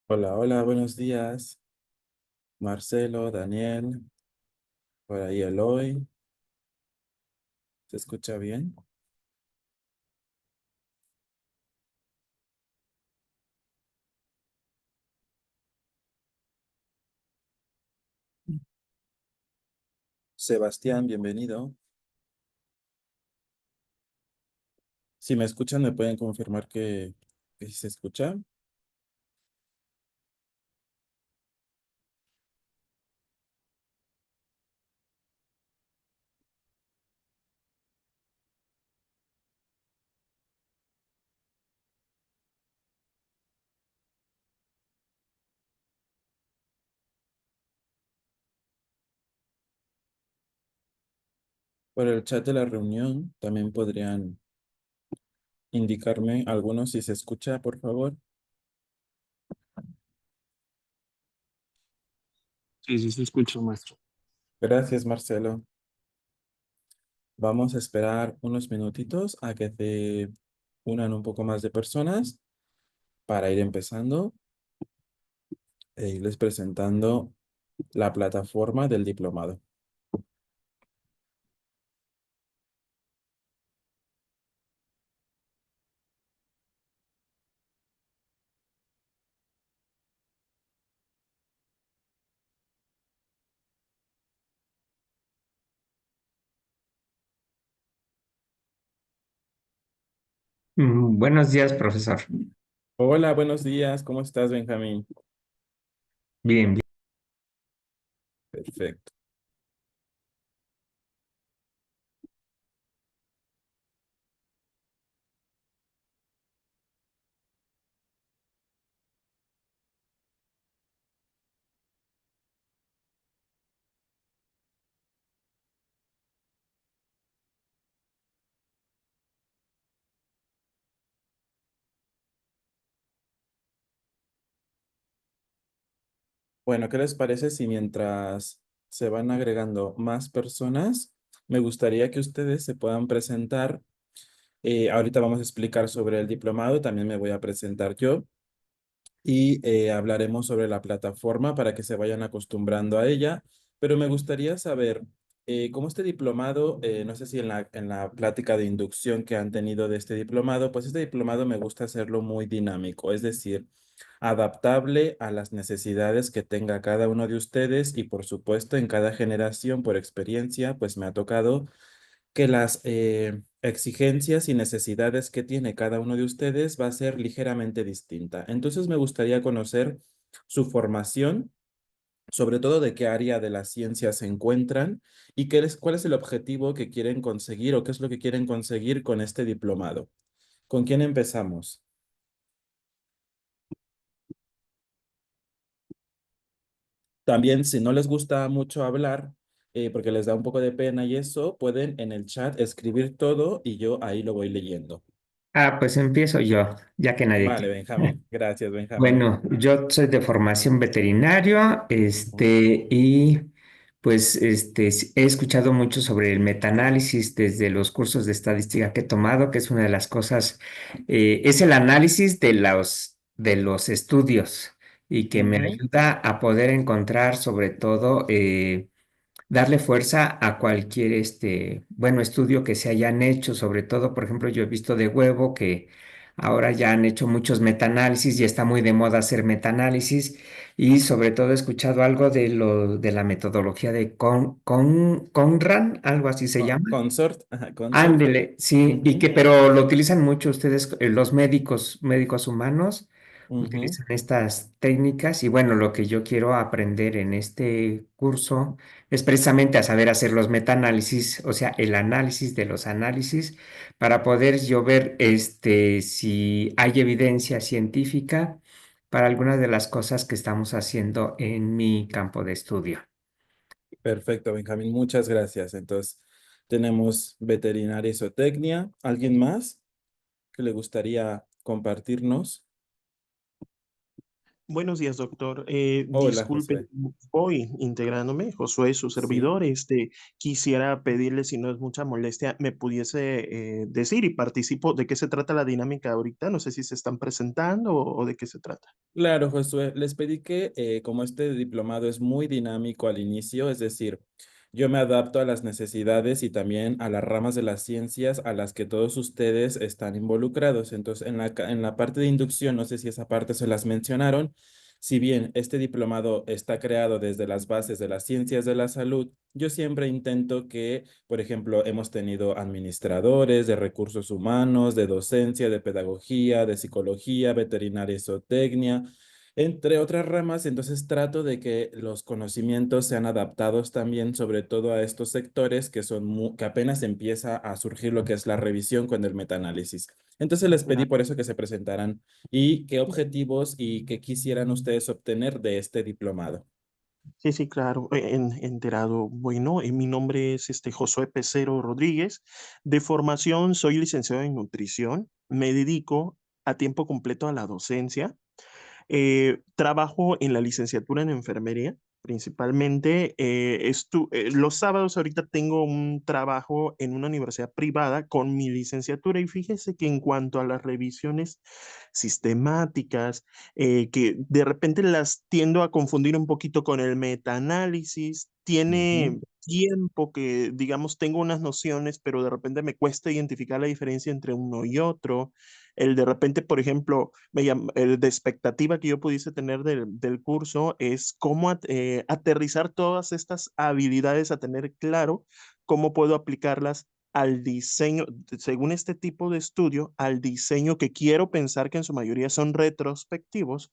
Hola, hola, buenos días. Marcelo, Daniel, por ahí Eloy. ¿Se escucha bien? Sebastián, bienvenido. Si me escuchan, me pueden confirmar que sí se escucha. Por el chat de la reunión también podrían indicarme algunos si se escucha, por favor. Sí, sí, se escucha, maestro. Gracias, Marcelo. Vamos a esperar unos minutitos a que se unan un poco más de personas para ir empezando e irles presentando la plataforma del diplomado. Buenos días, profesor. Hola, buenos días. ¿Cómo estás, Benjamín? Bien, bien. Perfecto. Bueno, ¿qué les parece si mientras se van agregando más personas, me gustaría que ustedes se puedan presentar? Ahorita vamos a explicar sobre el diplomado, también me voy a presentar yo y hablaremos sobre la plataforma para que se vayan acostumbrando a ella, pero me gustaría saber cómo este diplomado, no sé si en la plática de inducción que han tenido de este diplomado, pues este diplomado me gusta hacerlo muy dinámico, es decir, adaptable a las necesidades que tenga cada uno de ustedes y por supuesto en cada generación, por experiencia, pues me ha tocado que las exigencias y necesidades que tiene cada uno de ustedes va a ser ligeramente distinta. Entonces me gustaría conocer su formación, sobre todo de qué área de la ciencia se encuentran y cuál es el objetivo que quieren conseguir o qué es lo que quieren conseguir con este diplomado. ¿Con quién empezamos? También, si no les gusta mucho hablar, porque les da un poco de pena y eso, pueden en el chat escribir todo y yo ahí lo voy leyendo. Pues empiezo yo, ya que nadie Vale, quiere. Benjamín. Gracias, Benjamín. Bueno, yo soy de formación veterinario, Ujú. y pues he escuchado mucho sobre el metaanálisis desde los cursos de estadística que he tomado, que es una de las cosas, es el análisis de los estudios y que me Ujú. ayuda a poder encontrar sobre todo darle fuerza a cualquier bueno, estudio que se hayan hecho, sobre todo, por ejemplo, yo he visto de huevo que ahora ya han hecho muchos metaanálisis y está muy de moda hacer metaanálisis y sobre todo he escuchado algo de la metodología de Conran, algo así se llama. Consort, ajá, consort. Ándele, sí, y Ujú, que pero lo utilizan mucho ustedes, los médicos humanos, ujú. utilizan estas técnicas y bueno, lo que yo quiero aprender en este curso es precisamente a saber hacer los metaanálisis, o sea, el análisis de los análisis, para poder yo ver si hay evidencia científica para algunas de las cosas que estamos haciendo en mi campo de estudio. Perfecto, Benjamín, muchas gracias. Entonces, tenemos veterinaria y zootecnia. ¿Alguien más que le gustaría compartirnos? Buenos días, doctor. Hola, Disculpe, Josué. voy integrándome, Josué, su Sí, servidor. Quisiera pedirle, si no es mucha molestia, me pudiese decir y participo de qué se trata la dinámica ahorita. No sé si se están presentando o de qué se trata. claro, Josué. Les pedí que, como este diplomado es muy dinámico al inicio, es decir, yo me adapto a las necesidades y también a las ramas de las ciencias a las que todos ustedes están involucrados. Entonces, en la parte de inducción, no sé si esa parte se las mencionaron. Si bien este diplomado está creado desde las bases de las ciencias de la salud, yo siempre intento que, por ejemplo, hemos tenido administradores de recursos humanos, de docencia, de pedagogía, de psicología, veterinaria y zootecnia, entre otras ramas. Entonces trato de que los conocimientos sean adaptados también, sobre todo a estos sectores que son que apenas empieza a surgir lo que es la revisión con el metaanálisis. Entonces les pedí por eso que se presentaran y qué objetivos y qué quisieran ustedes obtener de este diplomado. Sí, sí, claro, enterado. Bueno, mi nombre es Josué Pecero Rodríguez. De formación soy licenciado en nutrición. Me dedico a tiempo completo a la docencia. Trabajo en la licenciatura en enfermería, principalmente. Los sábados ahorita tengo un trabajo en una universidad privada con mi licenciatura y fíjese que en cuanto a las revisiones sistemáticas, que de repente las tiendo a confundir un poquito con el metaanálisis, Ujú. tiene tiempo que, digamos, tengo unas nociones, pero de repente me cuesta identificar la diferencia entre uno y otro. El de repente, por ejemplo, el de expectativa que yo pudiese tener del curso es cómo aterrizar todas estas habilidades a tener claro cómo puedo aplicarlas al diseño, según este tipo de estudio, al diseño que quiero pensar que en su mayoría son retrospectivos,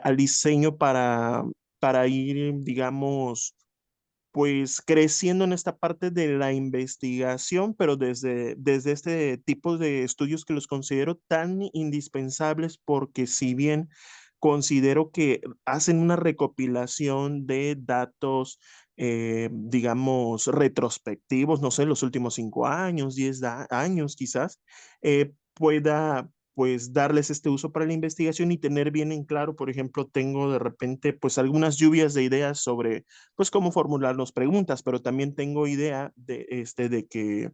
al diseño para ir, digamos, pues creciendo en esta parte de la investigación, pero desde este tipo de estudios que los considero tan indispensables porque si bien considero que hacen una recopilación de datos, digamos, retrospectivos, no sé, los últimos 5 años, 10 años quizás, pueda pues darles este uso para la investigación y tener bien en claro, por ejemplo, tengo de repente pues algunas lluvias de ideas sobre pues cómo formularnos preguntas, pero también tengo idea de que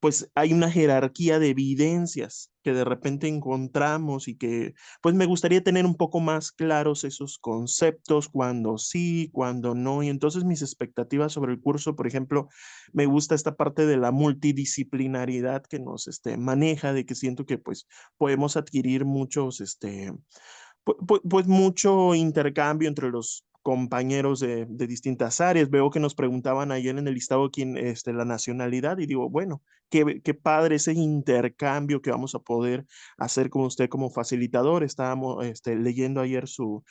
pues hay una jerarquía de evidencias que de repente encontramos y que pues me gustaría tener un poco más claros esos conceptos, cuando sí, cuando no. Y entonces mis expectativas sobre el curso, por ejemplo, me gusta esta parte de la multidisciplinaridad que nos maneja, de que siento que pues podemos adquirir muchos, pues mucho intercambio entre los compañeros de distintas áreas. Veo que nos preguntaban ayer en el listado quién, la nacionalidad y digo, bueno, qué padre ese intercambio que vamos a poder hacer con usted como facilitador. Estábamos leyendo ayer su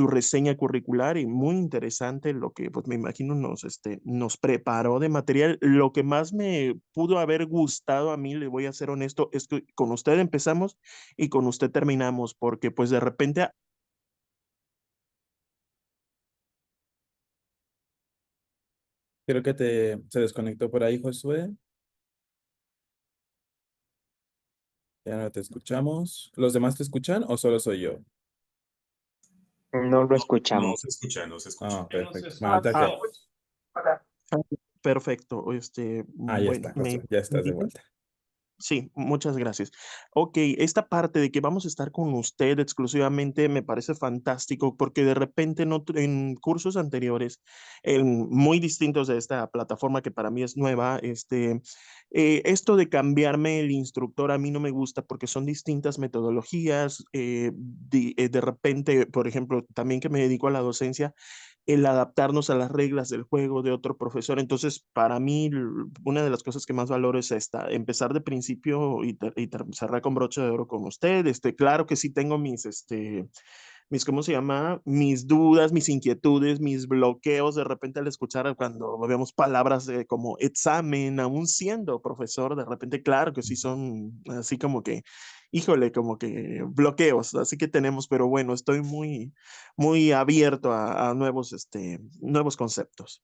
reseña curricular y muy interesante lo que pues me imagino nos preparó de material. Lo que más me pudo haber gustado a mí, le voy a ser honesto, es que con usted empezamos y con usted terminamos, porque pues de repente, Creo que se desconectó por ahí, Josué. Ya no te escuchamos. ¿Los demás te escuchan o solo soy yo? No lo No, escuchamos. se escucha, no se escucha. Ah, perfecto. Bueno, ahorita ah, que... perfecto, Ah, ya bueno, está, Josué. Ya me estás de dice. vuelta. Sí, muchas gracias. Ok, esta parte de que vamos a estar con usted exclusivamente me parece fantástico porque de repente en cursos anteriores, muy distintos de esta plataforma que para mí es nueva, esto de cambiarme el instructor a mí no me gusta porque son distintas metodologías. De repente, por ejemplo, también que me dedico a la docencia, el adaptarnos a las reglas del juego de otro profesor. Entonces, para mí, una de las cosas que más valoro es esta, empezar de principio y cerrar con broche de oro con usted. Claro que sí tengo ¿cómo se llama? Mis dudas, mis inquietudes, mis bloqueos de repente al escuchar cuando vemos palabras como examen, aún siendo profesor, de repente, claro que sí son así como que, híjole, como que bloqueos, así que tenemos, pero bueno, estoy muy abierto a nuevos conceptos.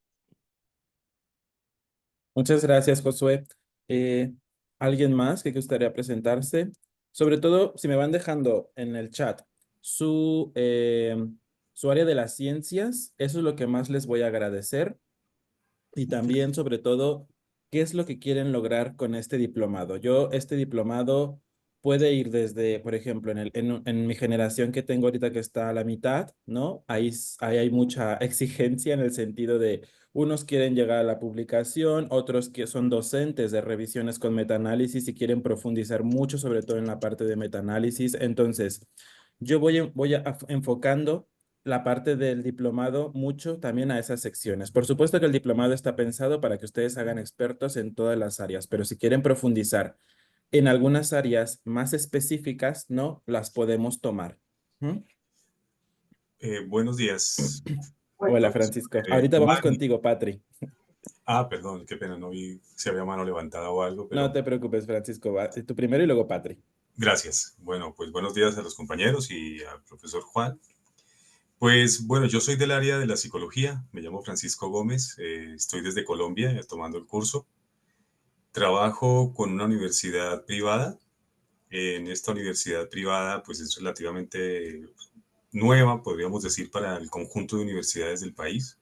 Muchas gracias, Josué. Eh, ¿Alguien más que gustaría presentarse? Sobre todo, si me van dejando en el chat su área de las ciencias. Eso es lo que más les voy a agradecer. Y también, sobre todo, ¿qué es lo que quieren lograr con este diplomado? Este diplomado puede ir desde, por ejemplo, en mi generación que tengo ahorita que está a la mitad, ¿no? Ahí hay mucha exigencia en el sentido de unos quieren llegar a la publicación, otros que son docentes de revisiones con metaanálisis y quieren profundizar mucho, sobre todo en la parte de metaanálisis. Entonces, enfocando la parte del diplomado mucho también a esas secciones. Por supuesto que el diplomado está pensado para que ustedes hagan expertos en todas las áreas, pero si quieren profundizar en algunas áreas más específicas, ¿no? Las podemos tomar. ¿Mm? Buenos días, Hola, profesor. Francisco. Ahorita vamos Manny. contigo, Patri. Perdón, qué pena, no vi si había mano levantada o algo, No pero te preocupes, Francisco. Tú primero y luego Patri. gracias. Bueno, pues buenos días a los compañeros y al profesor Juan. Pues bueno, yo soy del área de la psicología, me llamo Francisco Gómez, estoy desde Colombia tomando el curso. Trabajo con una universidad privada. En esta universidad privada, pues es relativamente nueva, podríamos decir, para el conjunto de universidades del país.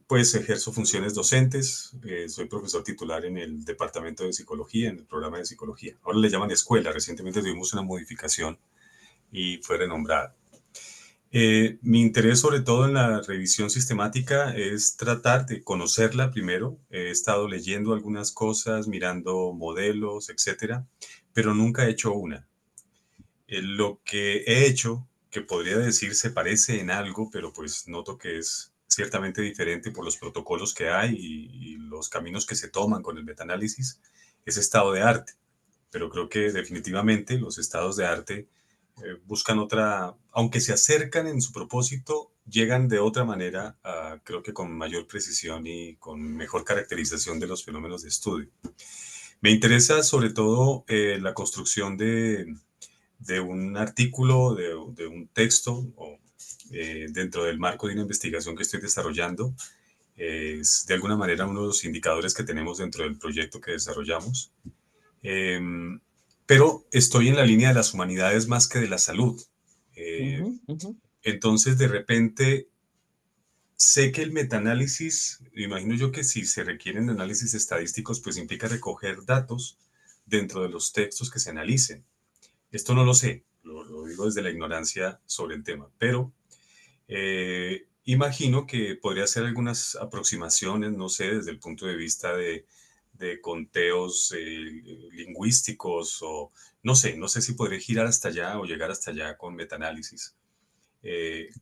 Pues ejerzo funciones docentes, soy profesor titular en el departamento de psicología, en el programa de psicología. Ahora le llaman escuela, recientemente tuvimos una modificación y fue renombrada. Mi interés sobre todo en la revisión sistemática es tratar de conocerla primero. He estado leyendo algunas cosas, mirando modelos, etcétera, pero nunca he hecho una. Lo que he hecho, que podría decir se parece en algo, pero pues noto que es ciertamente diferente por los protocolos que hay y los caminos que se toman con el metaanálisis, es estado de arte. Pero creo que definitivamente los estados de arte buscan otra, aunque se acercan en su propósito, llegan de otra manera, creo que con mayor precisión y con mejor caracterización de los fenómenos de estudio. Me interesa sobre todo la construcción de un artículo, de un texto, o, dentro del marco de una investigación que estoy desarrollando. Es de alguna manera uno de los indicadores que tenemos dentro del proyecto que desarrollamos. Pero estoy en la línea de las humanidades más que de la salud. Entonces, de repente, sé que el metaanálisis, imagino yo que si se requieren análisis estadísticos, pues implica recoger datos dentro de los textos que se analicen. Esto no lo sé, lo digo desde la ignorancia sobre el tema, pero imagino que podría hacer algunas aproximaciones, no sé, desde el punto de vista de conteos lingüísticos o no sé si podré girar hasta allá o llegar hasta allá con metaanálisis,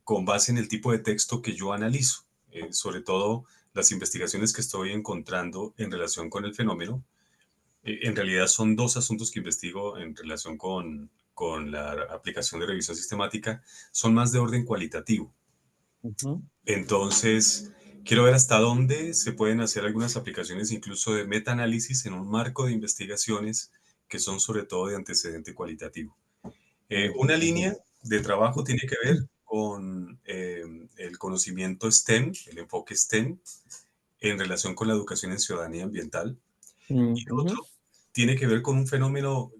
con base en el tipo de texto que yo analizo, sobre todo las investigaciones que estoy encontrando en relación con el fenómeno. En realidad son dos asuntos que investigo en relación con la aplicación de revisión sistemática, son más de orden cualitativo. Entonces, quiero ver hasta dónde se pueden hacer algunas aplicaciones incluso de metaanálisis en un marco de investigaciones que son sobre todo de antecedente cualitativo. Una línea de trabajo tiene que ver con el conocimiento STEM, el enfoque STEM, en relación con la educación en ciudadanía ambiental. Y otro tiene que ver con un fenómeno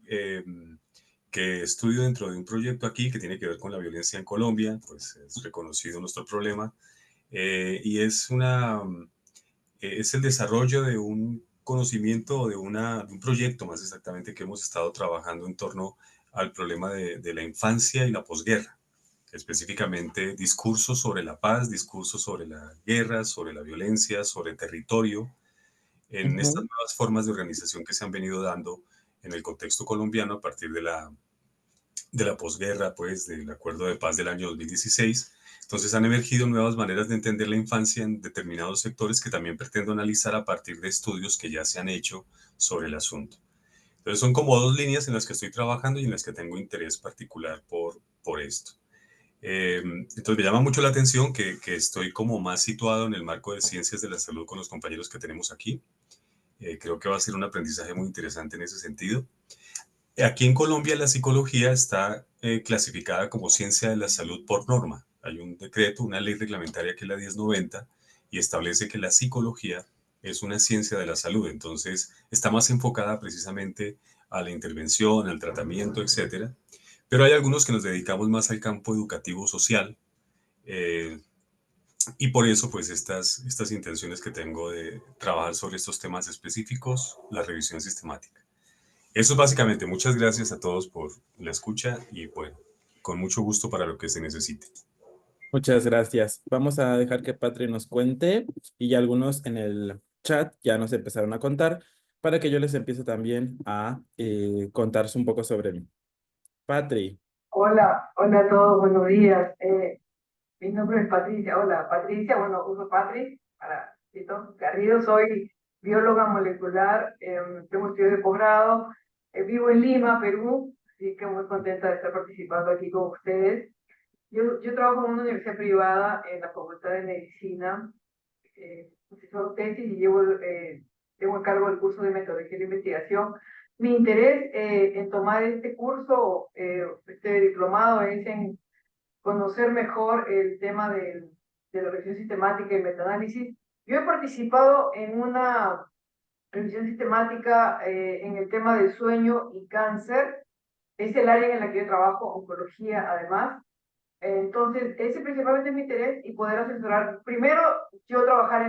que estudio dentro de un proyecto aquí que tiene que ver con la violencia en Colombia, pues es reconocido nuestro problema, y es el desarrollo de un conocimiento, de un proyecto más exactamente que hemos estado trabajando en torno al problema de la infancia y la posguerra, específicamente discursos sobre la paz, discursos sobre la guerra, sobre la violencia, sobre el territorio, en estas nuevas formas de organización que se han venido dando en el contexto colombiano a partir de la posguerra, pues del acuerdo de paz del año 2016. Entonces han emergido nuevas maneras de entender la infancia en determinados sectores que también pretendo analizar a partir de estudios que ya se han hecho sobre el asunto. Entonces son como dos líneas en las que estoy trabajando y en las que tengo interés particular por esto. Entonces me llama mucho la atención que estoy como más situado en el marco de ciencias de la salud con los compañeros que tenemos aquí. Creo que va a ser un aprendizaje muy interesante en ese sentido. Aquí en Colombia la psicología está clasificada como ciencia de la salud por norma. Hay un decreto, una ley reglamentaria que es la 1090 y establece que la psicología es una ciencia de la salud. Entonces está más enfocada precisamente a la intervención, al tratamiento, etcétera. pero hay algunos que nos dedicamos más al campo educativo social. eh, y por eso, pues, estas intenciones que tengo de trabajar sobre estos temas específicos, la revisión sistemática. Eso es básicamente. Muchas gracias a todos por la escucha y, bueno, con mucho gusto para lo que se necesite. Muchas gracias. Vamos a dejar que Patri nos cuente y ya algunos en el chat ya nos empezaron a contar para que yo les empiece también a contarse un poco sobre mí. Patri, Hola, hola a todos, buenos días. Mi nombre es Patricia. Hola, Patricia, bueno, uso Patri para Tito Garrido. Soy bióloga molecular, tengo estudios de posgrado, vivo en Lima, Perú, así que muy contenta de estar participando aquí con ustedes. Yo trabajo en una universidad privada en la Facultad de Medicina, asesor tesis y tengo a cargo el curso de metodología de investigación. Mi interés en tomar este curso, este diplomado, es en conocer mejor el tema de la revisión sistemática y metaanálisis. Yo he participado en una revisión sistemática en el tema del sueño y cáncer. Es el área en la que yo trabajo, oncología además. Entonces, ese principalmente es mi interés y poder asesorar. Primero, yo trabajar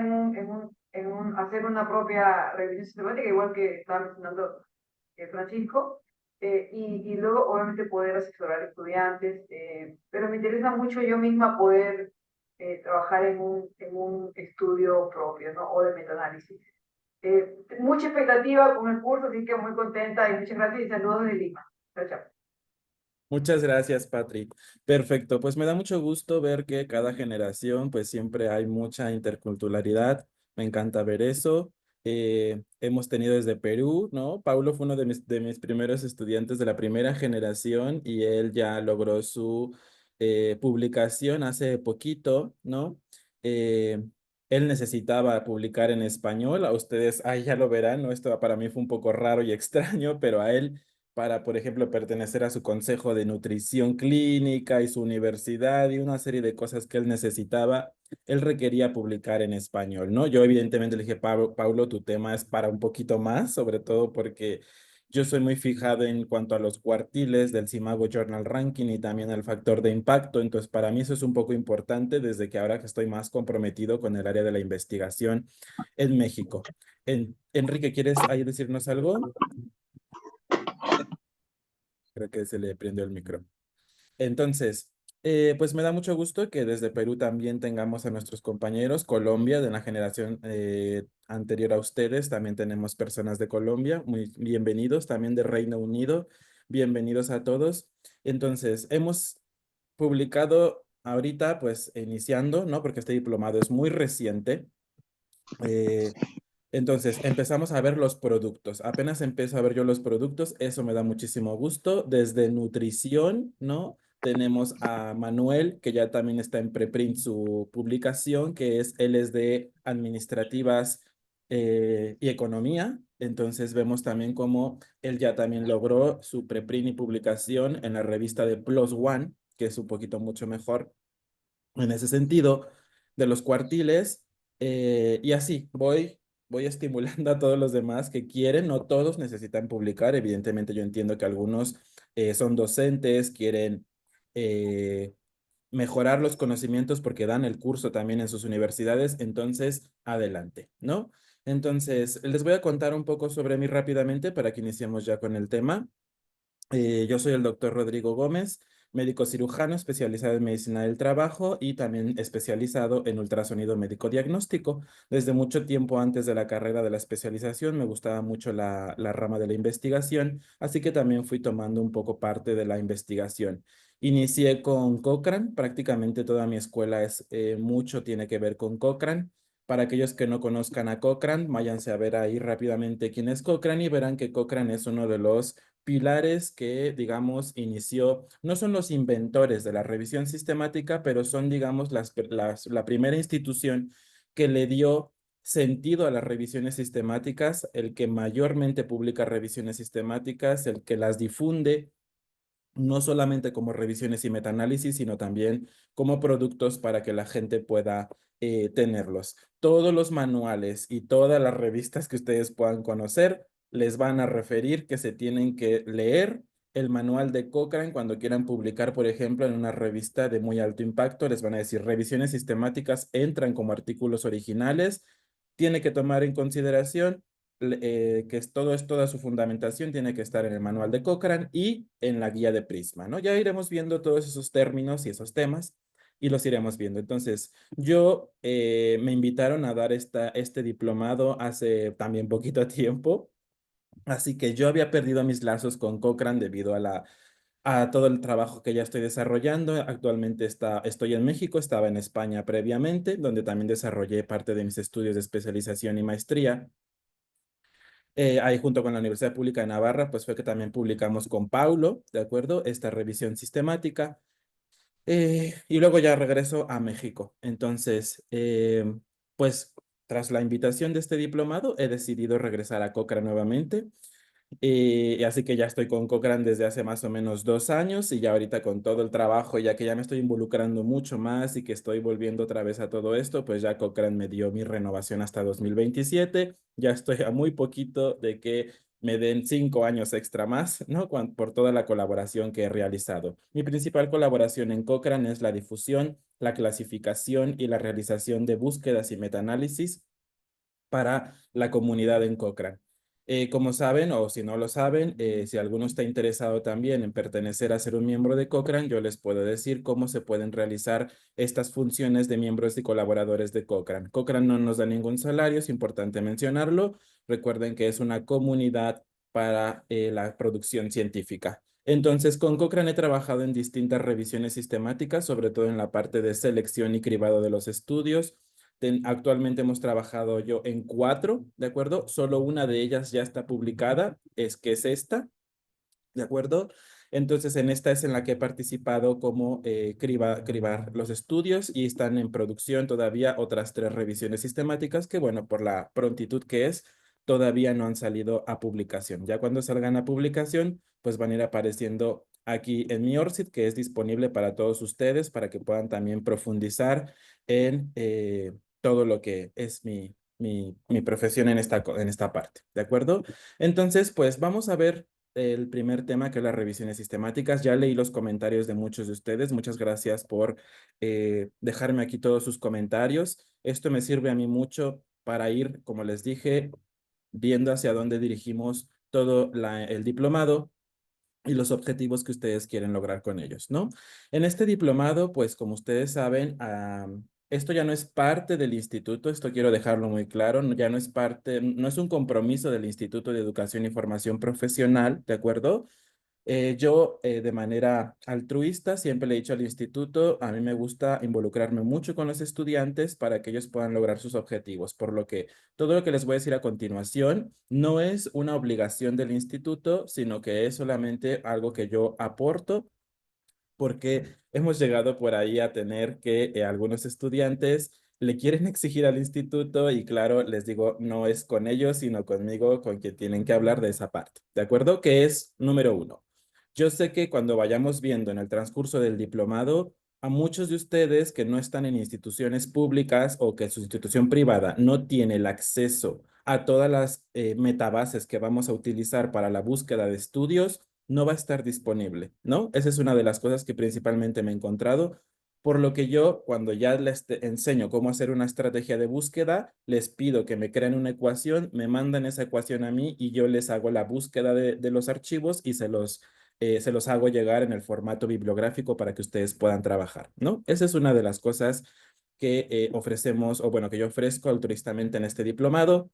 hacer una propia revisión sistemática, igual que estaba mencionando Francisco, y luego, obviamente, poder asesorar estudiantes, pero me interesa mucho yo misma poder trabajar en un estudio propio, ¿no? O de metaanálisis. Mucha expectativa con el curso, así que muy contenta y muchas gracias y saludos de Lima. Chao, chao. muchas gracias, Patri. Perfecto, pues me da mucho gusto ver que cada generación, pues siempre hay mucha interculturalidad. Me encanta ver eso. Hemos tenido desde Perú, ¿no? Paulo fue uno de mis primeros estudiantes de la primera generación y él ya logró su publicación hace poquito, ¿no? Eh, Él necesitaba publicar en español. A ustedes, ahí ya lo verán, ¿no? Esto para mí fue un poco raro y extraño, pero a él para, por ejemplo, pertenecer a su consejo de nutrición clínica y su universidad y una serie de cosas que él necesitaba, él requería publicar en español, ¿no? Yo evidentemente le dije, Paulo, tu tema es para un poquito más, sobre todo porque yo soy muy fijado en cuanto a los cuartiles del Simago Journal Ranking y también el factor de impacto, entonces para mí eso es un poco importante desde que ahora que estoy más comprometido con el área de la investigación en México. Enrique, ¿quieres ahí decirnos algo? Creo que se le prendió el micro. Entonces, pues me da mucho gusto que desde Perú también tengamos a nuestros compañeros, Colombia, de la generación anterior a ustedes, también tenemos personas de Colombia, muy bienvenidos, también de Reino Unido, bienvenidos a todos. Entonces, hemos publicado ahorita, pues iniciando, ¿no? Porque este diplomado es muy reciente. eh, entonces, empezamos a ver los productos. Apenas empiezo a ver yo los productos, eso me da muchísimo gusto. Desde nutrición, ¿no? Tenemos a Manuel, que ya también está en preprint su publicación, él es de administrativas y economía. Entonces, vemos también cómo él ya también logró su preprint y publicación en la revista de Plus One, que es un poquito mucho mejor en ese sentido de los cuartiles y así voy estimulando a todos los demás que quieren, no todos necesitan publicar, evidentemente yo entiendo que algunos son docentes, quieren eh, mejorar los conocimientos porque dan el curso también en sus universidades, entonces adelante, ¿no? Entonces, les voy a contar un poco sobre mí rápidamente para que iniciemos ya con el tema. Yo soy el doctor Rodrigo Gómez, médico cirujano especializado en medicina del trabajo y también especializado en ultrasonido médico diagnóstico. Desde mucho tiempo antes de la carrera de la especialización me gustaba mucho la rama de la investigación, así que también fui tomando un poco parte de la investigación. Inicié con Cochrane, prácticamente toda mi escuela mucho tiene que ver con Cochrane. Para aquellos que no conozcan a Cochrane, váyanse a ver ahí rápidamente quién es Cochrane y verán que Cochrane es uno de los pilares que, digamos, inició, no son los inventores de la revisión sistemática, pero son, digamos, la primera institución que le dio sentido a las revisiones sistemáticas, el que mayormente publica revisiones sistemáticas, el que las difunde, no solamente como revisiones y metaanálisis, sino también como productos para que la gente pueda tenerlos. Todos los manuales y todas las revistas que ustedes puedan conocer les van a referir que se tienen que leer el manual de Cochrane cuando quieran publicar, por ejemplo, en una revista de muy alto impacto. Les van a decir, revisiones sistemáticas entran como artículos originales. Tiene que tomar en consideración que toda su fundamentación tiene que estar en el manual de Cochrane y en la guía de Prisma, ¿no? Ya iremos viendo todos esos términos y esos temas y los iremos viendo. Entonces, me invitaron a dar este diplomado hace también poquito tiempo. Así que yo había perdido mis lazos con Cochrane debido a todo el trabajo que ya estoy desarrollando. Actualmente estoy en México, estaba en España previamente, donde también desarrollé parte de mis estudios de especialización y maestría. Ahí junto con la Universidad Pública de Navarra, pues fue que también publicamos con Paulo, ¿de acuerdo? Esta revisión sistemática. Y luego ya regreso a México. Entonces, pues tras la invitación de este diplomado, he decidido regresar a Cochrane nuevamente. Y así que ya estoy con Cochrane desde hace más o menos 2 años y ya ahorita con todo el trabajo, ya que ya me estoy involucrando mucho más y que estoy volviendo otra vez a todo esto, pues ya Cochrane me dio mi renovación hasta 2027. Ya estoy a muy poquito de que me den 5 años extra más, ¿no? Por toda la colaboración que he realizado. Mi principal colaboración en Cochrane es la difusión, la clasificación y la realización de búsquedas y metaanálisis para la comunidad en Cochrane. Como saben, o si no lo saben, si alguno está interesado también en pertenecer a ser un miembro de Cochrane, yo les puedo decir cómo se pueden realizar estas funciones de miembros y colaboradores de Cochrane. Cochrane no nos da ningún salario, es importante mencionarlo. Recuerden que es una comunidad para la producción científica. Entonces, con Cochrane he trabajado en distintas revisiones sistemáticas, sobre todo en la parte de selección y cribado de los estudios. Actualmente hemos trabajado yo en 4, ¿de acuerdo? Solo una de ellas ya está publicada, que es esta, ¿de acuerdo? Entonces, en esta es en la que he participado como cribar los estudios y están en producción todavía otras 3 revisiones sistemáticas que, bueno, por la prontitud que es, todavía no han salido a publicación. Ya cuando salgan a publicación, pues van a ir apareciendo aquí en mi ORCID, que es disponible para todos ustedes, para que puedan también profundizar en todo lo que es mi profesión en esta parte, ¿de acuerdo? Entonces, pues vamos a ver el primer tema, que es las revisiones sistemáticas. Ya leí los comentarios de muchos de ustedes. Muchas gracias por dejarme aquí todos sus comentarios. Esto me sirve a mí mucho para ir, como les dije, viendo hacia dónde dirigimos todo el diplomado y los objetivos que ustedes quieren lograr con ellos, ¿no? En este diplomado, pues como ustedes saben, esto ya no es parte del instituto, esto quiero dejarlo muy claro, ya no es parte, no es un compromiso del Instituto de Educación y Formación Profesional, ¿de acuerdo? Yo, de manera altruista, siempre le he dicho al instituto, a mí me gusta involucrarme mucho con los estudiantes para que ellos puedan lograr sus objetivos, por lo que todo lo que les voy a decir a continuación no es una obligación del instituto, sino que es solamente algo que yo aporto, porque hemos llegado por ahí a tener que algunos estudiantes le quieren exigir al instituto y claro, les digo, no es con ellos, sino conmigo con quien tienen que hablar de esa parte, ¿de acuerdo? Que es número 1. Yo sé que cuando vayamos viendo en el transcurso del diplomado, a muchos de ustedes que no están en instituciones públicas o que su institución privada no tiene el acceso a todas las metabases que vamos a utilizar para la búsqueda de estudios, no va a estar disponible, ¿no? Esa es una de las cosas que principalmente me he encontrado, por lo que yo, cuando ya les enseño cómo hacer una estrategia de búsqueda, les pido que me creen una ecuación, me mandan esa ecuación a mí y yo les hago la búsqueda de los archivos y se los hago llegar en el formato bibliográfico para que ustedes puedan trabajar, ¿no? Esa es una de las cosas que ofrecemos, o bueno, que yo ofrezco altruistamente en este diplomado.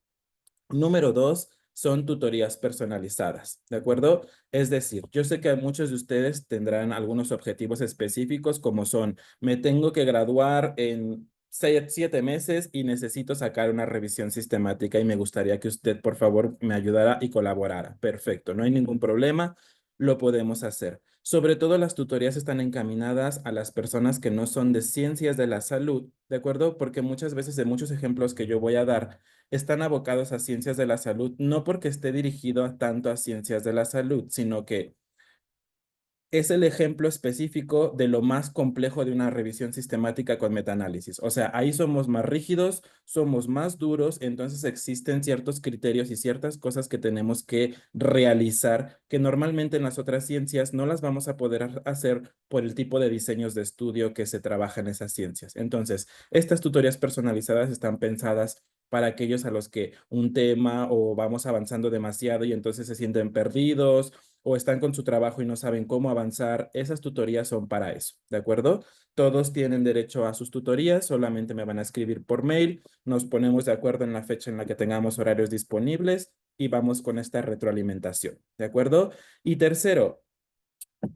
Número 2 son tutorías personalizadas, ¿de acuerdo? Es decir, yo sé que muchos de ustedes tendrán algunos objetivos específicos como son, me tengo que graduar en 7 meses y necesito sacar una revisión sistemática y me gustaría que usted, por favor, me ayudara y colaborara. Perfecto, no hay ningún problema, lo podemos hacer. Sobre todo las tutorías están encaminadas a las personas que no son de ciencias de la salud, ¿de acuerdo? Porque muchas veces de muchos ejemplos que yo voy a dar, están abocados a ciencias de la salud, no porque esté dirigido tanto a ciencias de la salud, sino que es el ejemplo específico de lo más complejo de una revisión sistemática con metaanálisis. O sea, ahí somos más rígidos, somos más duros, entonces existen ciertos criterios y ciertas cosas que tenemos que realizar que normalmente en las otras ciencias no las vamos a poder hacer por el tipo de diseños de estudio que se trabaja en esas ciencias. Entonces, estas tutorías personalizadas están pensadas para aquellos a los que un tema o vamos avanzando demasiado y entonces se sienten perdidos o están con su trabajo y no saben cómo avanzar. Esas tutorías son para eso, ¿de acuerdo? Todos tienen derecho a sus tutorías, solamente me van a escribir por mail, nos ponemos de acuerdo en la fecha en la que tengamos horarios disponibles y vamos con esta retroalimentación, ¿de acuerdo? Y tercero,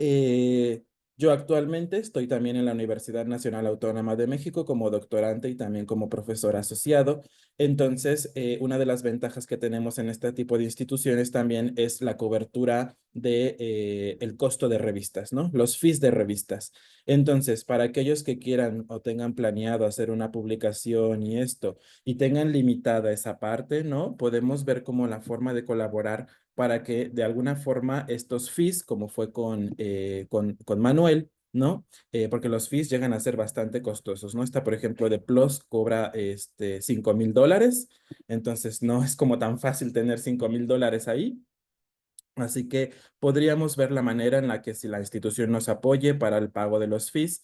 eh, yo actualmente estoy también en la Universidad Nacional Autónoma de México como doctorante y también como profesor asociado. Entonces, una de las ventajas que tenemos en este tipo de instituciones también es la cobertura de el costo de revistas, ¿no? Los fees de revistas. Entonces, para aquellos que quieran o tengan planeado hacer una publicación y esto, y tengan limitada esa parte, ¿no? Podemos ver como la forma de colaborar para que de alguna forma estos fees, como fue con Manuel, ¿no? Porque los fees llegan a ser bastante costosos, ¿no? Esta, por ejemplo, de Plus cobra $5,000, entonces no es como tan fácil tener $5,000 ahí. Así que podríamos ver la manera en la que si la institución nos apoye para el pago de los fees,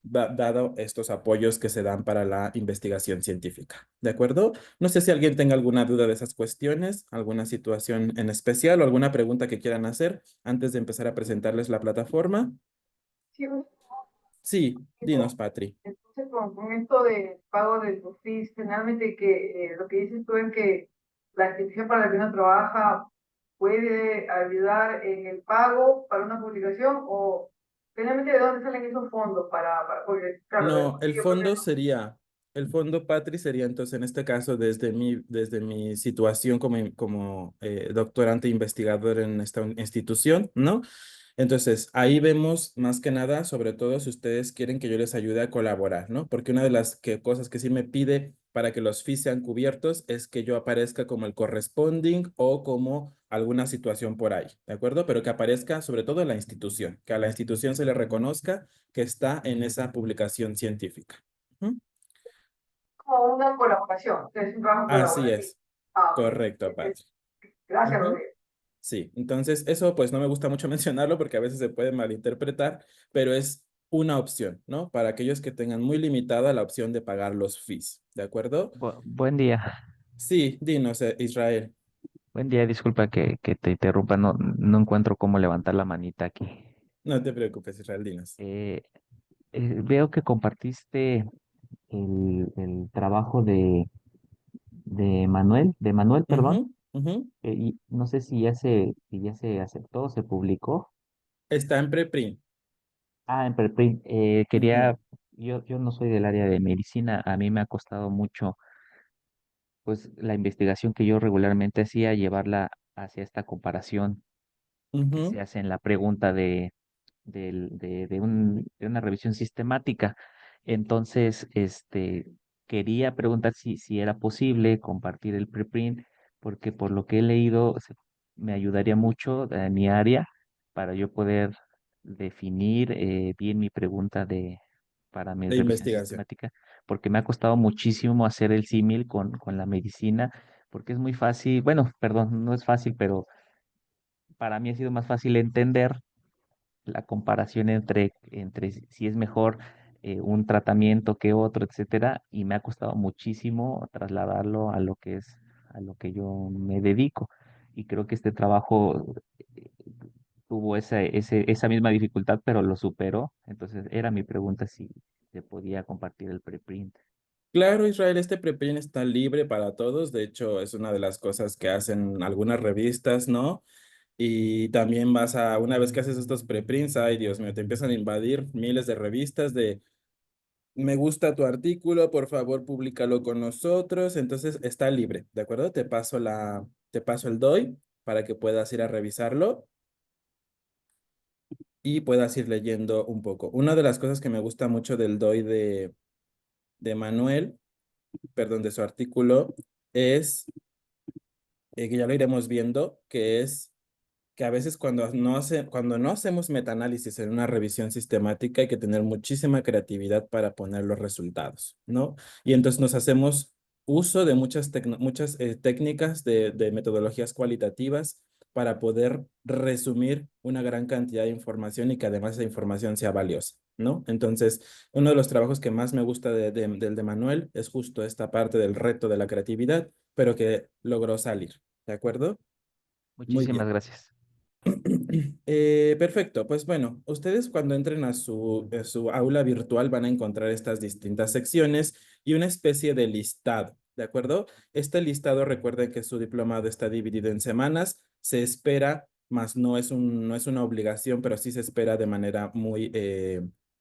dado estos apoyos que se dan para la investigación científica. ¿De acuerdo? No sé si alguien tenga alguna duda de esas cuestiones, alguna situación en especial o alguna pregunta que quieran hacer antes de empezar a presentarles la plataforma. Sí, Sí, dinos, Patri. entonces, con esto de pago de los fees, generalmente que lo que dices tú es que la institución para la que uno trabaja puede ayudar en el pago para una publicación o generalmente de dónde salen esos fondos porque claro, No, el yo porque fondo sería, el fondo Patri sería entonces en este caso desde mi situación como doctorante investigador en esta institución, ¿no? Entonces, ahí vemos más que nada, sobre todo si ustedes quieren que yo les ayude a colaborar, ¿no? Porque una de las cosas que sí me pide para que los fees sean cubiertos es que yo aparezca como el corresponding o como alguna situación por ahí, ¿de acuerdo? Pero que aparezca sobre todo en la institución, que a la institución se le reconozca que está en esa publicación científica. Ujú. como una colaboración, es un trabajo Así colaborativo. es, Ah, ok. correcto, Patri. Gracias, Ujú. Rodrigo. Sí, entonces eso pues no me gusta mucho mencionarlo porque a veces se puede malinterpretar, pero es una opción, ¿no? Para aquellos que tengan muy limitada la opción de pagar los fees, ¿de acuerdo? Buen día. Sí, dinos, Israel. Buen día, disculpa que te interrumpa, no encuentro cómo levantar la manita aquí. No te preocupes, Israel, dinos. Eh, Veo que compartiste el trabajo de Manuel, perdón, Ujú, ujú. y no sé si ya se aceptó, se publicó. Está en preprint. En preprint, Ujú, yo no soy del área de medicina, a mí me ha costado mucho, pues, la investigación que yo regularmente hacía, llevarla hacia esta comparación que se ujú. hace en la pregunta de una revisión sistemática. Entonces, quería preguntar si era posible compartir el preprint, porque por lo que he leído me ayudaría mucho en mi área para yo poder definir bien mi pregunta para mi De revisión investigación. sistemática, porque me ha costado muchísimo hacer el símil con la medicina, porque es muy fácil, bueno, perdón, no es fácil, pero para mí ha sido más fácil entender la comparación entre si es mejor un tratamiento que otro, etcétera, y me ha costado muchísimo trasladarlo a lo que es, a lo que yo me dedico. Y creo que este trabajo eh, tuvo esa misma dificultad, pero lo superó. Entonces, era mi pregunta si se podía compartir el preprint. Claro, Israel, este preprint está libre para todos. De hecho, es una de las cosas que hacen algunas revistas, ¿no? Y también una vez que haces estos preprints, ay, Dios mío, te empiezan a invadir miles de revistas de me gusta tu artículo, por favor, públicalo con nosotros. Entonces está libre, ¿de acuerdo? Te paso el DOI para que puedas ir a revisarlo y puedas ir leyendo un poco. Una de las cosas que me gusta mucho del DOI de Manuel, perdón, de su artículo, es que ya lo iremos viendo, que es que a veces cuando no hacemos metaanálisis en una revisión sistemática hay que tener muchísima creatividad para poner los resultados, ¿no? Y entonces nos hacemos uso de muchas técnicas de metodologías cualitativas para poder resumir una gran cantidad de información y que además esa información sea valiosa, ¿no? Entonces, uno de los trabajos que más me gusta del de Manuel es justo esta parte del reto de la creatividad, pero que logró salir, ¿de acuerdo? Muy Muchísimas bien. gracias. Perfecto, pues bueno, ustedes cuando entren a su aula virtual van a encontrar estas distintas secciones y una especie de listado, ¿de acuerdo? Este listado, recuerden que su diplomado está dividido en semanas, se espera, más no es una obligación, pero sí se espera de manera muy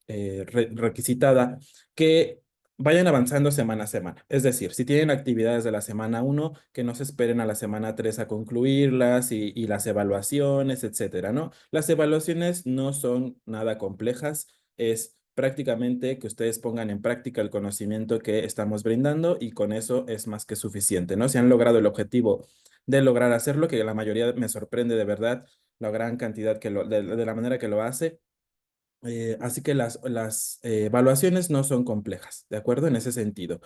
requisitada que vayan avanzando semana a semana. Es decir, si tienen actividades de la semana 1, que no se esperen a la semana 3 a concluirlas y las evaluaciones, etcétera, ¿no? Las evaluaciones no son nada complejas, es prácticamente que ustedes pongan en práctica el conocimiento que estamos brindando y con eso es más que suficiente, ¿no? Si han logrado el objetivo de lograr hacerlo, que la mayoría me sorprende de verdad, la gran cantidad de la manera que lo hace. Así que las evaluaciones no son complejas, ¿de acuerdo? En ese sentido.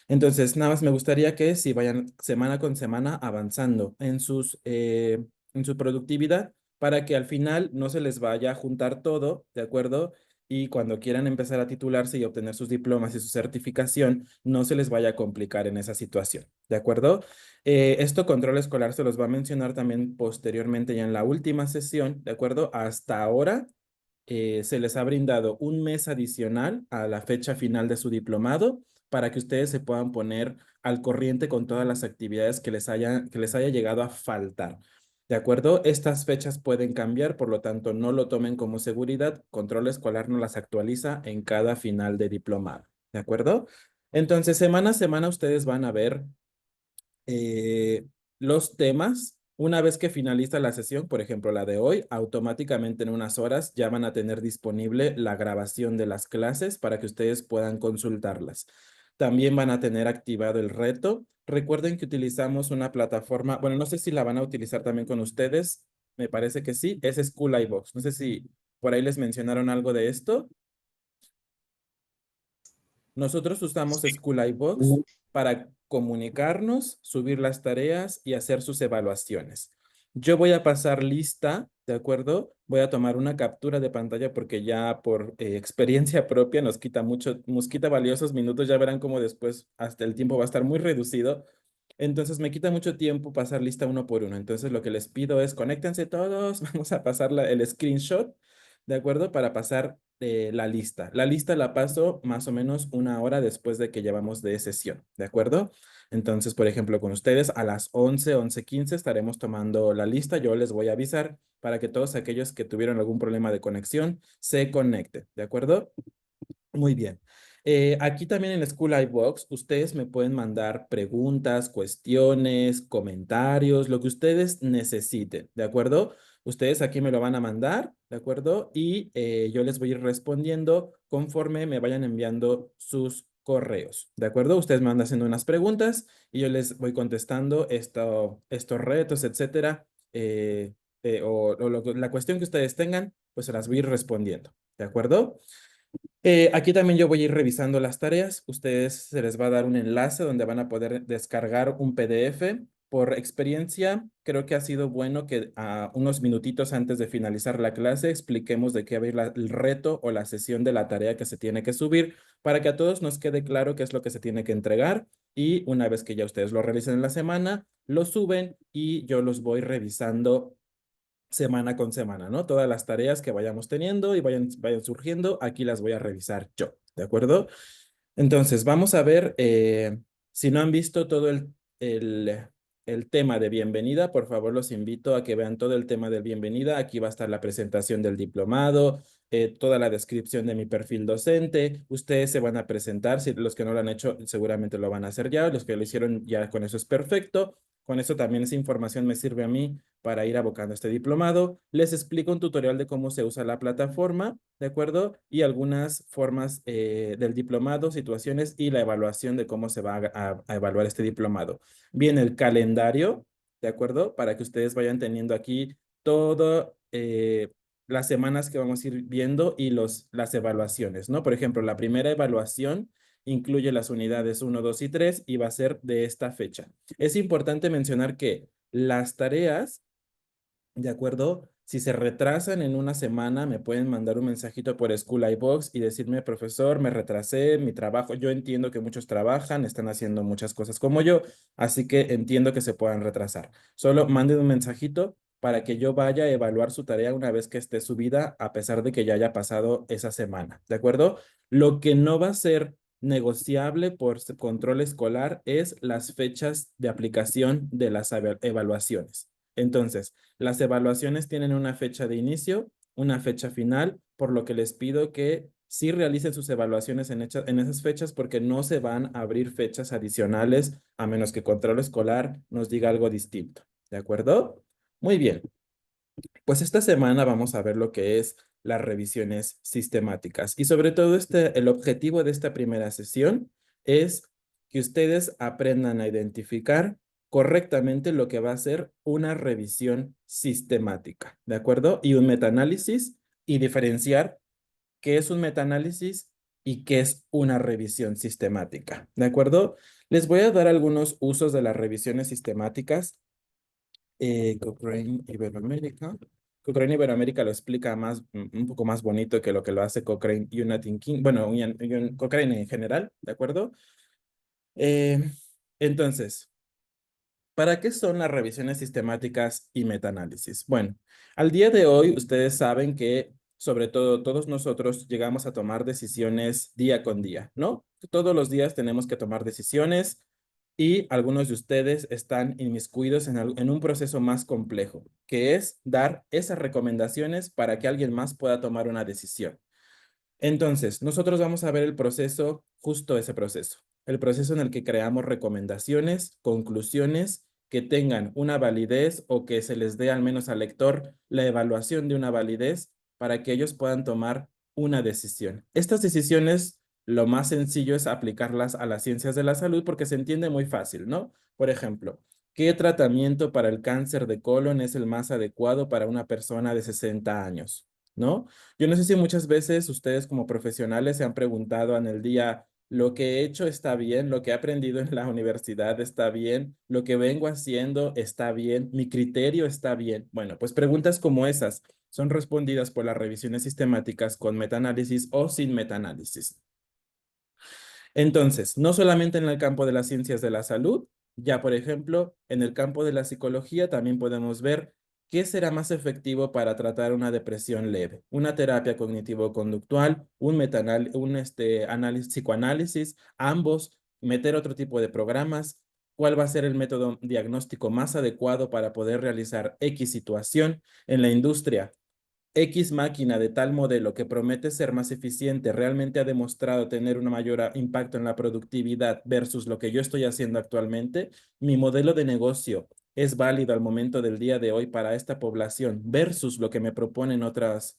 Entonces, nada más me gustaría que si vayan semana con semana avanzando en su productividad para que al final no se les vaya a juntar todo, ¿de acuerdo? Y cuando quieran empezar a titularse y obtener sus diplomas y su certificación, no se les vaya a complicar en esa situación, ¿de acuerdo? Esto control escolar se los va a mencionar también posteriormente ya en la última sesión, ¿de acuerdo? Hasta ahora se les ha brindado un mes adicional a la fecha final de su diplomado para que ustedes se puedan poner al corriente con todas las actividades que les haya llegado a faltar. ¿De acuerdo? Estas fechas pueden cambiar, por lo tanto, no lo tomen como seguridad. Control escolar no las actualiza en cada final de diplomado. ¿De acuerdo? Entonces, semana a semana ustedes van a ver eh, los temas. Una vez que finaliza la sesión, por ejemplo, la de hoy, automáticamente en unas horas ya van a tener disponible la grabación de las clases para que ustedes puedan consultarlas. También van a tener activado el reto. Recuerden que utilizamos una plataforma, bueno, no sé si la van a utilizar también con ustedes, me parece que sí, es School iVox. No sé si por ahí les mencionaron algo de esto. Nosotros usamos School iVox para comunicarnos, subir las tareas y hacer sus evaluaciones. Yo voy a pasar lista, ¿de acuerdo? Voy a tomar una captura de pantalla porque ya por experiencia propia nos quita valiosos minutos. Ya verán cómo después hasta el tiempo va a estar muy reducido. Entonces me quita mucho tiempo pasar lista uno por uno. Entonces lo que les pido es conéctense todos. Vamos a pasar el screenshot, ¿de acuerdo? Para pasar la lista. La lista la paso más o menos una hora después de que llevamos de sesión, ¿de acuerdo? Entonces, por ejemplo, con ustedes a las 11:15 estaremos tomando la lista. Yo les voy a avisar para que todos aquellos que tuvieron algún problema de conexión se conecten, ¿de acuerdo? Muy bien. Aquí también en School iVox, ustedes me pueden mandar preguntas, cuestiones, comentarios, lo que ustedes necesiten, ¿de acuerdo? Ustedes aquí me lo van a mandar, ¿de acuerdo? Y yo les voy a ir respondiendo conforme me vayan enviando sus correos, ¿de acuerdo? Ustedes me van haciendo unas preguntas y yo les voy contestando estos retos, etcétera, la cuestión que ustedes tengan, pues se las voy a ir respondiendo, ¿de acuerdo? Aquí también yo voy a ir revisando las tareas. Ustedes se les va a dar un enlace donde van a poder descargar un PDF. Por experiencia, creo que ha sido bueno que unos minutitos antes de finalizar la clase expliquemos de qué va a ir el reto o la sesión de la tarea que se tiene que subir para que a todos nos quede claro qué es lo que se tiene que entregar. Y una vez que ya ustedes lo realicen en la semana, lo suben y yo los voy revisando semana con semana, ¿no? Todas las tareas que vayamos teniendo y vayan surgiendo, aquí las voy a revisar yo, ¿de acuerdo? Entonces, vamos a ver, si no han visto todo el, el tema de bienvenida, por favor los invito a que vean todo el tema de bienvenida. Aquí va a estar la presentación del diplomado, toda la descripción de mi perfil docente. Ustedes se van a presentar, si los que no lo han hecho seguramente lo van a hacer ya, los que lo hicieron ya con eso es perfecto. Con eso también esa información me sirve a mí para ir abocando este diplomado. Les explico un tutorial de cómo se usa la plataforma, ¿de acuerdo? Y algunas formas del diplomado, situaciones y la evaluación de cómo se va a evaluar este diplomado. Viene el calendario, ¿de acuerdo? Para que ustedes vayan teniendo aquí todo las semanas que vamos a ir viendo y las evaluaciones, ¿no? Por ejemplo, la primera evaluación incluye las unidades 1, 2 y 3 y va a ser de esta fecha. Es importante mencionar que las tareas, ¿de acuerdo? Si se retrasan en una semana, me pueden mandar un mensajito por School iBox y decirme, profesor, me retrasé, mi trabajo. Yo entiendo que muchos trabajan, están haciendo muchas cosas como yo, así que entiendo que se puedan retrasar. Solo manden un mensajito para que yo vaya a evaluar su tarea una vez que esté subida, a pesar de que ya haya pasado esa semana, ¿de acuerdo? Lo que no va a ser negociable por control escolar es las fechas de aplicación de las evaluaciones. Entonces, las evaluaciones tienen una fecha de inicio, una fecha final, por lo que les pido que sí realicen sus evaluaciones en esas fechas porque no se van a abrir fechas adicionales a menos que control escolar nos diga algo distinto. ¿De acuerdo? Muy bien. Pues esta semana vamos a ver lo que es las revisiones sistemáticas y sobre todo el objetivo de esta primera sesión es que ustedes aprendan a identificar correctamente lo que va a ser una revisión sistemática, ¿de acuerdo? Y un metaanálisis y diferenciar qué es un metaanálisis y qué es una revisión sistemática, ¿de acuerdo? Les voy a dar algunos usos de las revisiones sistemáticas. Cochrane Iberoamérica. Cochrane Iberoamérica lo explica un poco más bonito que lo hace Cochrane United Kingdom, bueno, Cochrane en general, ¿de acuerdo? Eh, entonces, ¿para qué son las revisiones sistemáticas y metaanálisis? Bueno, al día de hoy ustedes saben que sobre todo todos nosotros llegamos a tomar decisiones día con día, ¿no? Todos los días tenemos que tomar decisiones y algunos de ustedes están inmiscuidos en un proceso más complejo, que es dar esas recomendaciones para que alguien más pueda tomar una decisión. Entonces, nosotros vamos a ver el proceso, justo ese proceso, el proceso en el que creamos recomendaciones, conclusiones que tengan una validez o que se les dé al menos al lector la evaluación de una validez para que ellos puedan tomar una decisión. Estas decisiones, lo más sencillo es aplicarlas a las ciencias de la salud porque se entiende muy fácil, ¿no? Por ejemplo, ¿qué tratamiento para el cáncer de colon es el más adecuado para una persona de 60 años? ¿No? Yo no sé si muchas veces ustedes como profesionales se han preguntado en el día, ¿lo que he hecho está bien? ¿Lo que he aprendido en la universidad está bien? ¿Lo que vengo haciendo está bien? ¿Mi criterio está bien? Bueno, pues preguntas como esas son respondidas por las revisiones sistemáticas con metaanálisis o sin metaanálisis. Entonces, no solamente en el campo de las ciencias de la salud, ya por ejemplo, en el campo de la psicología también podemos ver qué será más efectivo para tratar una depresión leve, una terapia cognitivo-conductual, psicoanálisis, ambos, meter otro tipo de programas, cuál va a ser el método diagnóstico más adecuado para poder realizar X situación en la industria. X máquina de tal modelo que promete ser más eficiente realmente ha demostrado tener un mayor impacto en la productividad versus lo que yo estoy haciendo actualmente. Mi modelo de negocio es válido al momento del día de hoy para esta población versus lo que me proponen otras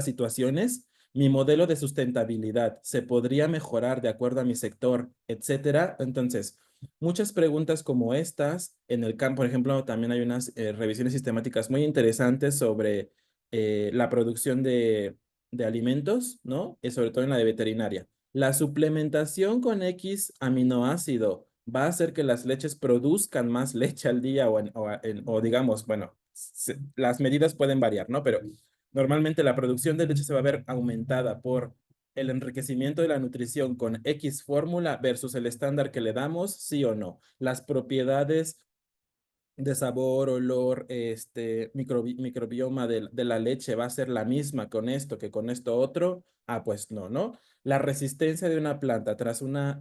situaciones. Mi modelo de sustentabilidad se podría mejorar de acuerdo a mi sector, etcétera. Entonces, muchas preguntas como estas en el campo, por ejemplo, también hay unas revisiones sistemáticas muy interesantes sobre la producción de alimentos, ¿no? Y sobre todo en la de veterinaria. La suplementación con X aminoácido va a hacer que las leches produzcan más leche al día o digamos, bueno, las medidas pueden variar, ¿no? Pero normalmente la producción de leche se va a ver aumentada por el enriquecimiento de la nutrición con X fórmula versus el estándar que le damos, sí o no. Las propiedades de sabor, olor, microbioma de la leche va a ser la misma con esto que con esto otro. Ah, pues no, ¿no? La resistencia de una planta tras una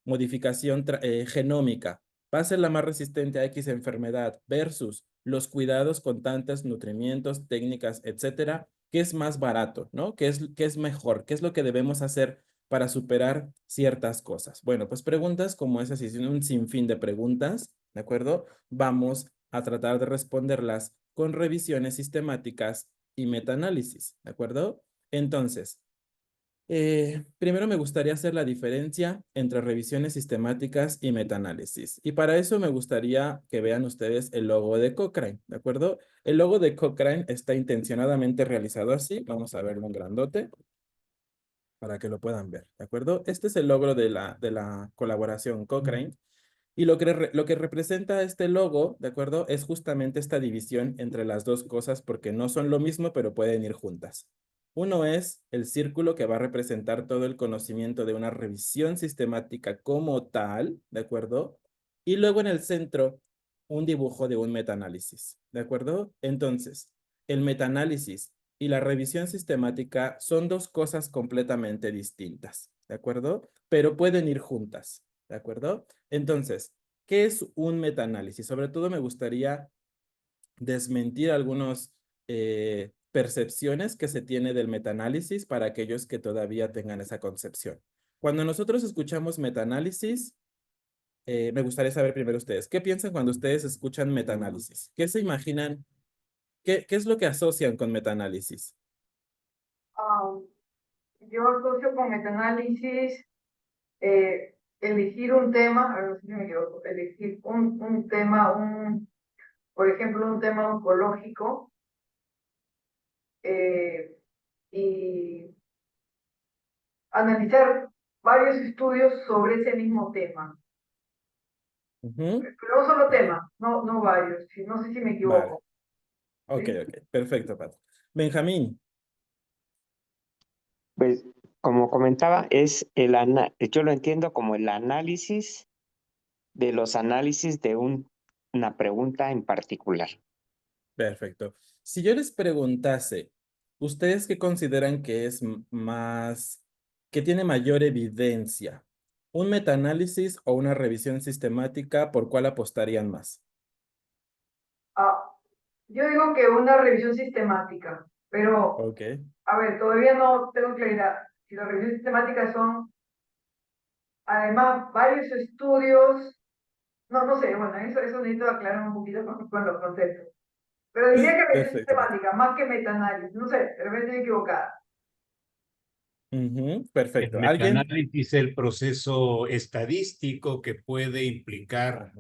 modificación genómica va a ser la más resistente a X enfermedad versus los cuidados con tantos nutrimientos, técnicas, etcétera. ¿Qué es más barato, no? ¿Qué es mejor? ¿Qué es lo que debemos hacer para superar ciertas cosas? Bueno, pues preguntas como esas, y un sinfín de preguntas, ¿de acuerdo? Vamos a tratar de responderlas con revisiones sistemáticas y metaanálisis, ¿de acuerdo? Entonces, Primero me gustaría hacer la diferencia entre revisiones sistemáticas y metaanálisis. Y para eso me gustaría que vean ustedes el logo de Cochrane, ¿de acuerdo? El logo de Cochrane está intencionadamente realizado así. Vamos a verlo en grandote para que lo puedan ver, ¿de acuerdo? Este es el logo de la colaboración Cochrane. Y lo que representa este logo, ¿de acuerdo? Es justamente esta división entre las dos cosas porque no son lo mismo, pero pueden ir juntas. Uno es el círculo que va a representar todo el conocimiento de una revisión sistemática como tal, ¿de acuerdo? Y luego en el centro, un dibujo de un metaanálisis, ¿de acuerdo? Entonces, el metaanálisis y la revisión sistemática son dos cosas completamente distintas, ¿de acuerdo? Pero pueden ir juntas, ¿de acuerdo? Entonces, ¿qué es un metaanálisis? Sobre todo me gustaría desmentir algunas percepciones que se tiene del metaanálisis para aquellos que todavía tengan esa concepción. Cuando nosotros escuchamos metaanálisis, me gustaría saber primero ustedes, ¿qué piensan cuando ustedes escuchan metaanálisis? ¿Qué se imaginan? ¿Qué es lo que asocian con metaanálisis? Ah, yo asocio con metaanálisis elegir un tema, a ver, no sé si me equivoco, elegir un tema, por ejemplo, un tema oncológico, y analizar varios estudios sobre ese mismo tema. Ujú. Pero un solo tema, no varios, no sé si me Vale. equivoco. Ok, ¿Sí? ok. Perfecto, Pat. Benjamín. Pues, como comentaba, yo lo entiendo como el análisis de los análisis de una pregunta en particular. Perfecto. Si yo les preguntase, ¿ustedes qué consideran que es más, que tiene mayor evidencia? ¿Un metaanálisis o una revisión sistemática? ¿Por cuál apostarían más? Ah, yo digo que una revisión sistemática, pero, Ok. a ver, todavía no tengo claridad. Si las revisiones sistemáticas son, además, varios estudios, no sé, bueno, eso necesito aclarar un poquito con los conceptos. Pero diría que revisión Perfecto, Pat. sistemática, más que metaanálisis, no sé, de repente estoy equivocada. Ujú, El perfecto. ¿Alguien? metaanálisis es el proceso estadístico que Ajá. puede implicar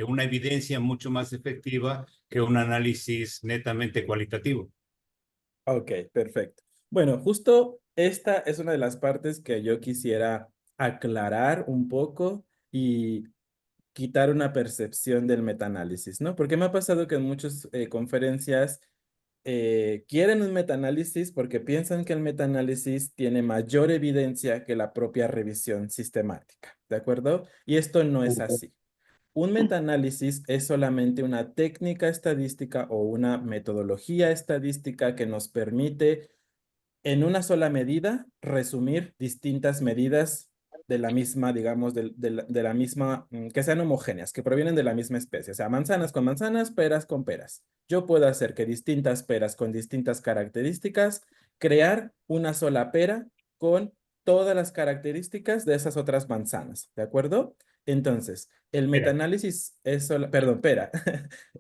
una evidencia mucho más efectiva que un análisis netamente cualitativo. Ok, perfecto. Bueno, justo esta es una de las partes que yo quisiera aclarar un poco y quitar una percepción del metaanálisis, ¿no? Porque me ha pasado que en muchas conferencias quieren un metaanálisis porque piensan que el metaanálisis tiene mayor evidencia que la propia revisión sistemática, ¿de acuerdo? Y esto no es así. Un metaanálisis es solamente una técnica estadística o una metodología estadística que nos permite en una sola medida resumir distintas medidas de la misma, digamos, de la misma, que sean homogéneas, que provienen de la misma especie. O sea, manzanas con manzanas, peras con peras. Yo puedo hacer que distintas peras con distintas características, crear una sola pera con todas las características de esas otras manzanas, ¿de acuerdo? Entonces, el Espera, metaanálisis es solo, perdón, pera,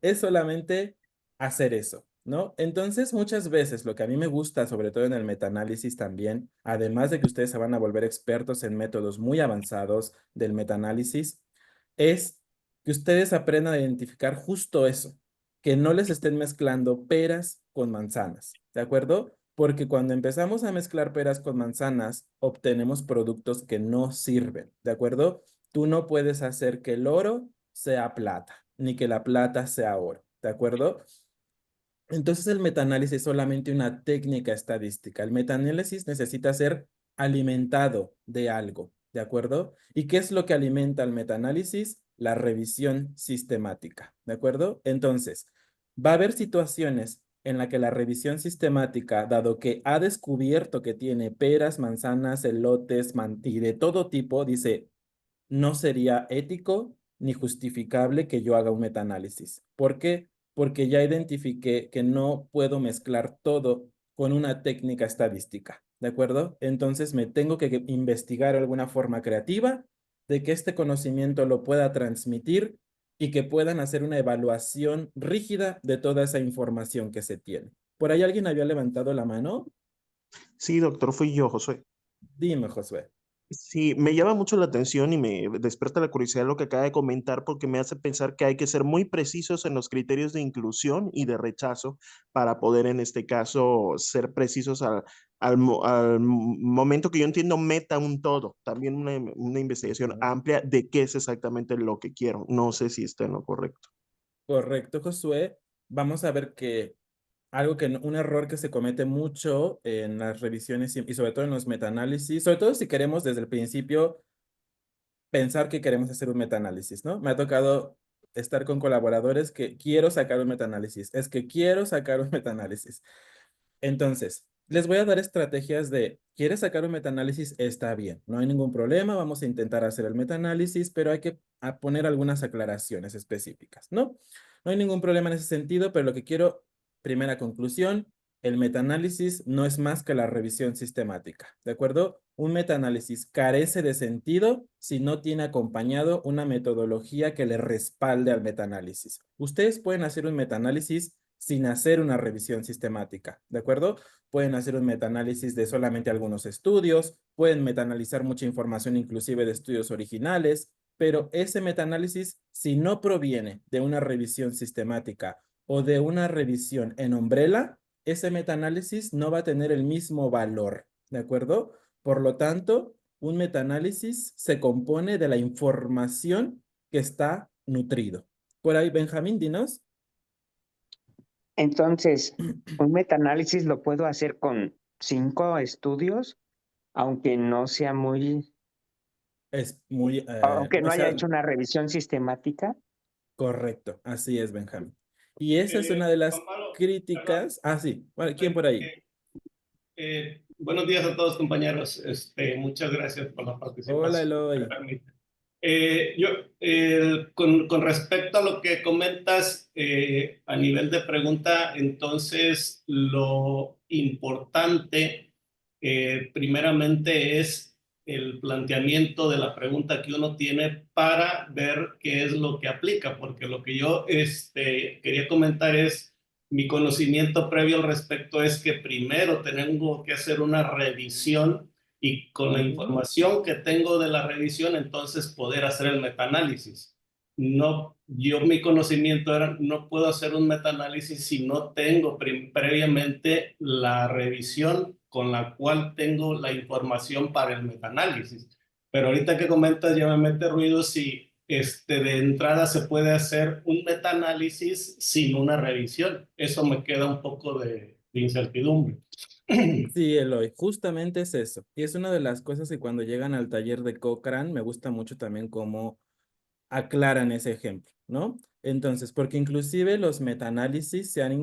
es solamente hacer eso, ¿no? Entonces, muchas veces lo que a mí me gusta, sobre todo en el metaanálisis también, además de que ustedes se van a volver expertos en métodos muy avanzados del metaanálisis, es que ustedes aprendan a identificar justo eso, que no les estén mezclando peras con manzanas, ¿de acuerdo? Porque cuando empezamos a mezclar peras con manzanas, obtenemos productos que no sirven, ¿de acuerdo? Tú no puedes hacer que el oro sea plata, ni que la plata sea oro, ¿de acuerdo? Entonces el metaanálisis es solamente una técnica estadística. El metaanálisis necesita ser alimentado de algo, ¿de acuerdo? ¿Y qué es lo que alimenta el metaanálisis? La revisión sistemática, ¿de acuerdo? Entonces, va a haber situaciones en las que la revisión sistemática, dado que ha descubierto que tiene peras, manzanas, elotes, y de todo tipo, dice, no sería ético ni justificable que yo haga un metaanálisis. ¿Por qué? Porque ya identifiqué que no puedo mezclar todo con una técnica estadística, ¿de acuerdo? Entonces me tengo que investigar alguna forma creativa de que este conocimiento lo pueda transmitir y que puedan hacer una evaluación rígida de toda esa información que se tiene. ¿Por ahí alguien había levantado la mano? Sí, doctor, fui yo, Josué. Dime, Josué. Sí, me llama mucho la atención y me despierta la curiosidad lo que acaba de comentar porque me hace pensar que hay que ser muy precisos en los criterios de inclusión y de rechazo para poder en este caso ser precisos al momento que yo entiendo meta un todo, también una investigación Ujú. amplia de qué es exactamente lo que quiero. No sé si está en lo correcto. Correcto, Josué. Vamos a ver que algo que un error que se comete mucho en las revisiones y sobre todo en los metaanálisis, sobre todo si queremos desde el principio pensar que queremos hacer un metaanálisis, ¿no? Me ha tocado estar con colaboradores que quiero sacar un metaanálisis, es que quiero sacar un metaanálisis. Entonces, les voy a dar estrategias de, ¿quieres sacar un metaanálisis? Está bien, no hay ningún problema, vamos a intentar hacer el metaanálisis, pero hay que poner algunas aclaraciones específicas, ¿no? No hay ningún problema en ese sentido, pero lo que quiero, primera conclusión, el metaanálisis no es más que la revisión sistemática, ¿de acuerdo? Un metaanálisis carece de sentido si no tiene acompañado una metodología que le respalde al metaanálisis. Ustedes pueden hacer un metaanálisis sin hacer una revisión sistemática, ¿de acuerdo? Pueden hacer un metaanálisis de solamente algunos estudios, pueden metaanalizar mucha información inclusive de estudios originales, pero ese metaanálisis, si no proviene de una revisión sistemática o de una revisión en umbrella, ese metaanálisis no va a tener el mismo valor, ¿de acuerdo? Por lo tanto, un metaanálisis se compone de la información que está nutrido. Por ahí, Benjamín, dinos. Entonces, un metaanálisis lo puedo hacer con 5 estudios, aunque no sea muy, Es muy, aunque o no haya sea, hecho una revisión sistemática. correcto, así es, Benjamín. Y esa es una de las Juan Pablo, perdón, críticas. Ah, sí, bueno, ¿quién por ahí? buenos días a todos, compañeros. Muchas gracias por la Hola, participación. Me Eloy. permite. Yo, con respecto a lo que comentas a nivel de pregunta, entonces lo importante primeramente es el planteamiento de la pregunta que uno tiene para ver qué es lo que aplica, porque lo que yo quería comentar es mi conocimiento previo al respecto es que primero tengo que hacer una revisión y con la Ujú. información que tengo de la revisión, entonces poder hacer el metaanálisis. No, yo mi conocimiento era, no puedo hacer un metaanálisis si no tengo previamente la revisión con la cual tengo la información para el metaanálisis. Pero ahorita que comentas ya me mete ruido si de entrada se puede hacer un metaanálisis sin una revisión. Eso me queda un poco de incertidumbre. Sí, Eloy, justamente es eso. Y es una de las cosas que cuando llegan al taller de Cochrane me gusta mucho también cómo aclaran ese ejemplo, ¿no? Entonces, porque inclusive los metaanálisis se han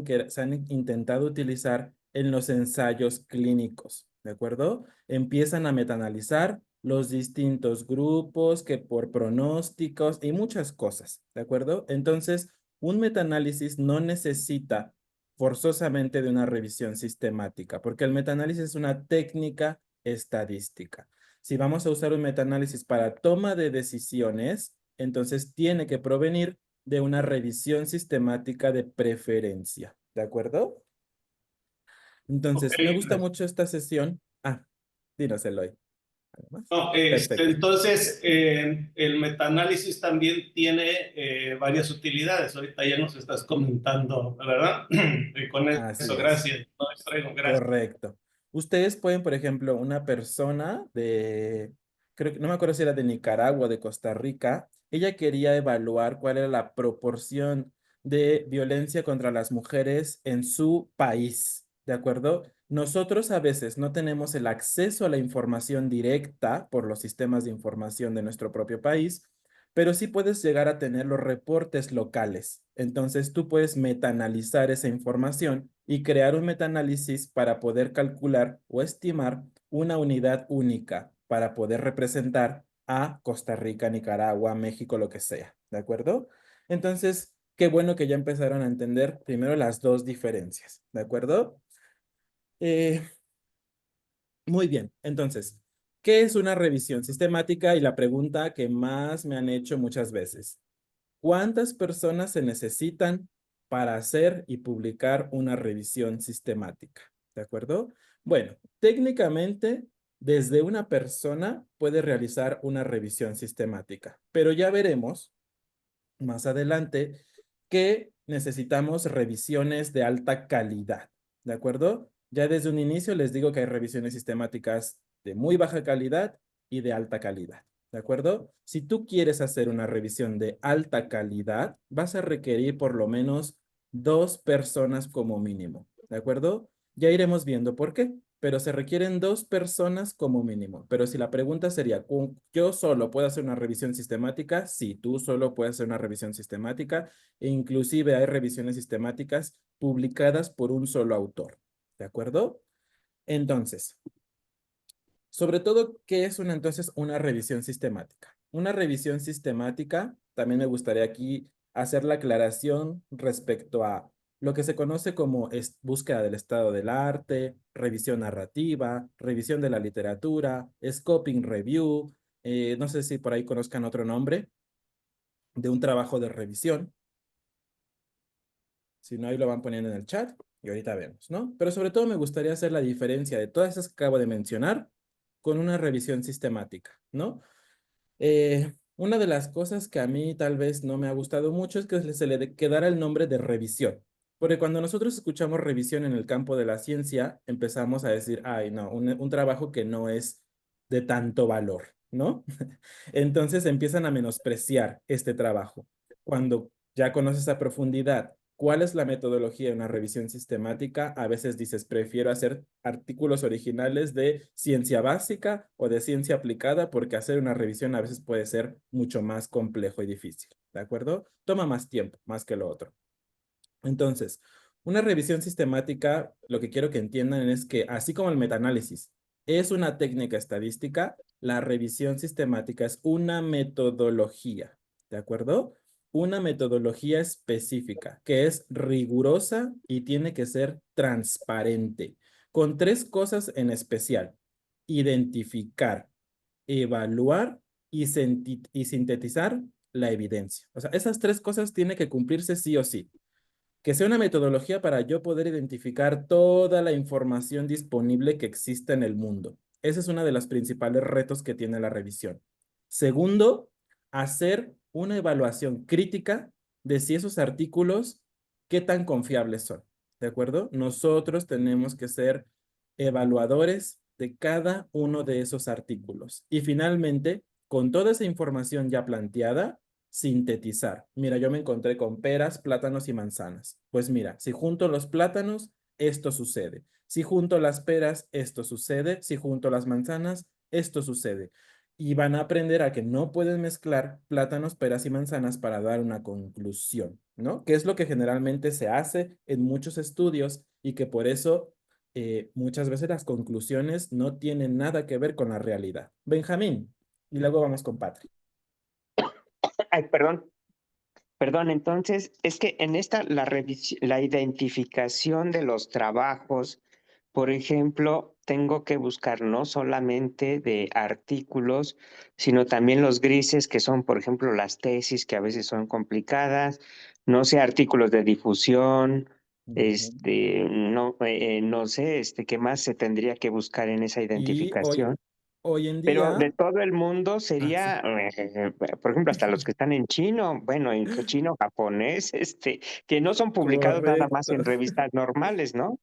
intentado utilizar en los ensayos clínicos, ¿de acuerdo? Empiezan a metaanalizar los distintos grupos que por pronósticos y muchas cosas, ¿de acuerdo? Entonces, un metaanálisis no necesita forzosamente de una revisión sistemática, porque el metaanálisis es una técnica estadística. Si vamos a usar un metaanálisis para toma de decisiones, entonces tiene que provenir de una revisión sistemática de preferencia, ¿de acuerdo? Ok, Entonces, me gusta mucho esta sesión. Ah, dinos, Eloy. ¿Además? no, Perfecto. entonces, el metaanálisis también tiene varias utilidades. Ahorita ya nos estás comentando, ¿verdad? Y con Así eso, es. gracias. No distraigo, gracias. Correcto. Ustedes pueden, por ejemplo, una persona creo que no me acuerdo si era de Nicaragua o de Costa Rica, ella quería evaluar cuál era la proporción de violencia contra las mujeres en su país, ¿de acuerdo? Nosotros a veces no tenemos el acceso a la información directa por los sistemas de información de nuestro propio país, pero sí puedes llegar a tener los reportes locales. Entonces tú puedes metaanalizar esa información y crear un metaanálisis para poder calcular o estimar una unidad única para poder representar a Costa Rica, Nicaragua, México, lo que sea. ¿De acuerdo? Entonces, qué bueno que ya empezaron a entender primero las dos diferencias. ¿De acuerdo? Eh, muy bien. Entonces, ¿qué es una revisión sistemática? Y la pregunta que más me han hecho muchas veces. ¿Cuántas personas se necesitan para hacer y publicar una revisión sistemática? ¿De acuerdo? Bueno, técnicamente, desde una persona puede realizar una revisión sistemática, pero ya veremos más adelante que necesitamos revisiones de alta calidad, ¿de acuerdo? Ya desde un inicio les digo que hay revisiones sistemáticas de muy baja calidad y de alta calidad, ¿de acuerdo? Si tú quieres hacer una revisión de alta calidad, vas a requerir por lo menos 2 personas como mínimo, ¿de acuerdo? Ya iremos viendo por qué, pero se requieren 2 personas como mínimo. Pero si la pregunta sería, ¿yo solo puedo hacer una revisión sistemática? Sí, tú solo puedes hacer una revisión sistemática e inclusive hay revisiones sistemáticas publicadas por un solo autor. ¿De acuerdo? Entonces, sobre todo, ¿qué es entonces una revisión sistemática? Una revisión sistemática, también me gustaría aquí hacer la aclaración respecto a lo que se conoce como búsqueda del estado del arte, revisión narrativa, revisión de la literatura, scoping review, no sé si por ahí conozcan otro nombre de un trabajo de revisión. Si no, ahí lo van poniendo en el chat y ahorita vemos, ¿no? Pero sobre todo me gustaría hacer la diferencia de todas esas que acabo de mencionar con una revisión sistemática, ¿no? Una de las cosas que a mí tal vez no me ha gustado mucho es que se le quedara el nombre de revisión. Porque cuando nosotros escuchamos revisión en el campo de la ciencia, empezamos a decir, ay, no, un trabajo que no es de tanto valor, ¿no? Entonces empiezan a menospreciar este trabajo. Cuando ya conoces a profundidad cuál es la metodología de una revisión sistemática, a veces dices, prefiero hacer artículos originales de ciencia básica o de ciencia aplicada porque hacer una revisión a veces puede ser mucho más complejo y difícil, ¿de acuerdo? Toma más tiempo, más que lo otro. Entonces, una revisión sistemática, lo que quiero que entiendan es que así como el metaanálisis es una técnica estadística, la revisión sistemática es una metodología, ¿de acuerdo? Una metodología específica que es rigurosa y tiene que ser transparente, con 3 cosas en especial: identificar, evaluar y sintetizar la evidencia. O sea, esas 3 cosas tienen que cumplirse sí o sí. Que sea una metodología para yo poder identificar toda la información disponible que existe en el mundo. Ese es uno de los principales retos que tiene la revisión. Segundo, hacer una evaluación crítica de si esos artículos, qué tan confiables son. ¿De acuerdo? Nosotros tenemos que ser evaluadores de cada uno de esos artículos. Y finalmente, con toda esa información ya planteada, sintetizar. Mira, yo me encontré con peras, plátanos y manzanas. Pues mira, si junto los plátanos, esto sucede. Si junto las peras, esto sucede. Si junto las manzanas, esto sucede. Y van a aprender a que no pueden mezclar plátanos, peras y manzanas para dar una conclusión, ¿no? Que es lo que generalmente se hace en muchos estudios y que por eso muchas veces las conclusiones no tienen nada que ver con la realidad. Benjamín, y luego vamos con Patrick. Ay, perdón, entonces es que en esta la identificación de los trabajos, por ejemplo, tengo que buscar no solamente de artículos, sino también los grises que son, por ejemplo, las tesis que a veces son complicadas, no sé, artículos de difusión, no sé, qué más se tendría que buscar en esa Y hoy, identificación. hoy en Pero de día, todo el mundo sí, sería, por ejemplo, hasta los que están en chino, bueno, en chino, japonés, que no son publicados nada más correcto. en revistas normales, ¿no?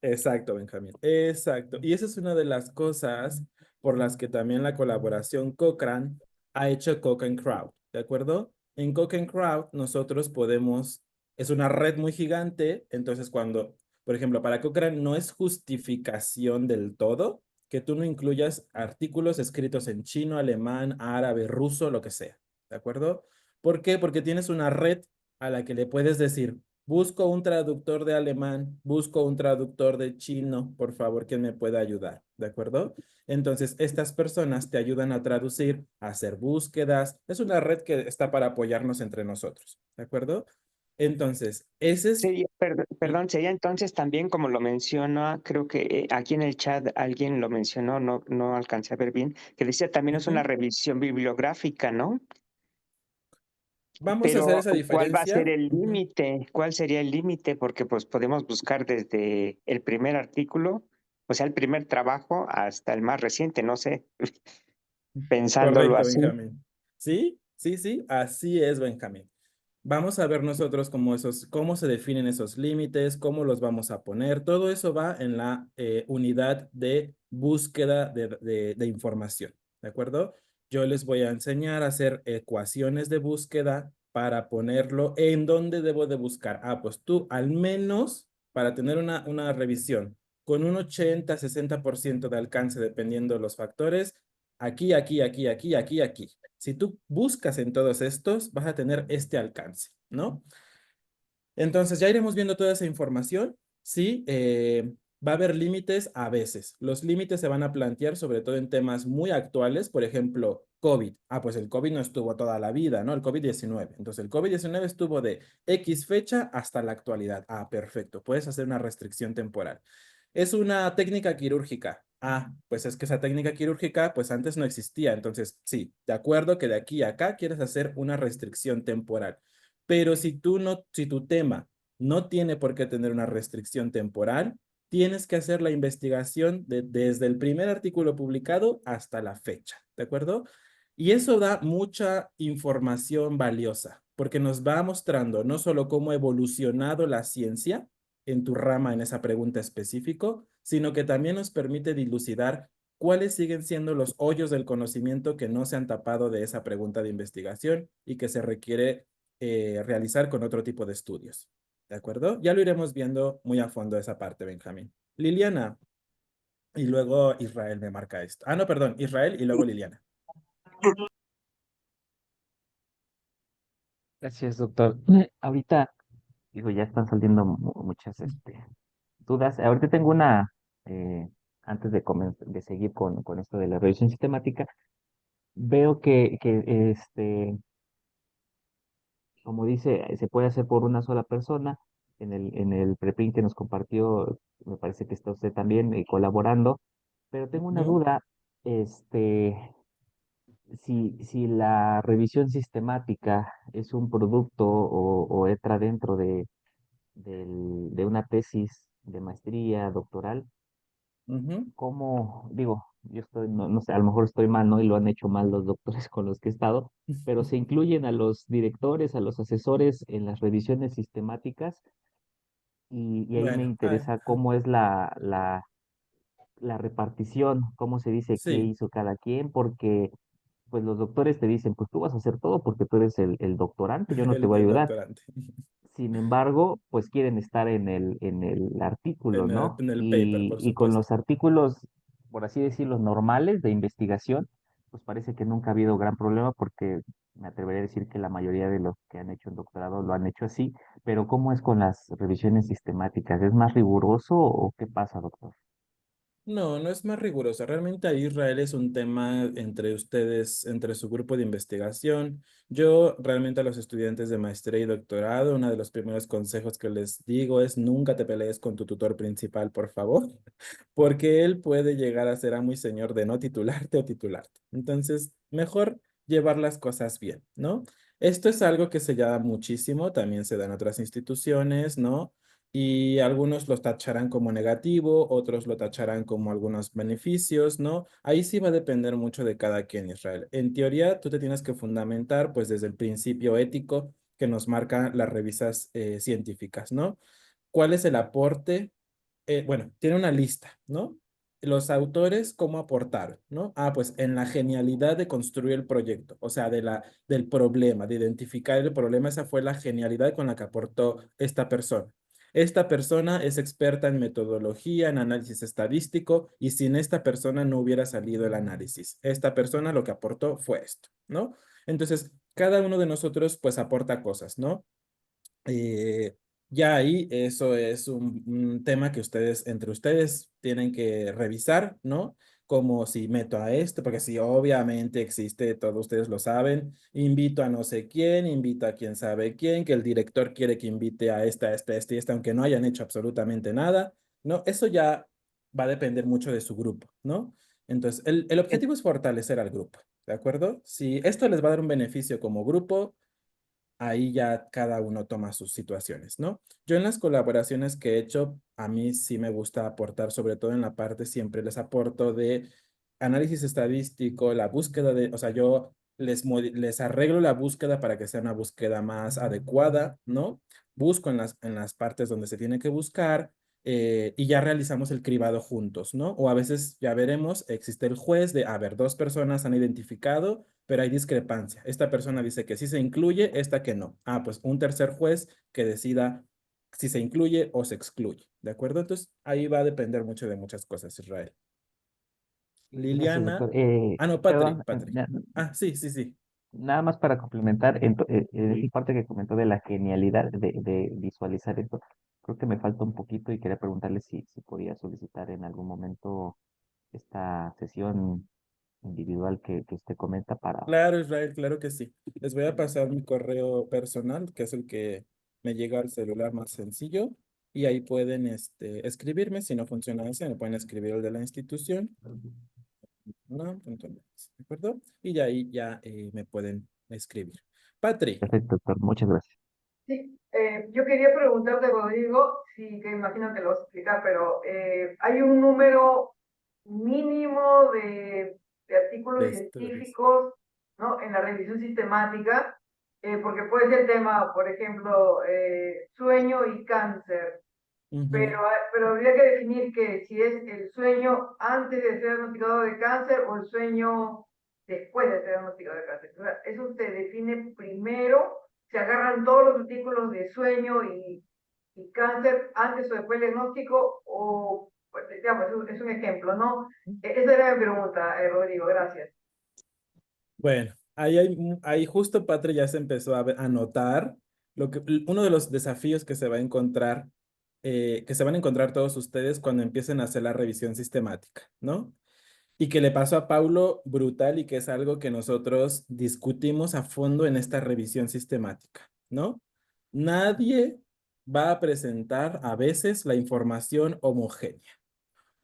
Exacto, Benjamín. Exacto. Y esa es una de las cosas por las que también la colaboración Cochrane ha hecho Cochrane Crowd, ¿de acuerdo? En Cochrane Crowd nosotros podemos, es una red muy gigante, entonces cuando, por ejemplo, para Cochrane no es justificación del todo que tú no incluyas artículos escritos en chino, alemán, árabe, ruso, lo que sea, ¿de acuerdo? ¿Por qué? Porque tienes una red a la que le puedes decir, busco un traductor de alemán, busco un traductor de chino, por favor, ¿quién me pueda ayudar? ¿De acuerdo? Entonces, estas personas te ayudan a traducir, a hacer búsquedas. Es una red que está para apoyarnos entre nosotros, ¿de acuerdo? Entonces, ese es... Sería, perdón, sería entonces también como lo menciona, creo que aquí en el chat alguien lo mencionó, no alcancé a ver bien, que decía también es una revisión bibliográfica, ¿no? Vamos a hacer Pero, esa ¿cuál va a ser diferencia. el límite? ¿Cuál sería el límite? Porque pues podemos buscar desde el primer artículo O sea, el primer trabajo hasta el más reciente, no sé, pensándolo Correcto, así. Benjamín. Sí, sí, sí, así es, Benjamín. Vamos a ver nosotros cómo se definen esos límites, cómo los vamos a poner. Todo eso va en la unidad de búsqueda de información, ¿de acuerdo? Yo les voy a enseñar a hacer ecuaciones de búsqueda para ponerlo en dónde debo de buscar. Ah, pues tú al menos para tener una revisión con un 80-60% de alcance dependiendo de los factores, aquí, aquí, aquí, aquí, aquí, aquí. Si tú buscas en todos estos, vas a tener este alcance, ¿no? Entonces ya iremos viendo toda esa información. Sí, va a haber límites a veces. Los límites se van a plantear sobre todo en temas muy actuales, por ejemplo, COVID. Ah, pues el COVID no estuvo toda la vida, ¿no? El COVID-19. Entonces el COVID-19 estuvo de X fecha hasta la actualidad. Ah, perfecto. Puedes hacer una restricción temporal. Es una técnica quirúrgica. Ah, pues es que esa técnica quirúrgica, pues antes no existía. Entonces, sí, de acuerdo que de aquí a acá quieres hacer una restricción temporal. Pero si tu tema no tiene por qué tener una restricción temporal, tienes que hacer la investigación desde el primer artículo publicado hasta la fecha, ¿de acuerdo? Y eso da mucha información valiosa, porque nos va mostrando no solo cómo ha evolucionado la ciencia en tu rama, en esa pregunta específico, sino que también nos permite dilucidar cuáles siguen siendo los hoyos del conocimiento que no se han tapado de esa pregunta de investigación y que se requiere realizar con otro tipo de estudios. ¿De acuerdo? Ya lo iremos viendo muy a fondo esa parte, Benjamín. Liliana, y luego Israel me marca esto. Ah, no, perdón, Israel y luego Liliana. Gracias, doctor. Ahorita, digo, ya están saliendo muchas dudas. Ahorita tengo una, antes de seguir con esto de la revisión sistemática, veo que como dice, se puede hacer por una sola persona. En el preprint que nos compartió, me parece que está usted también colaborando, pero tengo una Ujú, duda, este, si la revisión sistemática es un producto o entra dentro de una tesis de maestría doctoral, ujú. ¿cómo, digo, yo estoy, no sé, a lo mejor estoy mal, ¿no? Y lo han hecho mal los doctores con los que he estado, pero se incluyen a los directores, a los asesores en las revisiones sistemáticas y ahí me Bueno, interesa cómo es la repartición, cómo se dice qué sí, hizo cada quien, porque pues los doctores te dicen, pues tú vas a hacer todo porque tú eres el doctorante, yo no te voy a el ayudar. doctorante. Sin embargo, pues quieren estar en el artículo, ¿no? En el paper, Y, por y con supuesto. los artículos, por así decirlo, normales de investigación, pues parece que nunca ha habido gran problema porque me atrevería a decir que la mayoría de los que han hecho un doctorado lo han hecho así, pero ¿cómo es con las revisiones sistemáticas? ¿Es más riguroso o qué pasa, doctor? No, no es más riguroso. Realmente ahí Israel es un tema entre ustedes, entre su grupo de investigación. Yo realmente a los estudiantes de maestría y doctorado, uno de los primeros consejos que les digo es nunca te pelees con tu tutor principal, por favor, porque él puede llegar a ser amo y señor de no titularte o titularte. Entonces, mejor llevar las cosas bien, ¿no? Esto es algo que se llama muchísimo, también se da en otras instituciones, ¿no? Y algunos lo tacharán como negativo, otros lo tacharán como algunos beneficios, ¿no? Ahí sí va a depender mucho de cada quien, Israel. En teoría, tú te tienes que fundamentar, pues, desde el principio ético que nos marcan las revistas científicas, ¿no? ¿Cuál es el aporte? Bueno, tiene una lista, ¿no? Los autores, ¿cómo aportaron, no? Ah, pues en la genialidad de construir el proyecto, o sea, del problema, de identificar el problema, esa fue la genialidad con la que aportó esta persona. Esta persona es experta en metodología, en análisis estadístico, y sin esta persona no hubiera salido el análisis. Esta persona lo que aportó fue esto, ¿no? Entonces, cada uno de nosotros, pues, aporta cosas, ¿no? Eh, ya ahí eso es un tema que ustedes, entre ustedes, tienen que revisar, ¿no? Como si meto a esto, porque si obviamente existe, todos ustedes lo saben, invito a no sé quién, invito a quién sabe quién, que el director quiere que invite a esta y esta, aunque no hayan hecho absolutamente nada, ¿no? Eso ya va a depender mucho de su grupo, ¿no? Entonces, el objetivo es fortalecer al grupo, ¿de acuerdo? Si esto les va a dar un beneficio como grupo, ahí ya cada uno toma sus situaciones, ¿no? Yo en las colaboraciones que he hecho, a mí sí me gusta aportar, sobre todo en la parte, siempre les aporto de análisis estadístico, la búsqueda de, o sea, yo les arreglo la búsqueda para que sea una búsqueda más adecuada, ¿no? Busco en las partes donde se tiene que buscar, y ya realizamos el cribado juntos, ¿no? O a veces ya veremos, existe el juez de, a ver, dos personas han identificado, pero hay discrepancia. Esta persona dice que sí se incluye, esta que no. Ah, pues un tercer juez que decida si se incluye o se excluye, ¿de acuerdo? Entonces, ahí va a depender mucho de muchas cosas, Israel. Gracias, doctor. Liliana. Ah, no, Perdón, Patrick. Ah, sí, sí, sí. nada más para complementar, en esa parte que comentó de la genialidad de visualizar esto, creo que me falta un poquito y quería preguntarle si podía solicitar en algún momento esta sesión individual que usted comenta para... Claro, Israel, claro que sí. Les voy a pasar mi correo personal, que es el que me llega al celular más sencillo, y ahí pueden escribirme. Si no funciona ese, me pueden escribir el de la institución. No, punto net, ¿de acuerdo? Y de ahí ya me pueden escribir. Patri, Perfecto, doctor, muchas gracias. Sí, yo quería preguntarte, Rodrigo, sí, que imagino que lo vas a explicar, pero ¿hay un número mínimo de artículos de estudios. científicos, ¿no? En la revisión sistemática? Porque puede ser el tema, por ejemplo, sueño y cáncer, Ujú. pero habría que definir que si es el sueño antes de ser diagnosticado de cáncer o el sueño después de ser diagnosticado de cáncer. O sea, eso se define primero, se agarran todos los artículos de sueño y cáncer antes o después del diagnóstico, o, pues, digamos, es un ejemplo, ¿no? Esa era mi pregunta, Rodrigo, gracias. Bueno, ahí justo Patri ya se empezó a notar uno de los desafíos que se va a encontrar, que se van a encontrar todos ustedes cuando empiecen a hacer la revisión sistemática, ¿no? Y que le pasó a Paulo brutal y que es algo que nosotros discutimos a fondo en esta revisión sistemática, ¿no? Nadie va a presentar a veces la información homogénea.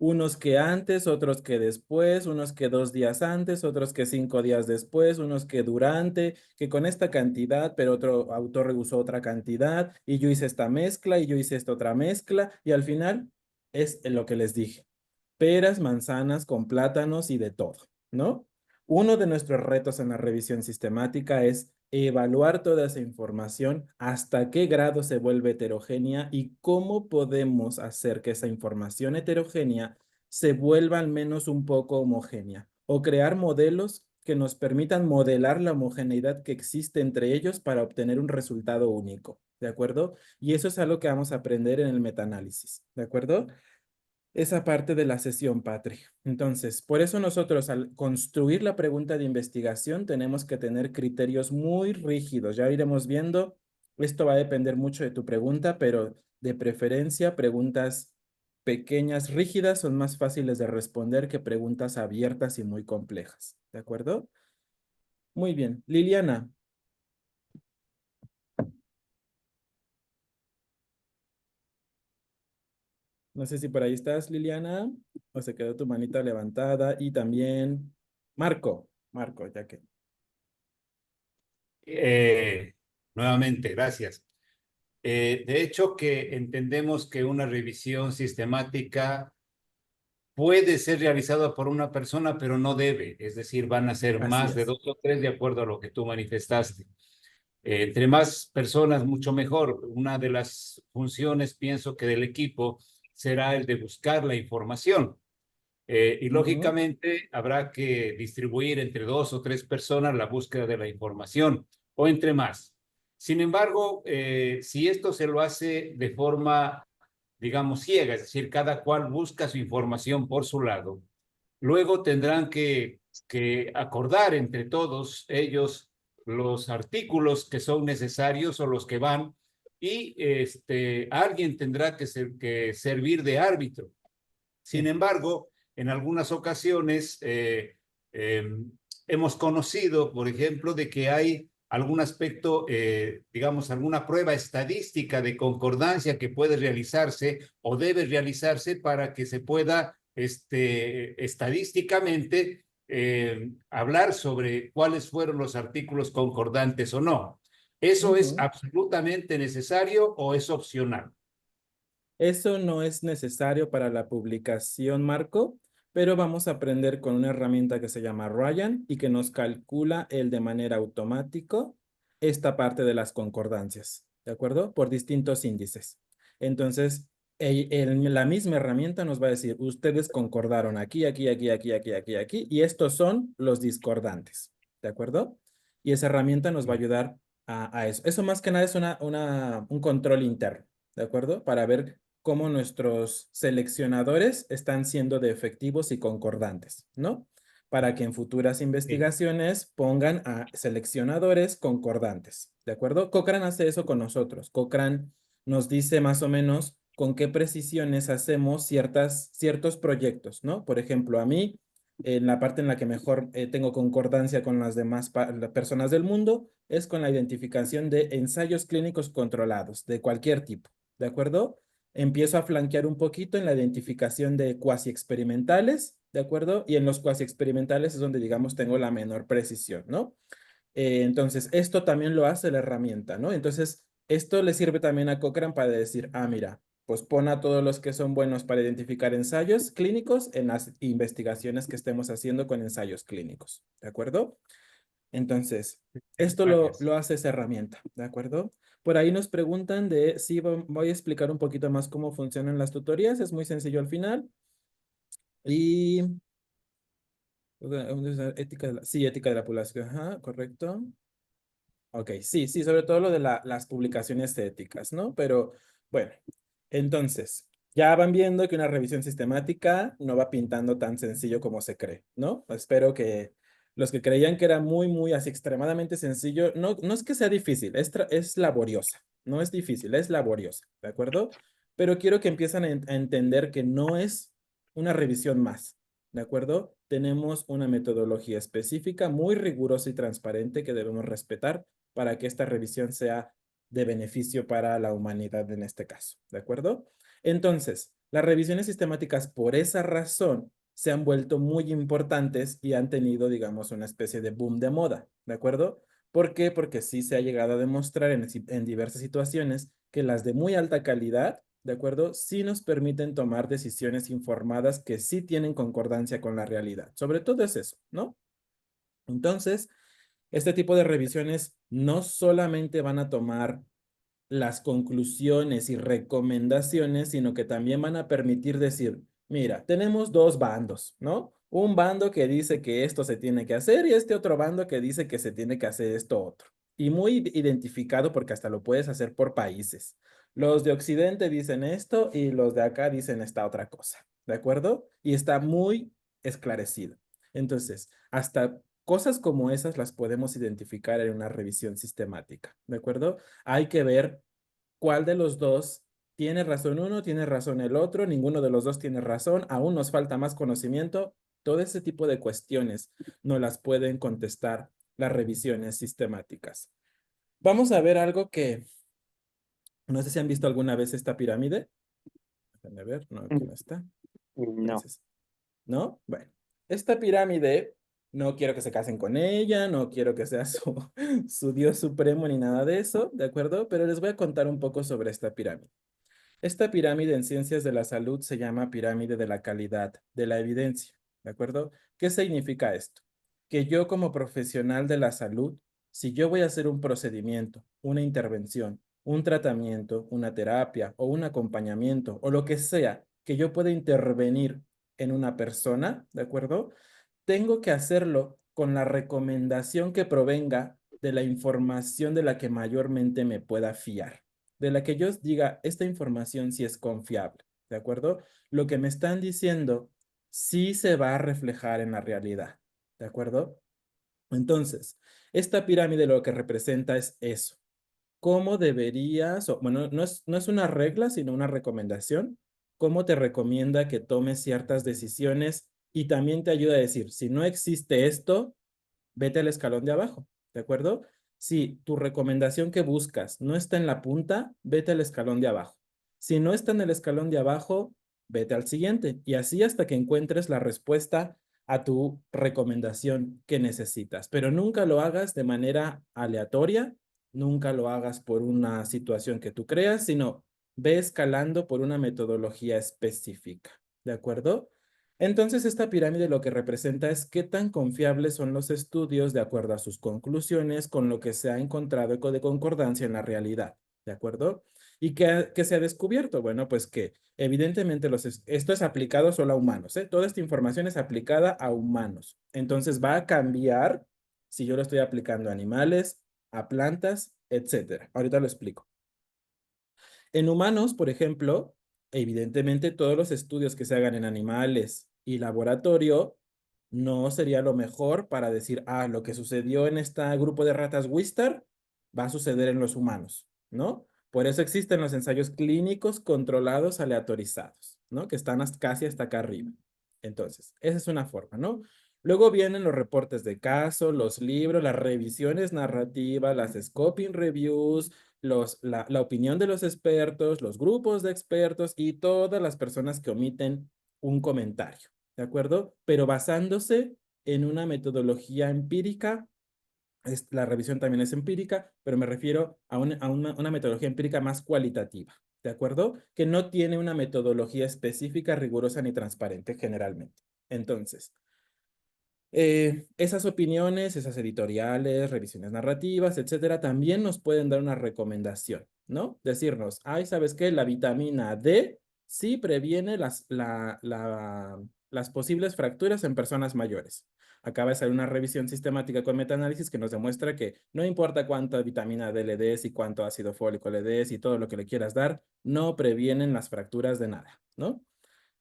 Unos que antes, otros que después, unos que 2 días antes, otros que 5 días después, unos que durante, que con esta cantidad, pero otro autor usó otra cantidad, y yo hice esta mezcla, y yo hice esta otra mezcla, y al final es lo que les dije: peras, manzanas con plátanos y de todo, ¿no? Uno de nuestros retos en la revisión sistemática es evaluar toda esa información, hasta qué grado se vuelve heterogénea y cómo podemos hacer que esa información heterogénea se vuelva al menos un poco homogénea, o crear modelos que nos permitan modelar la homogeneidad que existe entre ellos para obtener un resultado único, ¿de acuerdo? Y eso es algo que vamos a aprender en el metaanálisis, ¿de acuerdo? Esa parte de la sesión, Patri. Entonces, por eso nosotros al construir la pregunta de investigación tenemos que tener criterios muy rígidos. Ya iremos viendo, esto va a depender mucho de tu pregunta, pero de preferencia preguntas pequeñas, rígidas, son más fáciles de responder que preguntas abiertas y muy complejas. ¿De acuerdo? Muy bien. Liliana, no sé si por ahí estás, Liliana, o se quedó tu manita levantada. Y también Marco, ya que... Eh, Nuevamente, gracias. De hecho, que entendemos que una revisión sistemática puede ser realizada por una persona, pero no debe. Es decir, van a ser Así más de es. 2 o 3 de acuerdo a lo que tú manifestaste. Entre más personas, mucho mejor. Una de las funciones, pienso que del equipo, será el de buscar la información. Y Ujú. lógicamente habrá que distribuir entre 2 o 3 personas la búsqueda de la información o entre más. Sin embargo, si esto se lo hace de forma, digamos, ciega, es decir, cada cual busca su información por su lado, luego tendrán que acordar entre todos ellos los artículos que son necesarios o los que van, y alguien tendrá que servir de árbitro. Sin Sí. embargo, en algunas ocasiones eh, hemos conocido, por ejemplo, de que hay algún aspecto, digamos, alguna prueba estadística de concordancia que puede realizarse o debe realizarse para que se pueda estadísticamente hablar sobre cuáles fueron los artículos concordantes o no. ¿Eso es Ujú. absolutamente necesario o es opcional? Eso no es necesario para la publicación, Marco, pero vamos a aprender con una herramienta que se llama Ryan y que nos calcula de manera automática esta parte de las concordancias, ¿de acuerdo? Por distintos índices. Entonces, la misma herramienta nos va a decir, ustedes concordaron aquí, aquí, aquí, aquí, aquí, aquí, aquí, y estos son los discordantes, ¿de acuerdo? Y esa herramienta nos va a ayudar a eso. Eso más que nada es un control interno, ¿de acuerdo? Para ver cómo nuestros seleccionadores están siendo de efectivos y concordantes, ¿no? Para que en futuras investigaciones pongan a seleccionadores concordantes, ¿de acuerdo? Cochrane hace eso con nosotros. Cochrane nos dice más o menos con qué precisiones hacemos ciertos proyectos, ¿no? Por ejemplo, a mí, en la parte en la que mejor tengo concordancia con las demás personas del mundo, es con la identificación de ensayos clínicos controlados, de cualquier tipo, ¿de acuerdo? Empiezo a flanquear un poquito en la identificación de cuasi experimentales, ¿de acuerdo? Y en los cuasi experimentales es donde, digamos, tengo la menor precisión, ¿no? Entonces, esto también lo hace la herramienta, ¿no? Entonces, esto le sirve también a Cochrane para decir, ah, mira, pues pon a todos los que son buenos para identificar ensayos clínicos en las investigaciones que estemos haciendo con ensayos clínicos, ¿de acuerdo? Entonces, esto Gracias. lo hace esa herramienta, ¿de acuerdo? Por ahí nos preguntan de si voy a explicar un poquito más cómo funcionan las tutorías. Es muy sencillo al final. Y ética sí, ética de la población. Ajá, correcto. Ok, sí, sí, sobre todo lo de las publicaciones éticas, ¿no? Pero bueno, entonces, ya van viendo que una revisión sistemática no va pintando tan sencillo como se cree, ¿no? Espero que los que creían que era muy, muy así extremadamente sencillo, no, no es que sea difícil, es laboriosa, no es difícil, es laboriosa, ¿de acuerdo? Pero quiero que empiecen a entender que no es una revisión más, ¿de acuerdo? Tenemos una metodología específica, muy rigurosa y transparente que debemos respetar para que esta revisión sea de beneficio para la humanidad en este caso, ¿de acuerdo? Entonces, las revisiones sistemáticas por esa razón se han vuelto muy importantes y han tenido, digamos, una especie de boom de moda, ¿de acuerdo? ¿Por qué? Porque sí se ha llegado a demostrar en diversas situaciones que las de muy alta calidad, ¿de acuerdo? Sí nos permiten tomar decisiones informadas que sí tienen concordancia con la realidad. Sobre todo es eso, ¿no? Entonces, este tipo de revisiones no solamente van a tomar las conclusiones y recomendaciones, sino que también van a permitir decir, mira, tenemos dos bandos, ¿no? Un bando que dice que esto se tiene que hacer y este otro bando que dice que se tiene que hacer esto otro. Y muy identificado porque hasta lo puedes hacer por países. Los de Occidente dicen esto y los de acá dicen esta otra cosa, ¿de acuerdo? Y está muy esclarecido. Entonces, hasta cosas como esas las podemos identificar en una revisión sistemática, ¿de acuerdo? Hay que ver cuál de los dos tiene razón uno, tiene razón el otro, ninguno de los dos tiene razón, aún nos falta más conocimiento. Todo ese tipo de cuestiones no las pueden contestar las revisiones sistemáticas. Vamos a ver algo que no sé si han visto alguna vez esta pirámide. Déjenme ver, no, aquí no está. No. Entonces, ¿no? Bueno, esta pirámide, no quiero que se casen con ella, no quiero que sea su Dios supremo ni nada de eso, ¿de acuerdo? Pero les voy a contar un poco sobre esta pirámide. Esta pirámide en ciencias de la salud se llama pirámide de la calidad de la evidencia, ¿de acuerdo? ¿Qué significa esto? Que yo como profesional de la salud, si yo voy a hacer un procedimiento, una intervención, un tratamiento, una terapia o un acompañamiento o lo que sea que yo pueda intervenir en una persona, ¿de acuerdo? Tengo que hacerlo con la recomendación que provenga de la información de la que mayormente me pueda fiar, de la que yo diga, esta información sí es confiable, ¿de acuerdo? Lo que me están diciendo sí se va a reflejar en la realidad, ¿de acuerdo? Entonces, esta pirámide lo que representa es eso. ¿Cómo deberías, bueno, no es una regla, sino una recomendación? ¿Cómo te recomienda que tomes ciertas decisiones y también te ayuda a decir, si no existe esto, vete al escalón de abajo, ¿de acuerdo? Si tu recomendación que buscas no está en la punta, vete al escalón de abajo. Si no está en el escalón de abajo, vete al siguiente y así hasta que encuentres la respuesta a tu recomendación que necesitas, pero nunca lo hagas de manera aleatoria Nunca lo hagas por una situación que tú creas, sino ve escalando por una metodología específica, ¿de acuerdo? Entonces, esta pirámide lo que representa es qué tan confiables son los estudios de acuerdo a sus conclusiones con lo que se ha encontrado de concordancia en la realidad, ¿de acuerdo? ¿Y qué se ha descubierto? Bueno, pues que evidentemente esto es aplicado solo a humanos, ¿eh? Toda esta información es aplicada a humanos. Entonces va a cambiar si yo lo estoy aplicando a animales, a plantas, etcétera. Ahorita lo explico. En humanos, por ejemplo, evidentemente todos los estudios que se hagan en animales y laboratorio no sería lo mejor para decir, ah, lo que sucedió en este grupo de ratas Wistar va a suceder en los humanos, ¿no? Por eso existen los ensayos clínicos controlados aleatorizados, ¿no? Que están casi hasta acá arriba. Entonces, esa es una forma, ¿no? Luego vienen los reportes de caso, los libros, las revisiones narrativas, las scoping reviews, la opinión de los expertos, los grupos de expertos y todas las personas que omiten un comentario, ¿de acuerdo? Pero basándose en una metodología empírica. La revisión también es empírica, pero me refiero a una metodología empírica más cualitativa, ¿de acuerdo? Que no tiene una metodología específica, rigurosa ni transparente generalmente. Entonces, esas opiniones, esas editoriales, revisiones narrativas, etcétera, también nos pueden dar una recomendación, ¿no? Decirnos, ay, ¿sabes qué? La vitamina D sí previene las posibles fracturas en personas mayores. Acaba de salir una revisión sistemática con metaanálisis que nos demuestra que no importa cuánta vitamina D le des y cuánto ácido fólico le des y todo lo que le quieras dar, no previenen las fracturas de nada, ¿no?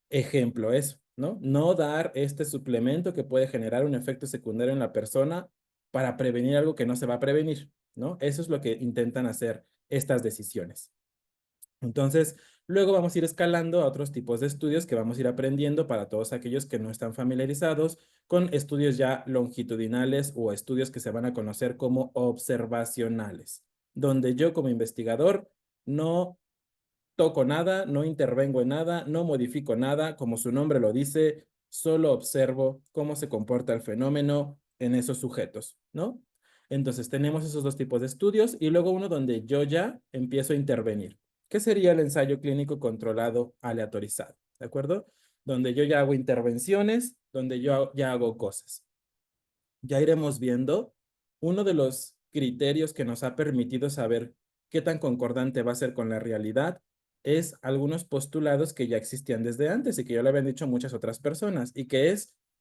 Ejemplo eso, ¿no? No dar este suplemento que puede generar un efecto secundario en la persona para prevenir algo que no se va a prevenir, ¿no? Eso es lo que intentan hacer estas decisiones. Entonces, luego vamos a ir escalando a otros tipos de estudios que vamos a ir aprendiendo para todos aquellos que no están familiarizados con estudios ya longitudinales o estudios que se van a conocer como observacionales, donde yo como investigador no toco nada, no intervengo en nada, no modifico nada, como su nombre lo dice, solo observo cómo se comporta el fenómeno en esos sujetos, ¿no? Entonces tenemos esos dos tipos de estudios y luego uno donde yo ya empiezo a intervenir. ¿Qué sería el ensayo clínico controlado aleatorizado? ¿De acuerdo? Donde yo ya hago intervenciones, donde yo ya hago cosas. Ya iremos viendo uno de los criterios que nos ha permitido saber qué tan concordante va a ser con la realidad es algunos postulados que ya existían desde antes y que ya lo habían dicho muchas otras personas y que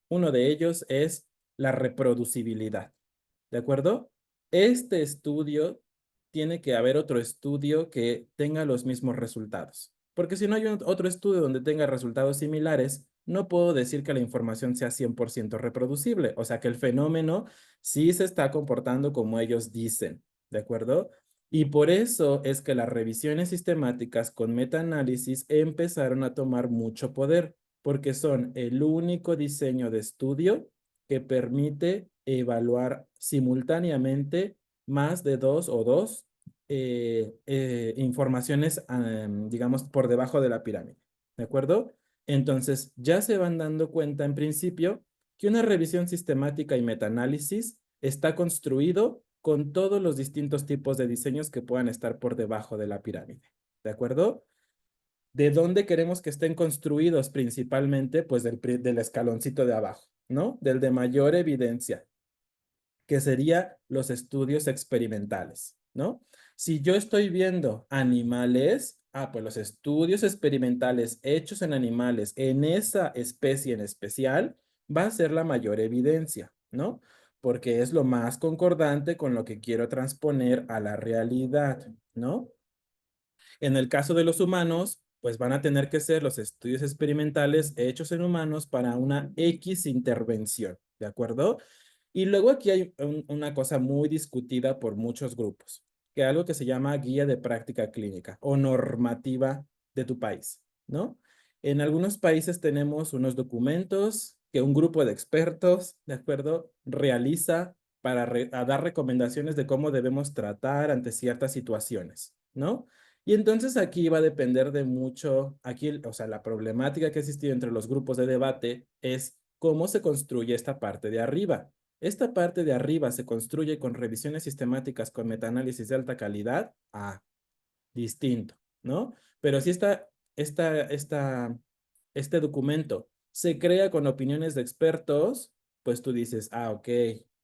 uno de ellos es la reproducibilidad. ¿De acuerdo? Este estudio tiene que haber otro estudio que tenga los mismos resultados. Porque si no hay otro estudio donde tenga resultados similares, no puedo decir que la información sea 100% reproducible. O sea, que el fenómeno sí se está comportando como ellos dicen. ¿De acuerdo? Y por eso es que las revisiones sistemáticas con metaanálisis empezaron a tomar mucho poder, porque son el único diseño de estudio que permite evaluar simultáneamente más de dos informaciones, digamos, por debajo de la pirámide. ¿De acuerdo? Entonces, ya se van dando cuenta en principio que una revisión sistemática y metaanálisis está construido con todos los distintos tipos de diseños que puedan estar por debajo de la pirámide. ¿De acuerdo? ¿De dónde queremos que estén construidos principalmente? Pues del escaloncito de abajo, ¿no? Del de mayor evidencia, que sería los estudios experimentales, ¿no? Si yo estoy viendo animales, pues los estudios experimentales hechos en animales en esa especie en especial va a ser la mayor evidencia, ¿no? Porque es lo más concordante con lo que quiero transponer a la realidad, ¿no? En el caso de los humanos, pues van a tener que ser los estudios experimentales hechos en humanos para una X intervención, ¿de acuerdo? Y luego aquí hay una cosa muy discutida por muchos grupos, que es algo que se llama guía de práctica clínica o normativa de tu país, ¿no? En algunos países tenemos unos documentos que un grupo de expertos, ¿de acuerdo?, realiza para dar recomendaciones de cómo debemos tratar ante ciertas situaciones, ¿no? Y entonces aquí va a depender de mucho, aquí, o sea, la problemática que ha existido entre los grupos de debate es cómo se construye esta parte de arriba. esta parte de arriba se construye con revisiones sistemáticas con metaanálisis de alta calidad, distinto, ¿no? Pero si este documento se crea con opiniones de expertos, pues tú dices, ok,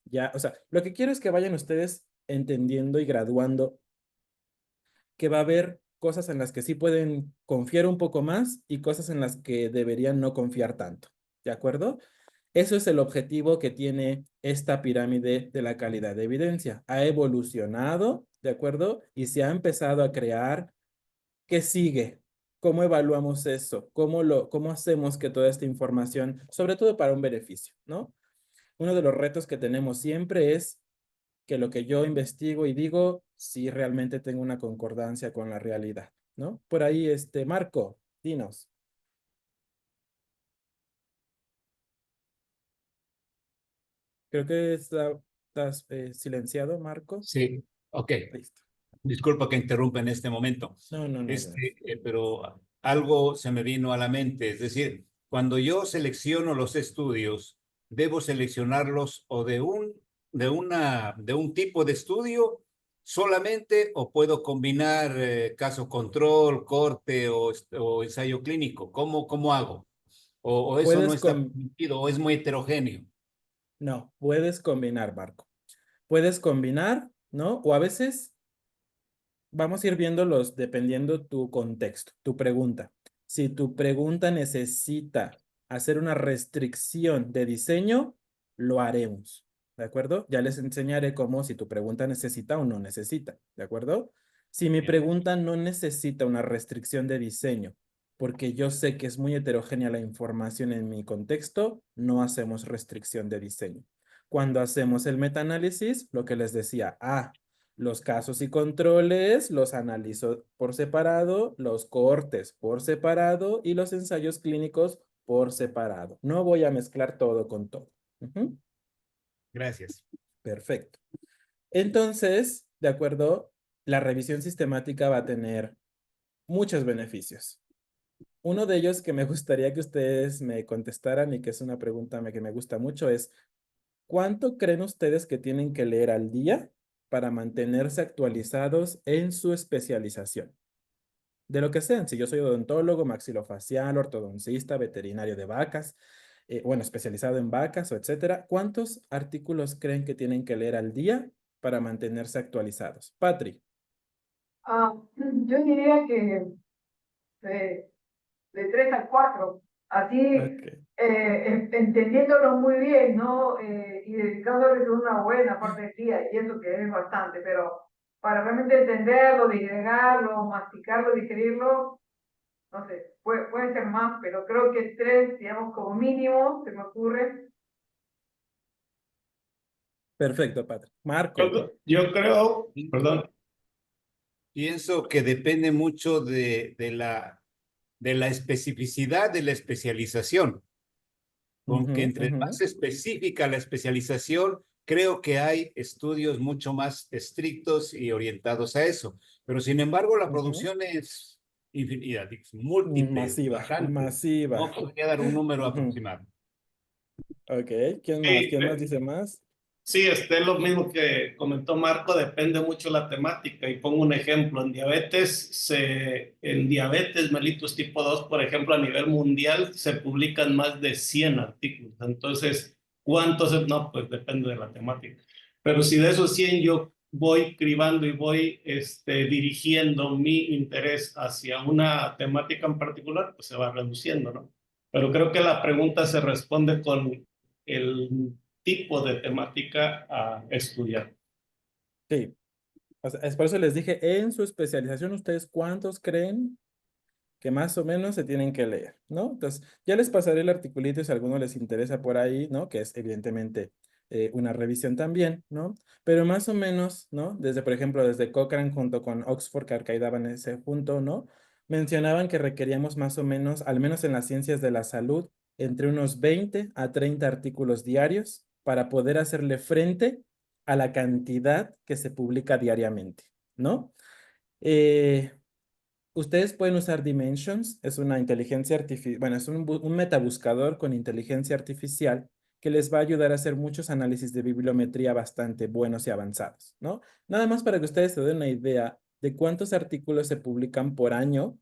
ya, o sea, lo que quiero es que vayan ustedes entendiendo y graduando que va a haber cosas en las que sí pueden confiar un poco más y cosas en las que deberían no confiar tanto, ¿de acuerdo? Eso es el objetivo que tiene esta pirámide de la calidad de evidencia. Ha evolucionado, ¿de acuerdo? Y se ha empezado a crear. ¿Qué sigue? ¿Cómo evaluamos eso? ¿Cómo hacemos que toda esta información, sobre todo para un beneficio, ¿no? Uno de los retos que tenemos siempre es que lo que yo investigo y digo, si realmente tengo una concordancia con la realidad, ¿no? Por ahí, Marco, dinos. Creo que estás silenciado, Marco. Sí, ok. Listo. Disculpa que interrumpa en este momento. No, no, no. Pero algo se me vino a la mente. Es decir, cuando yo selecciono los estudios, debo seleccionarlos o de un tipo de estudio solamente o puedo combinar caso control, corte o ensayo clínico. ¿Cómo hago? O eso no Puedes está con... permitido o es muy heterogéneo. No, puedes combinar, Marco. Puedes combinar, ¿no? O a veces vamos a ir viéndolos dependiendo tu contexto, tu pregunta. Si tu pregunta necesita hacer una restricción de diseño, lo haremos, ¿de acuerdo? Ya les enseñaré cómo si tu pregunta necesita o no necesita, ¿de acuerdo? Si mi pregunta no necesita una restricción de diseño, porque yo sé que es muy heterogénea la información en mi contexto, no hacemos restricción de diseño. Cuando hacemos el metaanálisis, lo que les decía, los casos y controles los analizo por separado, los cohortes por separado y los ensayos clínicos por separado. No voy a mezclar todo con todo. Gracias. Perfecto. Entonces, de acuerdo, la revisión sistemática va a tener muchos beneficios. Uno de ellos que me gustaría que ustedes me contestaran y que es una pregunta que me gusta mucho es, ¿cuánto creen ustedes que tienen que leer al día para mantenerse actualizados en su especialización? De lo que sean, si yo soy odontólogo, maxilofacial, ortodoncista, veterinario de vacas, bueno, especializado en vacas o etcétera, ¿cuántos artículos creen que tienen que leer al día para mantenerse actualizados? Patri. Yo diría que de 3 a 4, así Ok. entendiéndolo muy bien, ¿no? Y dedicándoles una buena parte del día, y eso que es bastante, pero para realmente entenderlo, digregarlo, masticarlo, digerirlo, no sé, puede ser más, pero creo que 3, digamos, como mínimo, se me ocurre. Perfecto, Patri. Marco. Yo creo, perdón. Pienso que depende mucho de la especificidad de la especialización. Aunque entre más específica la especialización, creo que hay estudios mucho más estrictos y orientados a eso. Pero sin embargo, la producción es infinita, múltiple, bastante. Masiva. No podría dar un número aproximado. Ok, ¿quién más? Sí, ¿Quién más dice más? Sí, es lo mismo que comentó Marco, depende mucho la temática. Y pongo un ejemplo, en diabetes mellitus tipo 2, por ejemplo, a nivel mundial se publican más de 100 artículos. Entonces, ¿cuántos? No, pues depende de la temática. Pero si de esos 100 yo voy cribando y voy dirigiendo mi interés hacia una temática en particular, pues se va reduciendo, ¿no? Pero creo que la pregunta se responde con el tipo de temática a estudiar. Sí. O sea, es por eso les dije, en su especialización, ¿ustedes cuántos creen que más o menos se tienen que leer, ¿no? Entonces, ya les pasaré el articulito si a alguno les interesa por ahí, ¿no? Que es evidentemente una revisión también, ¿no? Pero más o menos, ¿no? Desde, por ejemplo, desde Cochrane junto con Oxford, que arcaidaban ese punto, ¿no? Mencionaban que requeríamos más o menos, al menos en las ciencias de la salud, entre unos 20 a 30 artículos diarios para poder hacerle frente a la cantidad que se publica diariamente, ¿no? Ustedes pueden usar Dimensions, es una inteligencia artificial, bueno, es un metabuscador con inteligencia artificial que les va a ayudar a hacer muchos análisis de bibliometría bastante buenos y avanzados, ¿no? Nada más para que ustedes se den una idea de cuántos artículos se publican por año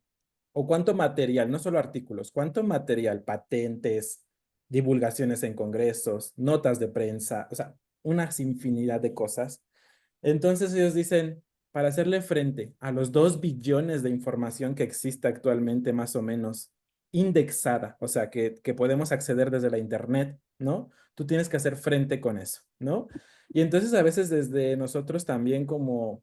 o cuánto material, no solo artículos, cuánto material, patentes, divulgaciones en congresos, notas de prensa, o sea, una infinidad de cosas. Entonces ellos dicen, para hacerle frente a los 2 billones de información que existe actualmente más o menos indexada, o sea, que podemos acceder desde la internet, ¿no? Tú tienes que hacer frente con eso, ¿no? Y entonces a veces desde nosotros también como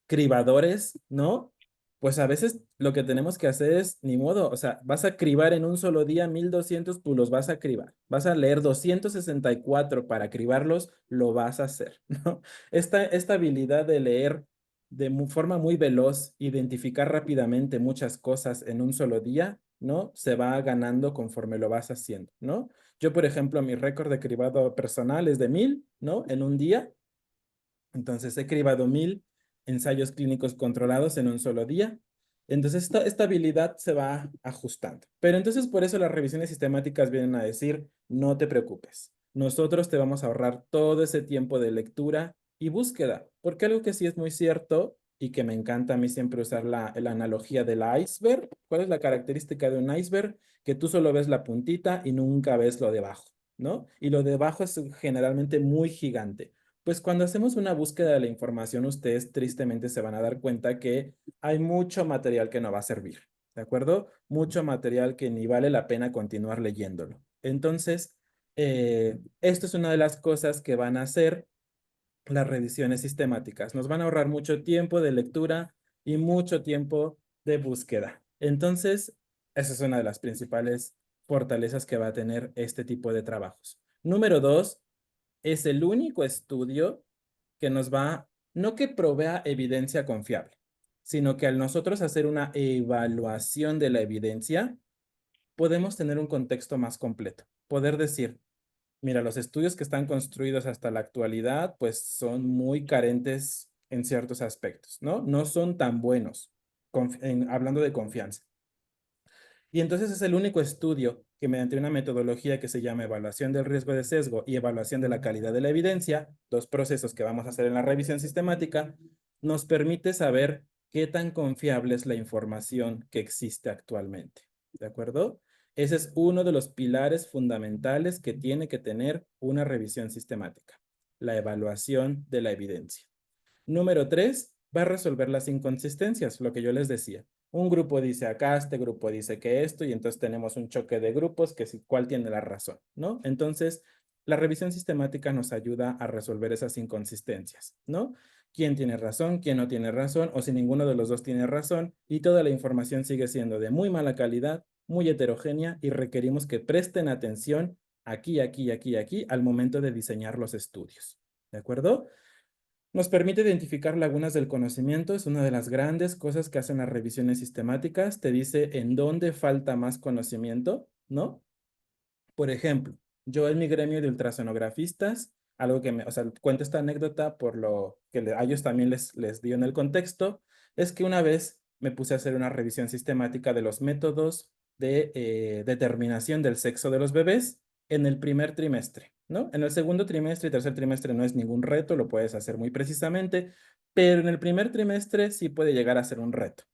cribadores, ¿no? Pues a veces lo que tenemos que hacer es, ni modo, o sea, vas a cribar en un solo día 1200, pues los vas a cribar. Vas a leer 264 para cribarlos, lo vas a hacer, ¿no? Esta habilidad de leer de forma muy veloz, identificar rápidamente muchas cosas en un solo día, ¿no? Se va ganando conforme lo vas haciendo, ¿no? Yo, por ejemplo, mi récord de cribado personal es de 1000, ¿no? En un día. Entonces he cribado 1000 ensayos clínicos controlados en un solo día. Entonces esta habilidad se va ajustando. Pero entonces por eso las revisiones sistemáticas vienen a decir, no te preocupes. Nosotros te vamos a ahorrar todo ese tiempo de lectura y búsqueda. Porque algo que sí es muy cierto y que me encanta a mí siempre usar la analogía del iceberg. ¿Cuál es la característica de un iceberg? Que tú solo ves la puntita y nunca ves lo debajo, ¿no? Y lo debajo es generalmente muy gigante. Pues cuando hacemos una búsqueda de la información, ustedes tristemente se van a dar cuenta que hay mucho material que no va a servir, ¿de acuerdo? Mucho material que ni vale la pena continuar leyéndolo. Entonces, esto es una de las cosas que van a hacer las revisiones sistemáticas. Nos van a ahorrar mucho tiempo de lectura y mucho tiempo de búsqueda. Entonces, esa es una de las principales fortalezas que va a tener este tipo de trabajos. Número 2, es el único estudio que nos va, no que provea evidencia confiable, sino que al nosotros hacer una evaluación de la evidencia, podemos tener un contexto más completo. Poder decir, mira, los estudios que están construidos hasta la actualidad, pues son muy carentes en ciertos aspectos, ¿no? No son tan buenos, hablando de confianza. Y entonces es el único estudio que mediante una metodología que se llama evaluación del riesgo de sesgo y evaluación de la calidad de la evidencia, 2 procesos que vamos a hacer en la revisión sistemática, nos permite saber qué tan confiable es la información que existe actualmente. ¿De acuerdo? Ese es uno de los pilares fundamentales que tiene que tener una revisión sistemática, la evaluación de la evidencia. Número 3, va a resolver las inconsistencias, lo que yo les decía. Un grupo dice acá, este grupo dice que esto, y entonces tenemos un choque de grupos que cuál tiene la razón, ¿no? Entonces, la revisión sistemática nos ayuda a resolver esas inconsistencias, ¿no? ¿Quién tiene razón, quién no tiene razón, o si ninguno de los dos tiene razón, y toda la información sigue siendo de muy mala calidad, muy heterogénea, y requerimos que presten atención aquí, aquí, aquí, aquí, al momento de diseñar los estudios, ¿de acuerdo? Nos permite identificar lagunas del conocimiento, es una de las grandes cosas que hacen las revisiones sistemáticas, te dice en dónde falta más conocimiento, ¿no? Por ejemplo, yo en mi gremio de ultrasonografistas, algo que o sea, cuento esta anécdota por lo que a ellos también les dio en el contexto, es que una vez me puse a hacer una revisión sistemática de los métodos de determinación del sexo de los bebés en el primer trimestre, ¿no? En el segundo trimestre y tercer trimestre no es ningún reto, lo puedes hacer muy precisamente, pero en el primer trimestre sí puede llegar a ser un reto.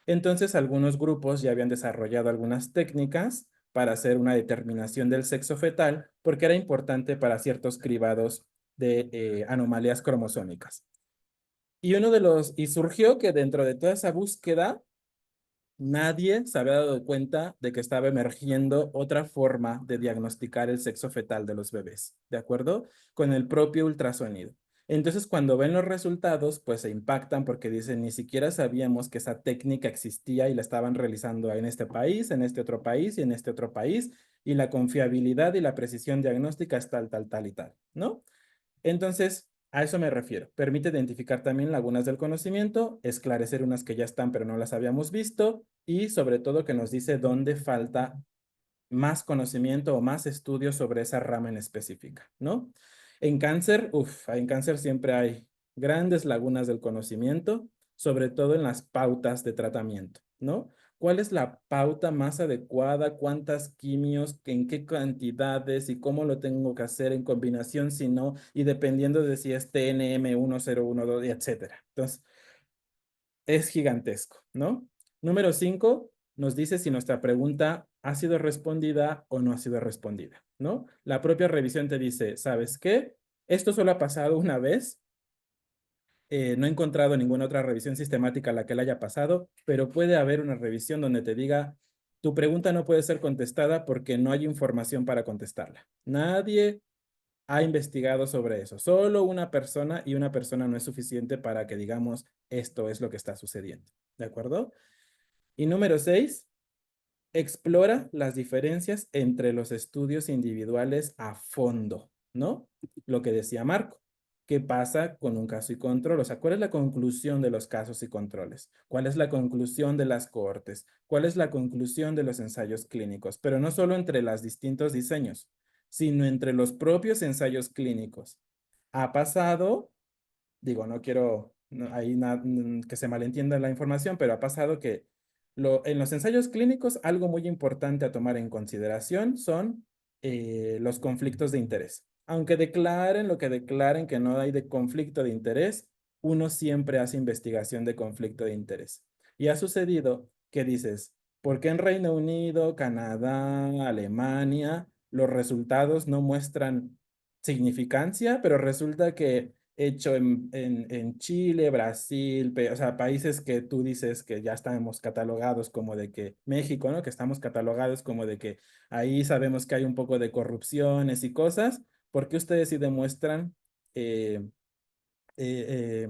Entonces, algunos grupos ya habían desarrollado algunas técnicas para hacer una determinación del sexo fetal, porque era importante para ciertos cribados de anomalías cromosómicas. Y surgió que dentro de toda esa búsqueda, nadie se había dado cuenta de que estaba emergiendo otra forma de diagnosticar el sexo fetal de los bebés, ¿de acuerdo? Con el propio ultrasonido. Entonces, cuando ven los resultados, pues se impactan porque dicen, ni siquiera sabíamos que esa técnica existía y la estaban realizando en este país, en este otro país y en este otro país, y la confiabilidad y la precisión diagnóstica es tal, tal, tal y tal, ¿no? Entonces, a eso me refiero. Permite identificar también lagunas del conocimiento, esclarecer unas que ya están pero no las habíamos visto y sobre todo que nos dice dónde falta más conocimiento o más estudios sobre esa rama en específica, ¿no? En cáncer, en cáncer siempre hay grandes lagunas del conocimiento, sobre todo en las pautas de tratamiento, ¿no? ¿cuál es la pauta más adecuada? ¿Cuántas quimios? ¿En qué cantidades? ¿Y cómo lo tengo que hacer en combinación? Si no, y dependiendo de si es TNM1012, etcétera. Entonces, es gigantesco, ¿no? Número 5 nos dice si nuestra pregunta ha sido respondida o no ha sido respondida, ¿no? La propia revisión te dice, ¿sabes qué? Esto solo ha pasado una vez. No he encontrado ninguna otra revisión sistemática a la que le haya pasado, pero puede haber una revisión donde te diga, tu pregunta no puede ser contestada porque no hay información para contestarla. Nadie ha investigado sobre eso. Solo una persona, y una persona no es suficiente para que digamos esto es lo que está sucediendo. ¿De acuerdo? Y número 6, explora las diferencias entre los estudios individuales a fondo, ¿no? Lo que decía Marco. ¿Qué pasa con un caso y control? O sea, ¿cuál es la conclusión de los casos y controles? ¿Cuál es la conclusión de las cohortes? ¿Cuál es la conclusión de los ensayos clínicos? Pero no solo entre los distintos diseños, sino entre los propios ensayos clínicos. Ha pasado, digo, no quiero ahí que se malentienda la información, pero ha pasado que en los ensayos clínicos algo muy importante a tomar en consideración son los conflictos de interés. Aunque declaren lo que declaren que no hay de conflicto de interés, uno siempre hace investigación de conflicto de interés. Y ha sucedido que dices, ¿por qué en Reino Unido, Canadá, Alemania, los resultados no muestran significancia, pero resulta que hecho en Chile, Brasil, o sea, países que tú dices que ya estamos catalogados como de que México, ¿no? Que estamos catalogados como de que ahí sabemos que hay un poco de corrupciones y cosas, ¿por qué ustedes sí demuestran eh, eh,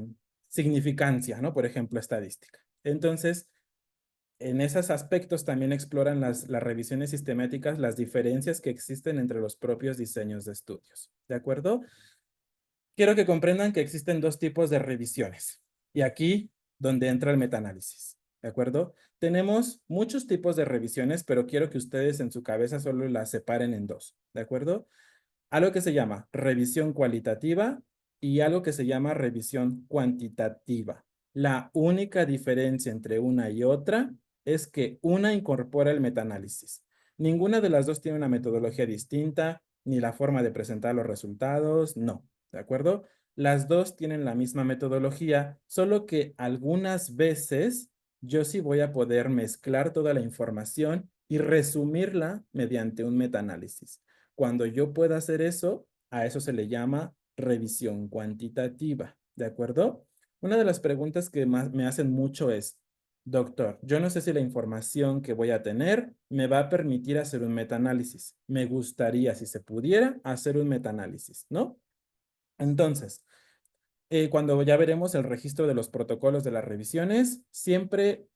significancia, ¿no? Por ejemplo, estadística. Entonces, en esos aspectos también exploran las revisiones sistemáticas, las diferencias que existen entre los propios diseños de estudios. ¿De acuerdo? Quiero que comprendan que existen dos tipos de revisiones. Y aquí donde entra el metaanálisis. ¿De acuerdo? Tenemos muchos tipos de revisiones, pero quiero que ustedes en su cabeza solo las separen en dos. ¿De acuerdo? Algo que se llama revisión cualitativa y algo que se llama revisión cuantitativa. La única diferencia entre una y otra es que una incorpora el metaanálisis. Ninguna de las dos tiene una metodología distinta, ni la forma de presentar los resultados, no. ¿De acuerdo? Las dos tienen la misma metodología, solo que algunas veces yo sí voy a poder mezclar toda la información y resumirla mediante un metaanálisis. Cuando yo pueda hacer eso, a eso se le llama revisión cuantitativa, ¿de acuerdo? Una de las preguntas que más me hacen mucho es, doctor, yo no sé si la información que voy a tener me va a permitir hacer un metaanálisis. Me gustaría, si se pudiera, hacer un metaanálisis, ¿no? Entonces, cuando ya veremos el registro de los protocolos de las revisiones, siempre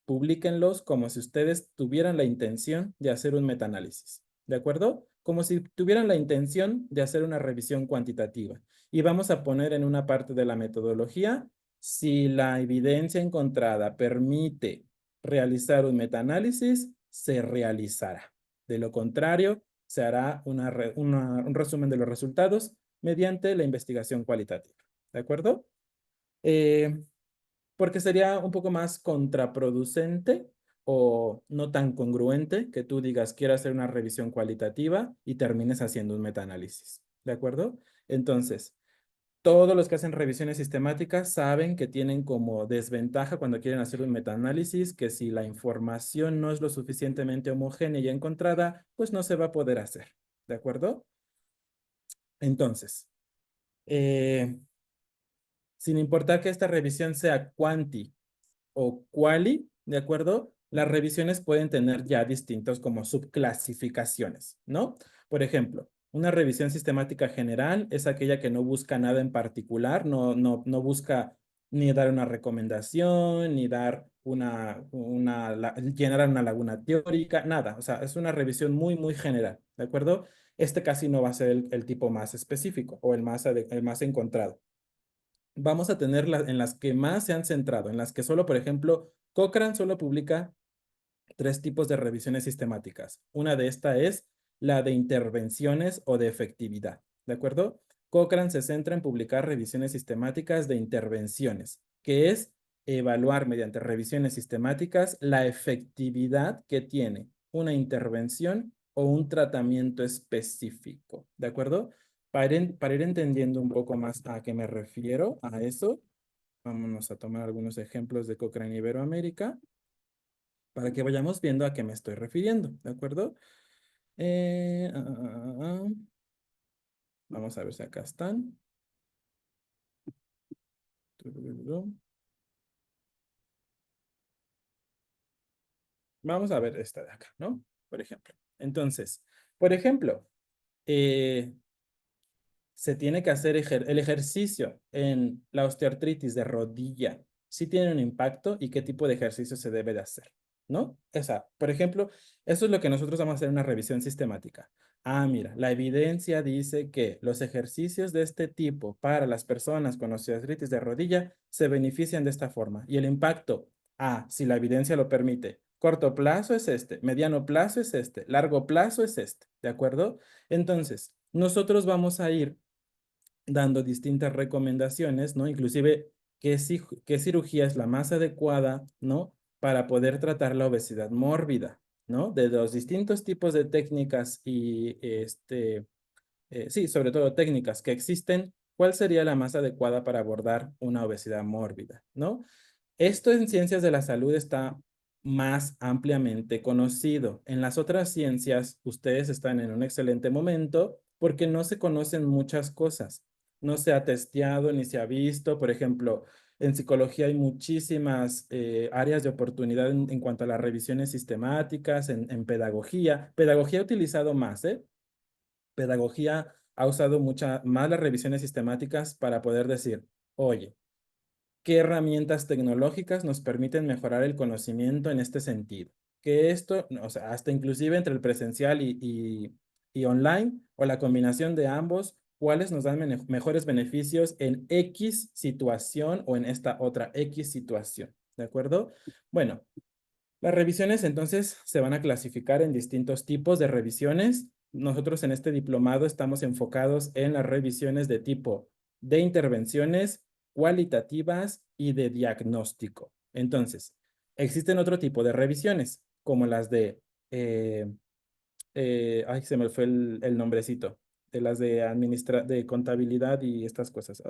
publíquenlos como si ustedes tuvieran la intención de hacer un metaanálisis, ¿de acuerdo? Como si tuvieran la intención de hacer una revisión cuantitativa. Y vamos a poner en una parte de la metodología si la evidencia encontrada permite realizar un metaanálisis, se realizará. De lo contrario, se hará un resumen de los resultados mediante la investigación cualitativa. ¿De acuerdo? Porque sería un poco más contraproducente o no tan congruente que tú digas quiero hacer una revisión cualitativa y termines haciendo un metaanálisis. ¿De acuerdo? Entonces, todos los que hacen revisiones sistemáticas saben que tienen como desventaja cuando quieren hacer un metaanálisis que si la información no es lo suficientemente homogénea y encontrada, pues no se va a poder hacer. ¿De acuerdo? Entonces, sin importar que esta revisión sea quanti o quali, ¿de acuerdo? Las revisiones pueden tener ya distintos como subclasificaciones, ¿no? Por ejemplo, una revisión sistemática general es aquella que no busca nada en particular, no busca ni dar una recomendación, ni dar llenar una laguna teórica, nada. O sea, es una revisión muy, muy general, ¿de acuerdo? Este casi no va a ser el tipo más específico o el más encontrado. Vamos a tener en las que más se han centrado, en las que solo, por ejemplo, Cochrane solo publica 3 tipos de revisiones sistemáticas. Una de estas es la de intervenciones o de efectividad, ¿de acuerdo? Cochrane se centra en publicar revisiones sistemáticas de intervenciones, que es evaluar mediante revisiones sistemáticas la efectividad que tiene una intervención o un tratamiento específico, ¿de acuerdo? Para ir entendiendo un poco más a qué me refiero a eso, vámonos a tomar algunos ejemplos de Cochrane Iberoamérica para que vayamos viendo a qué me estoy refiriendo, ¿de acuerdo? Vamos a ver si acá están. Vamos a ver esta de acá, ¿no? Por ejemplo. Entonces, por ejemplo, se tiene que hacer el ejercicio en la osteoartritis de rodilla. ¿Sí tiene un impacto y qué tipo de ejercicio se debe de hacer? ¿No? Por ejemplo, eso es lo que nosotros vamos a hacer en una revisión sistemática. Ah, mira, la evidencia dice que los ejercicios de este tipo para las personas con osteoartritis de rodilla se benefician de esta forma. Y el impacto, si la evidencia lo permite, corto plazo es este, mediano plazo es este, largo plazo es este, ¿de acuerdo? Entonces, nosotros vamos a ir dando distintas recomendaciones, ¿no? Inclusive qué cirugía es la más adecuada, ¿no? Para poder tratar la obesidad mórbida, ¿no? De los distintos tipos de técnicas y, sí, sobre todo técnicas que existen, ¿cuál sería la más adecuada para abordar una obesidad mórbida, ¿no? Esto en ciencias de la salud está más ampliamente conocido. En las otras ciencias, ustedes están en un excelente momento porque no se conocen muchas cosas. No se ha testeado ni se ha visto. Por ejemplo, en psicología hay muchísimas áreas de oportunidad en cuanto a las revisiones sistemáticas, en pedagogía. Pedagogía ha utilizado más, ¿eh? Pedagogía ha usado más las revisiones sistemáticas para poder decir, oye, ¿qué herramientas tecnológicas nos permiten mejorar el conocimiento en este sentido? Que esto, o sea, hasta inclusive entre el presencial y online o la combinación de ambos, ¿cuáles nos dan mejores beneficios en X situación o en esta otra X situación? ¿De acuerdo? Bueno, las revisiones entonces se van a clasificar en distintos tipos de revisiones. Nosotros en este diplomado estamos enfocados en las revisiones de tipo de intervenciones cualitativas y de diagnóstico. Entonces, existen otro tipo de revisiones, como las de, ay, se me fue el nombrecito, de las de contabilidad y estas cosas.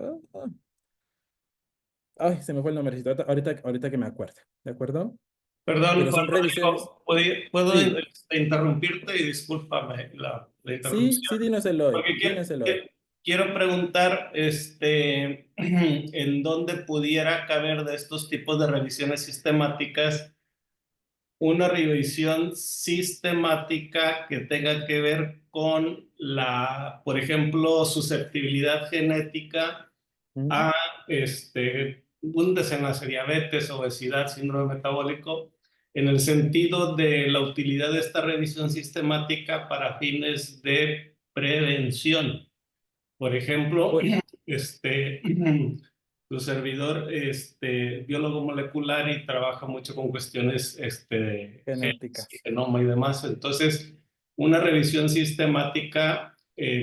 Ay, se me fue el nombrecito, ahorita que me acuerdo, ¿de acuerdo? Perdón, Pero Juan son revisiones. Rodrigo, ¿puedo Sí, interrumpirte y discúlpame la sí, sí, interrupción? dinos Eloy, Porque dinos Eloy. quiero preguntar en dónde pudiera caber de estos tipos de revisiones sistemáticas una revisión sistemática que tenga que ver con por ejemplo, susceptibilidad genética ¿Mm? a un desenlace, diabetes, obesidad, síndrome metabólico, en el sentido de la utilidad de esta revisión sistemática para fines de prevención. Por ejemplo, Pues, tu servidor, biólogo molecular y trabaja mucho con cuestiones de genes y genéticas. genoma y demás. Entonces, una revisión sistemática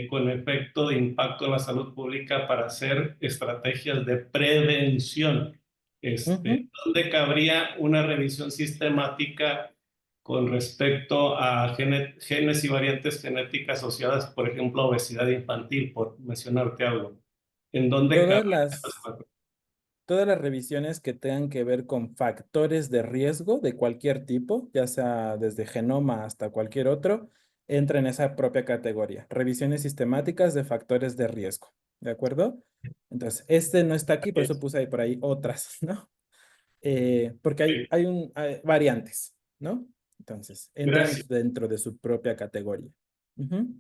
con efecto de impacto en la salud pública para hacer estrategias de prevención. Ujú. ¿Dónde cabría una revisión sistemática con respecto a genes y variantes genéticas asociadas, por ejemplo, a obesidad infantil, por mencionarte algo? ¿En dónde Todas cabe? las, todas las revisiones que tengan que ver con factores de riesgo de cualquier tipo, ya sea desde genoma hasta cualquier otro, entra en esa propia categoría. Revisiones sistemáticas de factores de riesgo. ¿De acuerdo? Entonces, este no está aquí, por eso puse ahí por ahí otras, ¿no? Porque hay variantes, ¿no? Entonces, entran Gracias. dentro de su propia categoría. Ujú.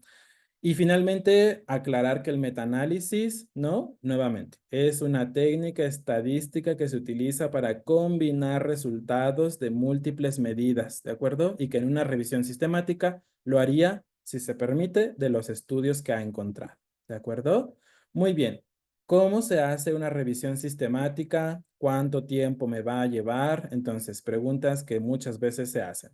Y finalmente, aclarar que el metaanálisis, ¿no? Nuevamente, es una técnica estadística que se utiliza para combinar resultados de múltiples medidas, ¿de acuerdo? Y que en una revisión sistemática lo haría, si se permite, de los estudios que ha encontrado, ¿de acuerdo? Muy bien. ¿Cómo se hace una revisión sistemática? ¿Cuánto tiempo me va a llevar? Entonces, preguntas que muchas veces se hacen.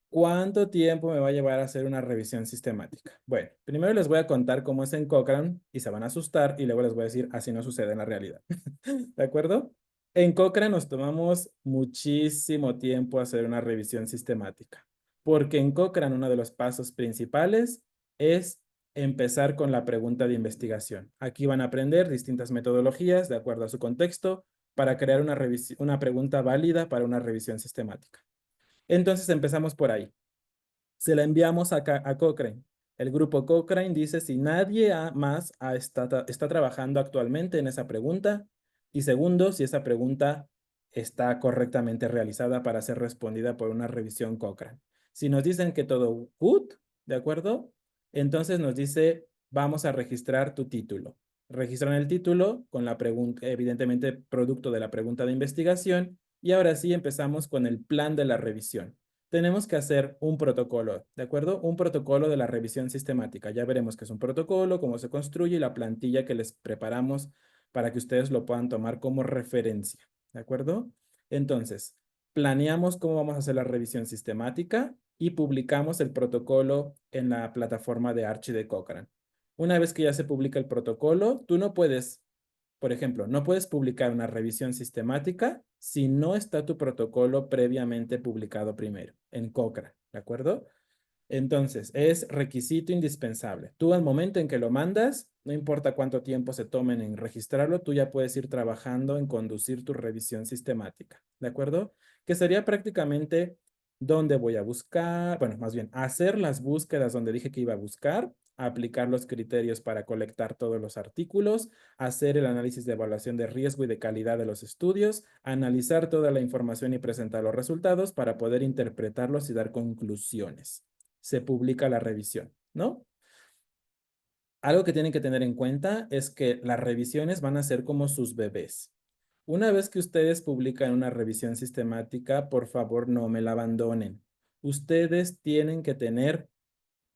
¿Cuánto tiempo me va a llevar a hacer una revisión sistemática? Bueno, primero les voy a contar cómo es en Cochrane y se van a asustar y luego les voy a decir así no sucede en la realidad. ¿De acuerdo? En Cochrane nos tomamos muchísimo tiempo hacer una revisión sistemática, porque en Cochrane uno de los pasos principales es empezar con la pregunta de investigación. Aquí van a aprender distintas metodologías de acuerdo a su contexto para crear una pregunta válida para una revisión sistemática. Entonces empezamos por ahí. Se la enviamos a Cochrane. El grupo Cochrane dice si nadie más está trabajando actualmente en esa pregunta, y segundo, si esa pregunta está correctamente realizada para ser respondida por una revisión Cochrane. Si nos dicen que todo good, ¿de acuerdo? Entonces nos dice, vamos a registrar tu título. Registran el título con la pregunta, evidentemente producto de la pregunta de investigación, y ahora sí empezamos con el plan de la revisión. Tenemos que hacer un protocolo, ¿de acuerdo? Un protocolo de la revisión sistemática. Ya veremos qué es un protocolo, cómo se construye y la plantilla que les preparamos para que ustedes lo puedan tomar como referencia, ¿de acuerdo? Entonces, planeamos cómo vamos a hacer la revisión sistemática y publicamos el protocolo en la plataforma de Archie de Cochrane. Una vez que ya se publica el protocolo, tú no puedes, por ejemplo, no puedes publicar una revisión sistemática si no está tu protocolo previamente publicado primero en Cochrane, ¿de acuerdo? Entonces, es requisito indispensable. Tú al momento en que lo mandas, no importa cuánto tiempo se tomen en registrarlo, tú ya puedes ir trabajando en conducir tu revisión sistemática, ¿de acuerdo? Que sería prácticamente dónde voy a buscar, bueno, más bien, hacer las búsquedas donde dije que iba a buscar, aplicar los criterios para colectar todos los artículos, hacer el análisis de evaluación de riesgo y de calidad de los estudios, analizar toda la información y presentar los resultados para poder interpretarlos y dar conclusiones. Se publica la revisión, ¿no? Algo que tienen que tener en cuenta es que las revisiones van a ser como sus bebés. Una vez que ustedes publican una revisión sistemática, por favor no me la abandonen. Ustedes tienen que tener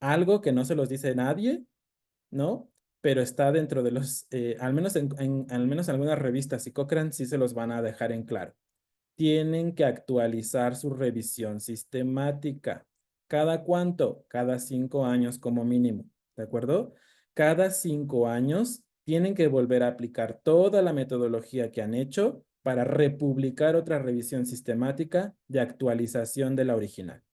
algo que no se los dice nadie, ¿no? Pero está dentro de los, al menos al menos en algunas revistas y Cochrane sí se los van a dejar en claro. Tienen que actualizar su revisión sistemática. ¿Cada cuánto? Cada 5 años como mínimo, ¿de acuerdo? Cada 5 años tienen que volver a aplicar toda la metodología que han hecho para republicar otra revisión sistemática de actualización de la original.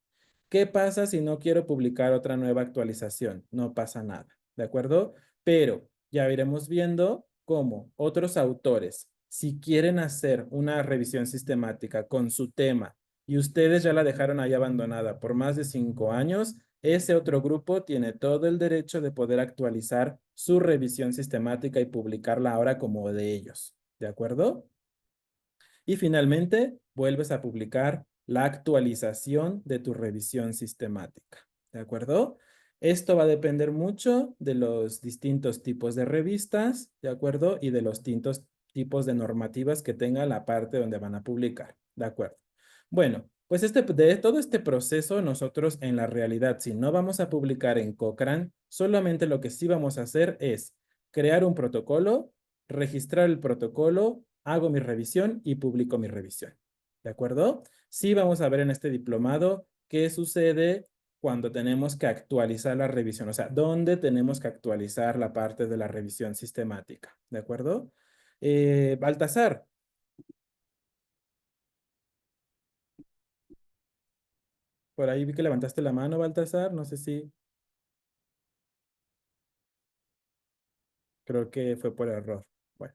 ¿Qué pasa si no quiero publicar otra nueva actualización? No pasa nada, ¿de acuerdo? Pero ya iremos viendo cómo otros autores, si quieren hacer una revisión sistemática con su tema y ustedes ya la dejaron ahí abandonada por más de 5 años, ese otro grupo tiene todo el derecho de poder actualizar su revisión sistemática y publicarla ahora como de ellos, ¿de acuerdo? Y finalmente, vuelves a publicar la actualización de tu revisión sistemática. ¿De acuerdo? Esto va a depender mucho de los distintos tipos de revistas, ¿de acuerdo? Y de los distintos tipos de normativas que tenga la parte donde van a publicar. ¿De acuerdo? Bueno, pues de todo este proceso, nosotros en la realidad, si no vamos a publicar en Cochrane, solamente lo que sí vamos a hacer es crear un protocolo, registrar el protocolo, hago mi revisión y publico mi revisión. ¿De acuerdo? Sí vamos a ver en este diplomado qué sucede cuando tenemos que actualizar la revisión, o sea, dónde tenemos que actualizar la parte de la revisión sistemática. ¿De acuerdo? Baltasar. Por ahí vi que levantaste la mano, Baltasar. No sé si... Creo que fue por error. Bueno.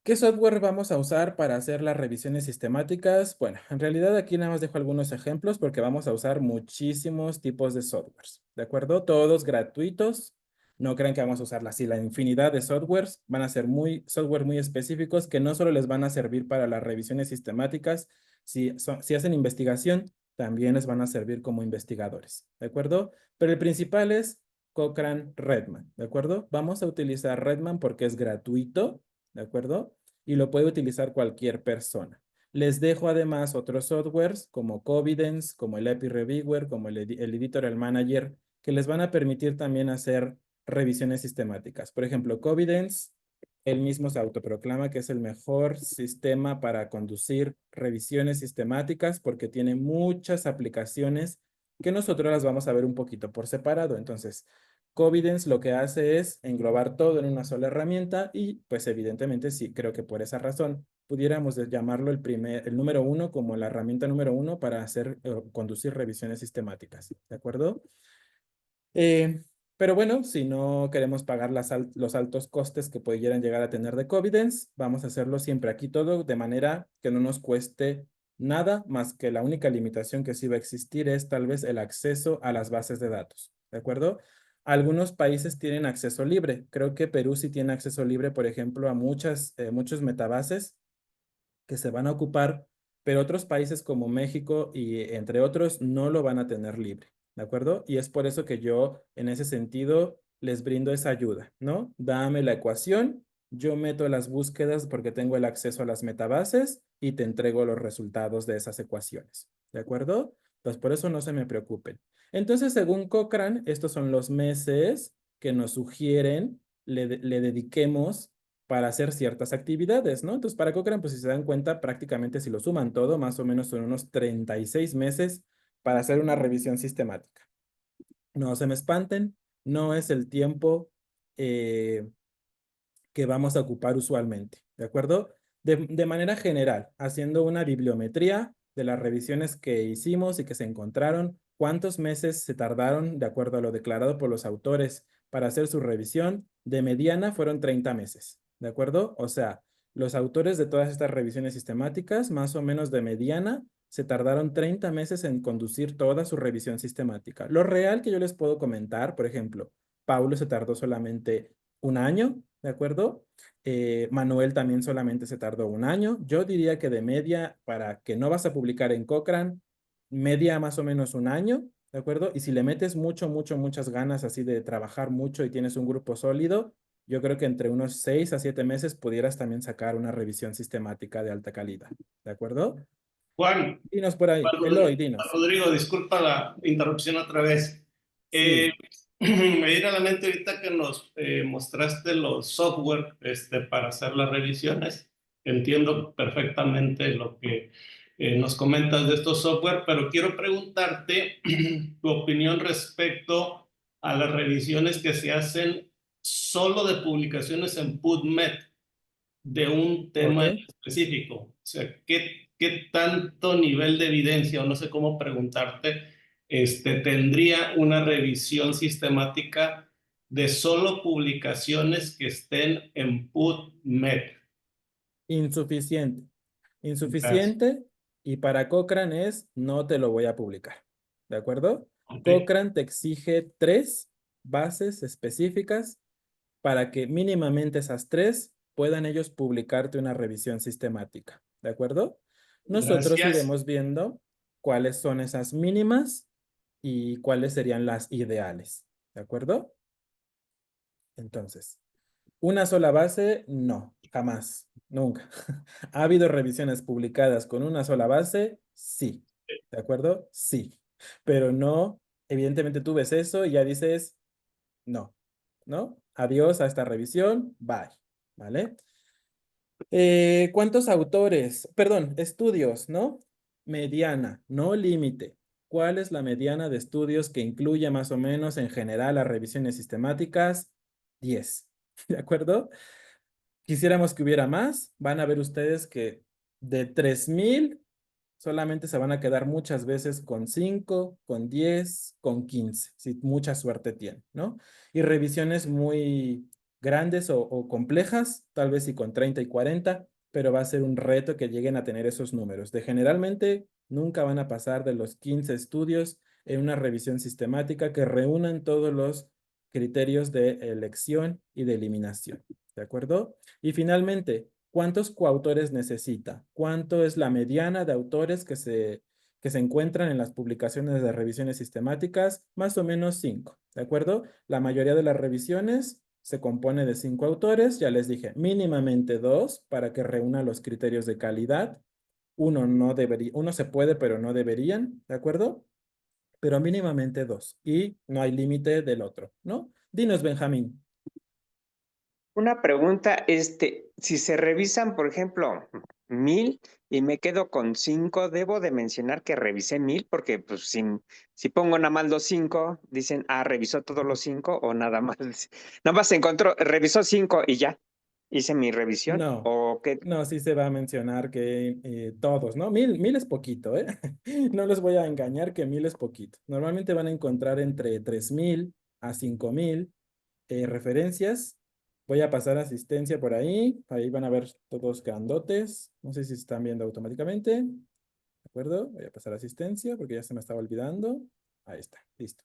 ¿Qué software vamos a usar para hacer las revisiones sistemáticas? Bueno, en realidad aquí nada más dejo algunos ejemplos porque vamos a usar muchísimos tipos de softwares, ¿de acuerdo? Todos gratuitos. No crean que vamos a usar así la infinidad de softwares. Van a ser software muy específicos que no solo les van a servir para las revisiones sistemáticas. Si hacen investigación, también les van a servir como investigadores, ¿de acuerdo? Pero el principal es Cochrane Redman, ¿de acuerdo? Vamos a utilizar Redman porque es gratuito, ¿de acuerdo? Y lo puede utilizar cualquier persona. Les dejo además otros softwares como Covidence, como el Epi Reviewer, como el Editorial Manager, que les van a permitir también hacer revisiones sistemáticas. Por ejemplo, Covidence, él mismo se autoproclama que es el mejor sistema para conducir revisiones sistemáticas porque tiene muchas aplicaciones que nosotros las vamos a ver un poquito por separado. Entonces, Covidence lo que hace es englobar todo en una sola herramienta y pues evidentemente sí, creo que por esa razón pudiéramos llamarlo el número uno como la herramienta número uno para conducir revisiones sistemáticas, ¿de acuerdo? Pero bueno, si no queremos pagar los altos costes que pudieran llegar a tener de Covidence, vamos a hacerlo siempre aquí todo de manera que no nos cueste nada, más que la única limitación que sí va a existir es tal vez el acceso a las bases de datos, ¿de acuerdo? Algunos países tienen acceso libre. Creo que Perú sí tiene acceso libre, por ejemplo, a muchos metabases que se van a ocupar, pero otros países como México y entre otros no lo van a tener libre, ¿de acuerdo? Y es por eso que yo en ese sentido les brindo esa ayuda, ¿no? Dame la ecuación, yo meto las búsquedas porque tengo el acceso a las metabases y te entrego los resultados de esas ecuaciones, ¿de acuerdo? Pues por eso no se me preocupen. Entonces, según Cochrane, estos son los meses que nos sugieren le dediquemos para hacer ciertas actividades, ¿no? Entonces, para Cochrane, pues si se dan cuenta, prácticamente si lo suman todo, más o menos son unos 36 meses para hacer una revisión sistemática. No se me espanten, no es el tiempo que vamos a ocupar usualmente, ¿de acuerdo? De manera general, haciendo una bibliometría de las revisiones que hicimos y que se encontraron, cuántos meses se tardaron, de acuerdo a lo declarado por los autores, para hacer su revisión, de mediana fueron 30 meses, ¿de acuerdo? O sea, los autores de todas estas revisiones sistemáticas, más o menos de mediana, se tardaron 30 meses en conducir toda su revisión sistemática. Lo real que yo les puedo comentar, por ejemplo, Paulo se tardó solamente un año, ¿de acuerdo? Manuel también solamente se tardó un año. Yo diría que de media, para que no vas a publicar en Cochrane, media más o menos un año, ¿de acuerdo? Y si le metes muchas ganas así de trabajar mucho y tienes un grupo sólido, yo creo que entre unos 6 a 7 meses pudieras también sacar una revisión sistemática de alta calidad, ¿de acuerdo? Juan, Dinos por ahí. Eloy, dinos. Rodrigo, disculpa la interrupción otra vez. Sí. Me viene a la mente ahorita que nos mostraste los software para hacer las revisiones. Entiendo perfectamente lo que nos comentas de estos software, pero quiero preguntarte tu opinión respecto a las revisiones que se hacen solo de publicaciones en PubMed de un tema Ok. específico. O sea, ¿qué tanto nivel de evidencia, o no sé cómo preguntarte, tendría una revisión sistemática de solo publicaciones que estén en PubMed? Insuficiente. Gracias. Insuficiente y para Cochrane es no te lo voy a publicar. ¿De acuerdo? Ok. Cochrane te exige 3 bases específicas para que mínimamente esas 3 puedan ellos publicarte una revisión sistemática. ¿De acuerdo? Nosotros Gracias. iremos viendo cuáles son esas mínimas y cuáles serían las ideales. ¿De acuerdo? Entonces, una sola base, no, jamás, nunca. ¿Ha habido revisiones publicadas con una sola base? Sí. ¿De acuerdo? Sí. Pero no, evidentemente tú ves eso y ya dices, no, ¿no? Adiós a esta revisión, bye. ¿Vale? ¿Cuántos autores? Perdón, estudios, ¿no? Mediana, no límite. ¿Cuál es la mediana de estudios que incluye más o menos en general las revisiones sistemáticas? 10. ¿De acuerdo? Quisiéramos que hubiera más. Van a ver ustedes que de 3,000 solamente se van a quedar muchas veces con 5, con 10, con 15, si mucha suerte tienen, ¿no? Y revisiones muy grandes o complejas, tal vez sí con 30 y 40, pero va a ser un reto que lleguen a tener esos números. De generalmente nunca van a pasar de los 15 estudios en una revisión sistemática que reúnan todos los criterios de elección y de eliminación, ¿de acuerdo? Y finalmente, ¿cuántos coautores necesita? ¿Cuánto es la mediana de autores que se encuentran en las publicaciones de revisiones sistemáticas? Más o menos 5, ¿de acuerdo? La mayoría de las revisiones se compone de 5 autores, ya les dije, mínimamente 2 para que reúna los criterios de calidad. Uno se puede, pero no deberían, ¿de acuerdo? Pero mínimamente 2 y no hay límite del otro, ¿no? Dinos, Benjamín. Una pregunta, si se revisan, por ejemplo, 1000 y me quedo con 5, ¿debo de mencionar que revisé 1000? Porque pues si pongo nada más los 5, dicen, revisó todos los 5 o nada más encontró, revisó 5 y ya, hice mi revisión No, o qué. no, sí se va a mencionar que todos, ¿no? 1000 es poquito, ¿eh? No les voy a engañar que 1000 es poquito. Normalmente van a encontrar entre 3000 a 5000 referencias. Voy a pasar asistencia por ahí. Ahí van a ver todos grandotes. No sé si se están viendo automáticamente. ¿De acuerdo? Voy a pasar asistencia porque ya se me estaba olvidando. Ahí está, listo.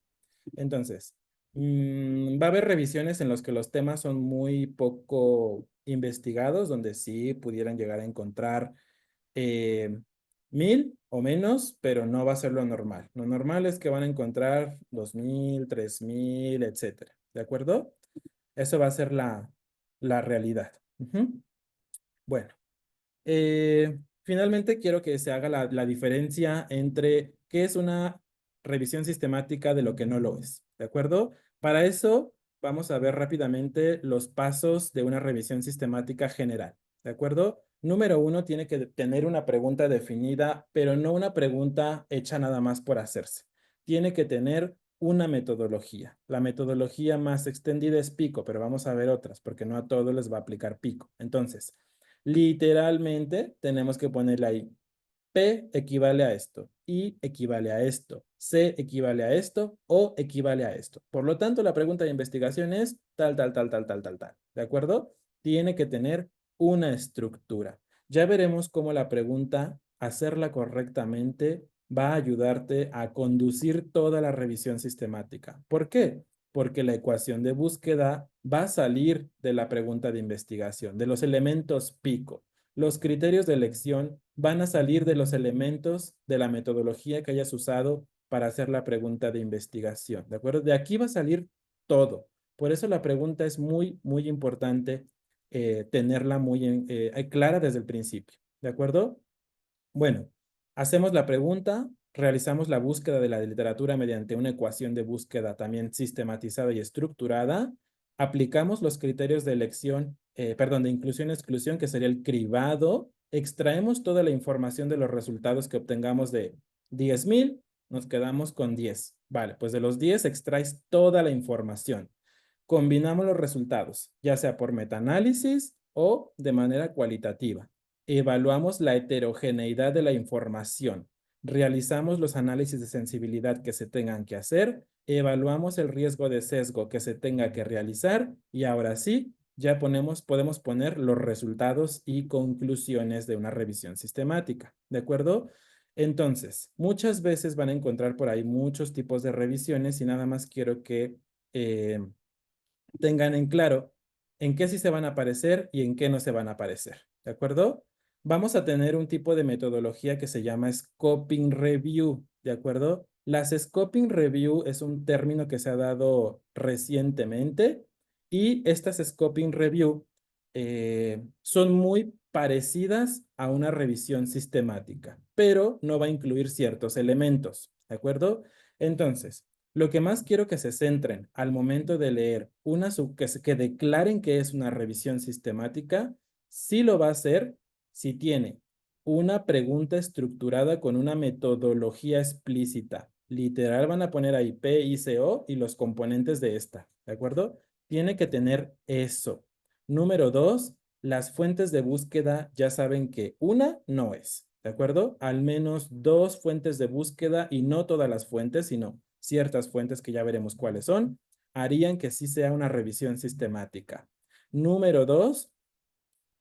Entonces, va a haber revisiones en las que los temas son muy poco investigados, donde sí pudieran llegar a encontrar 1000 o menos, pero no va a ser lo normal. Lo normal es que van a encontrar 2000, 3000, etcétera. ¿De acuerdo? Eso va a ser la realidad. Ujú. Bueno. Finalmente, quiero que se haga la diferencia entre qué es una revisión sistemática de lo que no lo es. ¿De acuerdo? Para eso, vamos a ver rápidamente los pasos de una revisión sistemática general. ¿De acuerdo? Número 1, tiene que tener una pregunta definida, pero no una pregunta hecha nada más por hacerse. Tiene que tener una metodología. La metodología más extendida es PICO, pero vamos a ver otras, porque no a todos les va a aplicar PICO. Entonces, literalmente tenemos que ponerle ahí. P equivale a esto, I equivale a esto, C equivale a esto, O equivale a esto. Por lo tanto, la pregunta de investigación es tal, tal, tal, tal, tal, tal, tal. ¿De acuerdo? Tiene que tener una estructura. Ya veremos cómo la pregunta, hacerla correctamente, va a ayudarte a conducir toda la revisión sistemática. ¿Por qué? Porque la ecuación de búsqueda va a salir de la pregunta de investigación, de los elementos pico. Los criterios de elección van a salir de los elementos de la metodología que hayas usado para hacer la pregunta de investigación, ¿de acuerdo? De aquí va a salir todo. Por eso la pregunta es muy, muy importante tenerla muy clara desde el principio, ¿de acuerdo? Bueno, hacemos la pregunta, realizamos la búsqueda de la literatura mediante una ecuación de búsqueda también sistematizada y estructurada, aplicamos los criterios de elección, de inclusión-exclusión, que sería el cribado, extraemos toda la información de los resultados que obtengamos de 10,000, nos quedamos con 10. Vale, pues de los 10 extraes toda la información. Combinamos los resultados, ya sea por metaanálisis o de manera cualitativa. Evaluamos la heterogeneidad de la información. Realizamos los análisis de sensibilidad que se tengan que hacer. Evaluamos el riesgo de sesgo que se tenga que realizar. Y ahora sí, ya podemos poner los resultados y conclusiones de una revisión sistemática. ¿De acuerdo? Entonces, muchas veces van a encontrar por ahí muchos tipos de revisiones y nada más quiero que tengan en claro en qué sí se van a aparecer y en qué no se van a aparecer. ¿De acuerdo? Vamos a tener un tipo de metodología que se llama Scoping Review. ¿De acuerdo? Las Scoping Review es un término que se ha dado recientemente y estas Scoping Review son muy parecidas a una revisión sistemática, pero no va a incluir ciertos elementos. ¿De acuerdo? Entonces, lo que más quiero que se centren al momento de leer que declaren que es una revisión sistemática, sí lo va a hacer si tiene una pregunta estructurada con una metodología explícita. Literal van a poner ahí P, I, C, O y los componentes de esta, ¿de acuerdo? Tiene que tener eso. Número 2, las fuentes de búsqueda ya saben que una no es, ¿de acuerdo? Al menos 2 fuentes de búsqueda y no todas las fuentes, sino ciertas fuentes que ya veremos cuáles son, harían que sí sea una revisión sistemática. Número 2,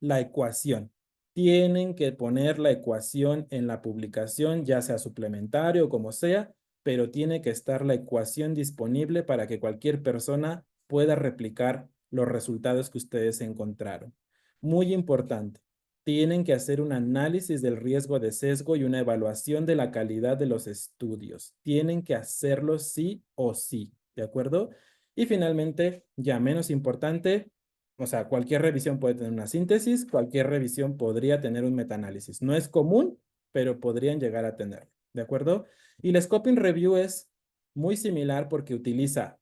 la ecuación. Tienen que poner la ecuación en la publicación, ya sea suplementario o como sea, pero tiene que estar la ecuación disponible para que cualquier persona pueda replicar los resultados que ustedes encontraron. Muy importante, tienen que hacer un análisis del riesgo de sesgo y una evaluación de la calidad de los estudios. Tienen que hacerlo sí o sí, ¿de acuerdo? Y finalmente, ya menos importante, o sea, cualquier revisión puede tener una síntesis, cualquier revisión podría tener un metaanálisis. No es común, pero podrían llegar a tenerlo, ¿de acuerdo? Y la Scoping Review es muy similar porque utiliza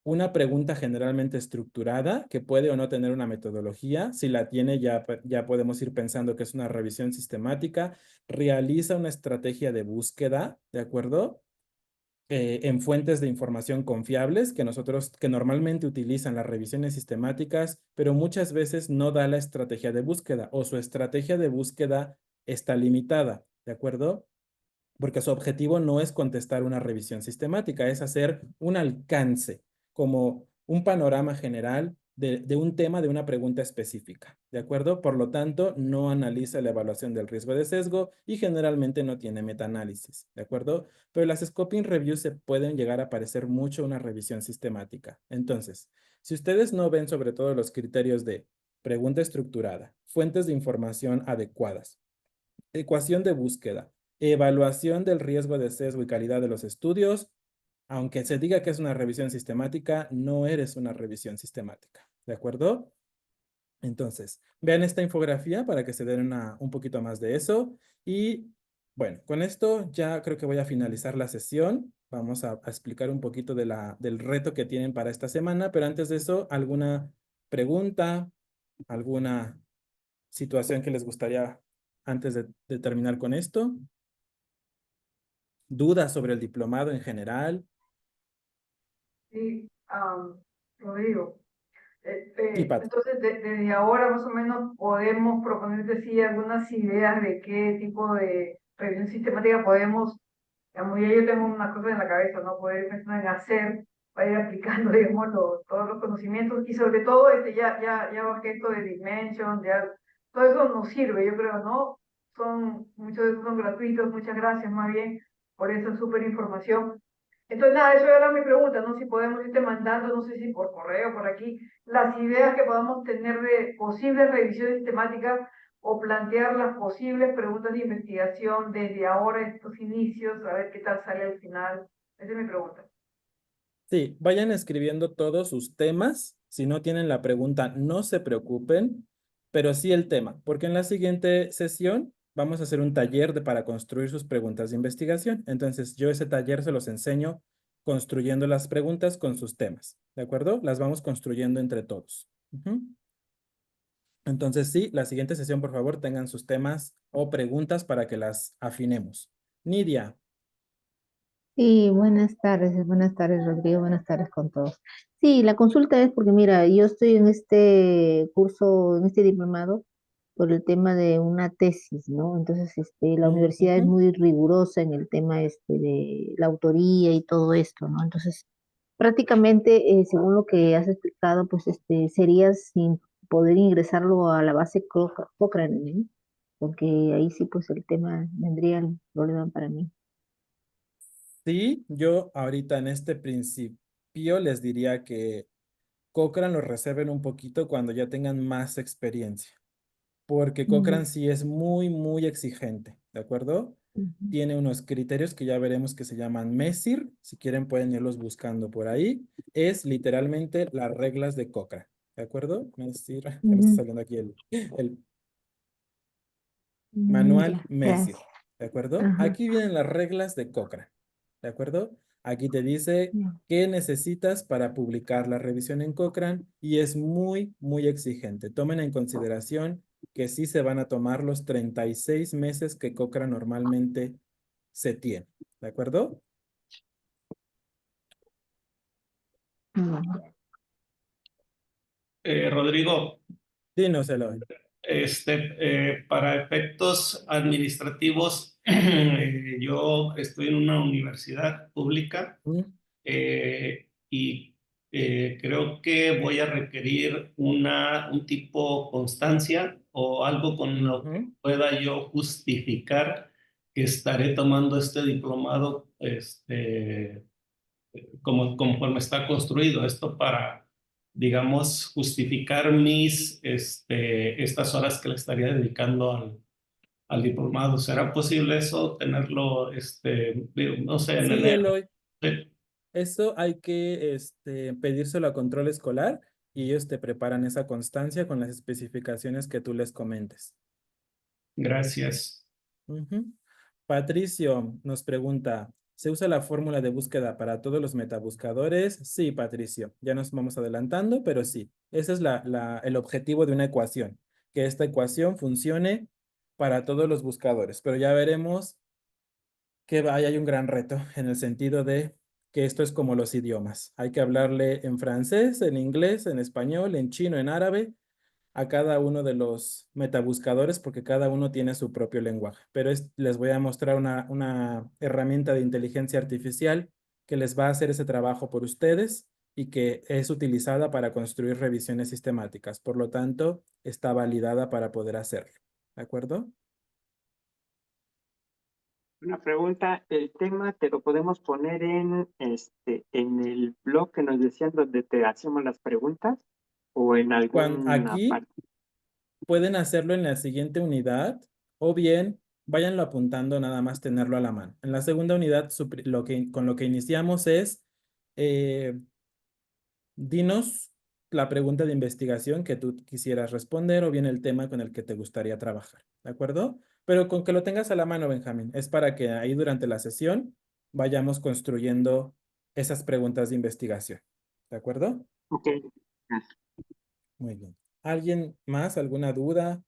una pregunta generalmente estructurada que puede o no tener una metodología. Si la tiene, ya podemos ir pensando que es una revisión sistemática. Realiza una estrategia de búsqueda, ¿de acuerdo? En fuentes de información confiables que normalmente utilizan las revisiones sistemáticas, pero muchas veces no da la estrategia de búsqueda o su estrategia de búsqueda está limitada, ¿de acuerdo? Porque su objetivo no es contestar una revisión sistemática, es hacer un alcance, como un panorama general de un tema, de una pregunta específica, ¿de acuerdo? Por lo tanto, no analiza la evaluación del riesgo de sesgo y generalmente no tiene metaanálisis, ¿de acuerdo? Pero las scoping reviews se pueden llegar a parecer mucho a una revisión sistemática. Entonces, si ustedes no ven sobre todo los criterios de pregunta estructurada, fuentes de información adecuadas, ecuación de búsqueda, evaluación del riesgo de sesgo y calidad de los estudios, aunque se diga que es una revisión sistemática, no eres una revisión sistemática, ¿de acuerdo? Entonces, vean esta infografía para que se den un poquito más de eso. Y bueno, con esto ya creo que voy a finalizar la sesión. Vamos a explicar un poquito del reto que tienen para esta semana, pero antes de eso, ¿alguna pregunta, alguna situación que les gustaría antes de terminar con esto? ¿Dudas sobre el diplomado en general? Sí, Rodrigo. Y Pat. Entonces, desde ahora más o menos podemos proponer, sí, algunas ideas de qué tipo de revisión sistemática podemos, digamos, ya yo tengo una cosa en la cabeza, ¿no? Poder pensar en hacer, para ir aplicando, digamos, todos los conocimientos y sobre todo, ya bajé esto de Dimension, ya, todo eso nos sirve, yo creo, ¿no? Muchos de esos son gratuitos, muchas gracias más bien por esa súper información. Entonces, nada, eso era mi pregunta, ¿no? Si podemos irte mandando, no sé si por correo, por aquí, las ideas que podamos tener de posibles revisiones sistemáticas o plantear las posibles preguntas de investigación desde ahora, estos inicios, a ver qué tal sale al final. Esa es mi pregunta. Sí, vayan escribiendo todos sus temas. Si no tienen la pregunta, no se preocupen, pero sí el tema, porque en la siguiente sesión vamos a hacer un taller para construir sus preguntas de investigación. Entonces, yo ese taller se los enseño construyendo las preguntas con sus temas, ¿de acuerdo? Las vamos construyendo entre todos. Ujú. Entonces, sí, la siguiente sesión, por favor, tengan sus temas o preguntas para que las afinemos. Nidia. Sí, buenas tardes, Rodrigo, buenas tardes con todos. Sí, la consulta es porque, mira, yo estoy en este curso, en este diplomado, por el tema de una tesis, ¿no? Entonces, la universidad es Ujú. muy rigurosa en el tema de la autoría y todo esto, ¿no? Entonces, prácticamente, según lo que has explicado, pues, sería sin poder ingresarlo a la base Cochrane, ¿no? Porque ahí sí, pues, el tema vendría el problema para mí. Sí, yo ahorita en este principio les diría que Cochrane lo reserven un poquito cuando ya tengan más experiencia, porque Cochrane Ujú, sí es muy, muy exigente, ¿de acuerdo? ujú, Tiene unos criterios que ya veremos que se llaman MESIR, si quieren pueden irlos buscando por ahí. Es literalmente las reglas de Cochrane, ¿de acuerdo? MESIR, ya me está ujú. saliendo aquí el manual Ya, MESIR, gracias. ¿de acuerdo? Ajá, Aquí vienen las reglas de Cochrane, ¿de acuerdo? Aquí te dice ya. qué necesitas para publicar la revisión en Cochrane y es muy, muy exigente. Tomen en consideración que sí se van a tomar los 36 meses que Cochrane normalmente se tiene, ¿de acuerdo? Mm, Rodrigo, Dinos, Eloy. para efectos administrativos, yo estoy en una universidad pública ¿Mm? y creo que voy a requerir un tipo constancia o algo con lo que Ujú. pueda yo justificar que estaré tomando este diplomado conforme está construido. Esto para, digamos, justificar estas horas que le estaría dedicando al diplomado. ¿Será posible eso, tenerlo, no sé, en Sí, enero? Eloy. Sí, Eso hay que pedírselo a control escolar y ellos te preparan esa constancia con las especificaciones que tú les comentes. gracias. Ujú. Patricio nos pregunta, ¿Se usa la fórmula de búsqueda para todos los metabuscadores? Sí, Patricio, ya nos vamos adelantando, pero sí. Ese es el objetivo de una ecuación, que esta ecuación funcione para todos los buscadores, pero ya veremos que ahí hay un gran reto en el sentido de que esto es como los idiomas. Hay que hablarle en francés, en inglés, en español, en chino, en árabe, a cada uno de los metabuscadores porque cada uno tiene su propio lenguaje. Pero les voy a mostrar una herramienta de inteligencia artificial que les va a hacer ese trabajo por ustedes y que es utilizada para construir revisiones sistemáticas. Por lo tanto, está validada para poder hacerlo. ¿De acuerdo? Una pregunta, el tema te lo podemos poner en el blog que nos decían donde te hacemos las preguntas o en alguna Aquí parte. pueden hacerlo en la siguiente unidad o bien váyanlo apuntando, nada más tenerlo a la mano. En la segunda unidad, con lo que iniciamos es, dinos la pregunta de investigación que tú quisieras responder o bien el tema con el que te gustaría trabajar, ¿de acuerdo? Pero con que lo tengas a la mano, Benjamín, es para que ahí durante la sesión vayamos construyendo esas preguntas de investigación, ¿de acuerdo? Ok. Muy bien. ¿Alguien más? ¿Alguna duda?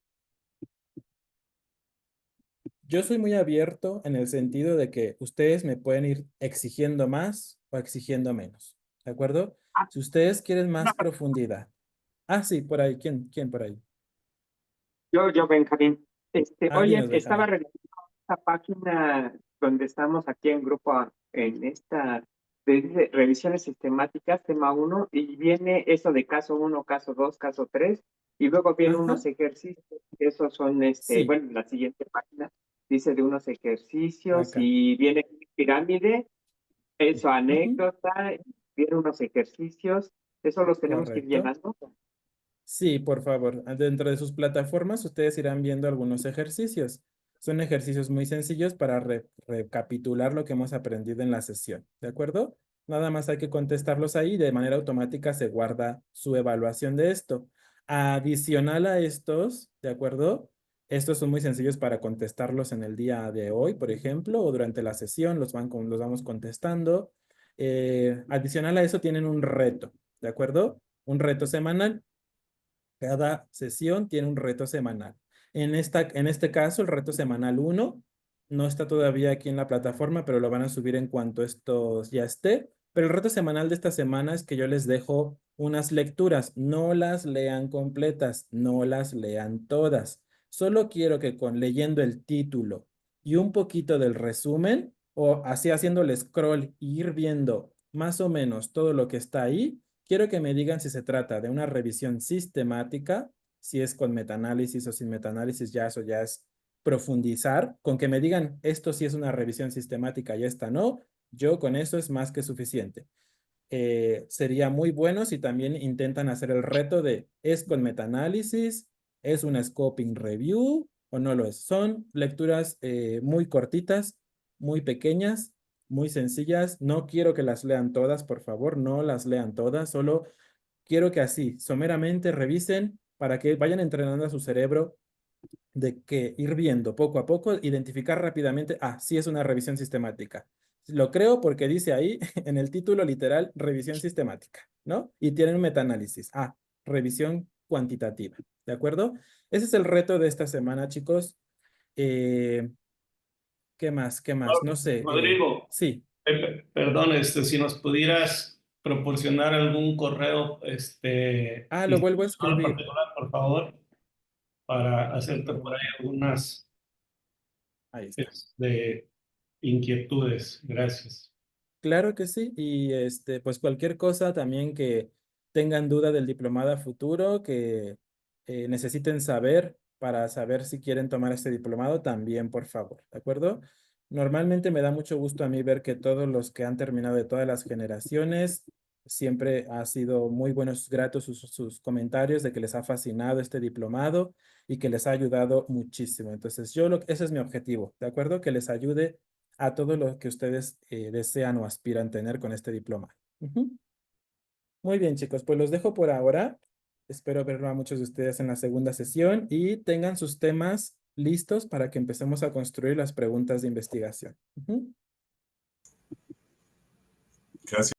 Yo soy muy abierto en el sentido de que ustedes me pueden ir exigiendo más o exigiendo menos, ¿de acuerdo? Si ustedes quieren más profundidad. Ah, sí, por ahí. ¿Quién por ahí? Yo, Benjamín. Ah, Oye, dinos, estaba Benjamín. revisando esta página donde estamos aquí en grupo, en esta de revisiones sistemáticas, tema 1, y viene eso de caso 1, caso 2, caso 3, y luego vienen Ajá, unos ejercicios. Esos son, sí, bueno, la siguiente página dice de unos ejercicios acá. y viene pirámide, eso, Ujú, anécdota, y vienen unos ejercicios. Eso los tenemos que ir correcto. llenando. Sí, por favor. Dentro de sus plataformas ustedes irán viendo algunos ejercicios. Son ejercicios muy sencillos para recapitular lo que hemos aprendido en la sesión, ¿de acuerdo? Nada más hay que contestarlos ahí y de manera automática se guarda su evaluación de esto. Adicional a estos, ¿de acuerdo? Estos son muy sencillos para contestarlos en el día de hoy, por ejemplo, o durante la sesión los vamos contestando. Adicional a eso tienen un reto, ¿de acuerdo? Un reto semanal. Cada sesión tiene un reto semanal. En este caso, el reto semanal 1 no está todavía aquí en la plataforma, pero lo van a subir en cuanto esto ya esté. Pero el reto semanal de esta semana es que yo les dejo unas lecturas. No las lean completas, no las lean todas. Solo quiero que leyendo el título y un poquito del resumen, o así haciendo el scroll y ir viendo más o menos todo lo que está ahí, quiero que me digan si se trata de una revisión sistemática, si es con metaanálisis o sin metaanálisis, ya eso ya es profundizar. Con que me digan esto sí es una revisión sistemática y esta no, yo con eso es más que suficiente. Sería muy bueno si también intentan hacer el reto de ¿es con metaanálisis? ¿Es una scoping review o no lo es? Son lecturas muy cortitas, muy pequeñas, muy sencillas. No quiero que las lean todas, por favor, no las lean todas, solo quiero que así, someramente revisen para que vayan entrenando a su cerebro de que ir viendo poco a poco, identificar rápidamente, sí es una revisión sistemática. Lo creo porque dice ahí en el título literal, revisión sistemática, ¿no? Y tienen un metaanálisis. Revisión cuantitativa, ¿de acuerdo? Ese es el reto de esta semana, chicos. Eh, ¿Qué más? ¿Qué más? No sé. Rodrigo, Sí. perdón, si nos pudieras proporcionar algún correo Lo vuelvo a institucional escribir. particular, por favor, para Lo hacerte por vuelvo. ahí algunas Ahí está. inquietudes. Gracias. Claro que sí, y pues cualquier cosa también que tengan duda del diplomado a futuro, que necesiten saber para saber si quieren tomar este diplomado, también por favor, ¿de acuerdo? Normalmente me da mucho gusto a mí ver que todos los que han terminado de todas las generaciones, siempre ha sido muy buenos, gratos sus comentarios de que les ha fascinado este diplomado y que les ha ayudado muchísimo. Entonces, ese es mi objetivo, ¿de acuerdo? Que les ayude a todo lo que ustedes desean o aspiran tener con este diploma. Ujú. Muy bien, chicos, pues los dejo por ahora. Espero verlo a muchos de ustedes en la segunda sesión y tengan sus temas listos para que empecemos a construir las preguntas de investigación. Ujú. Gracias.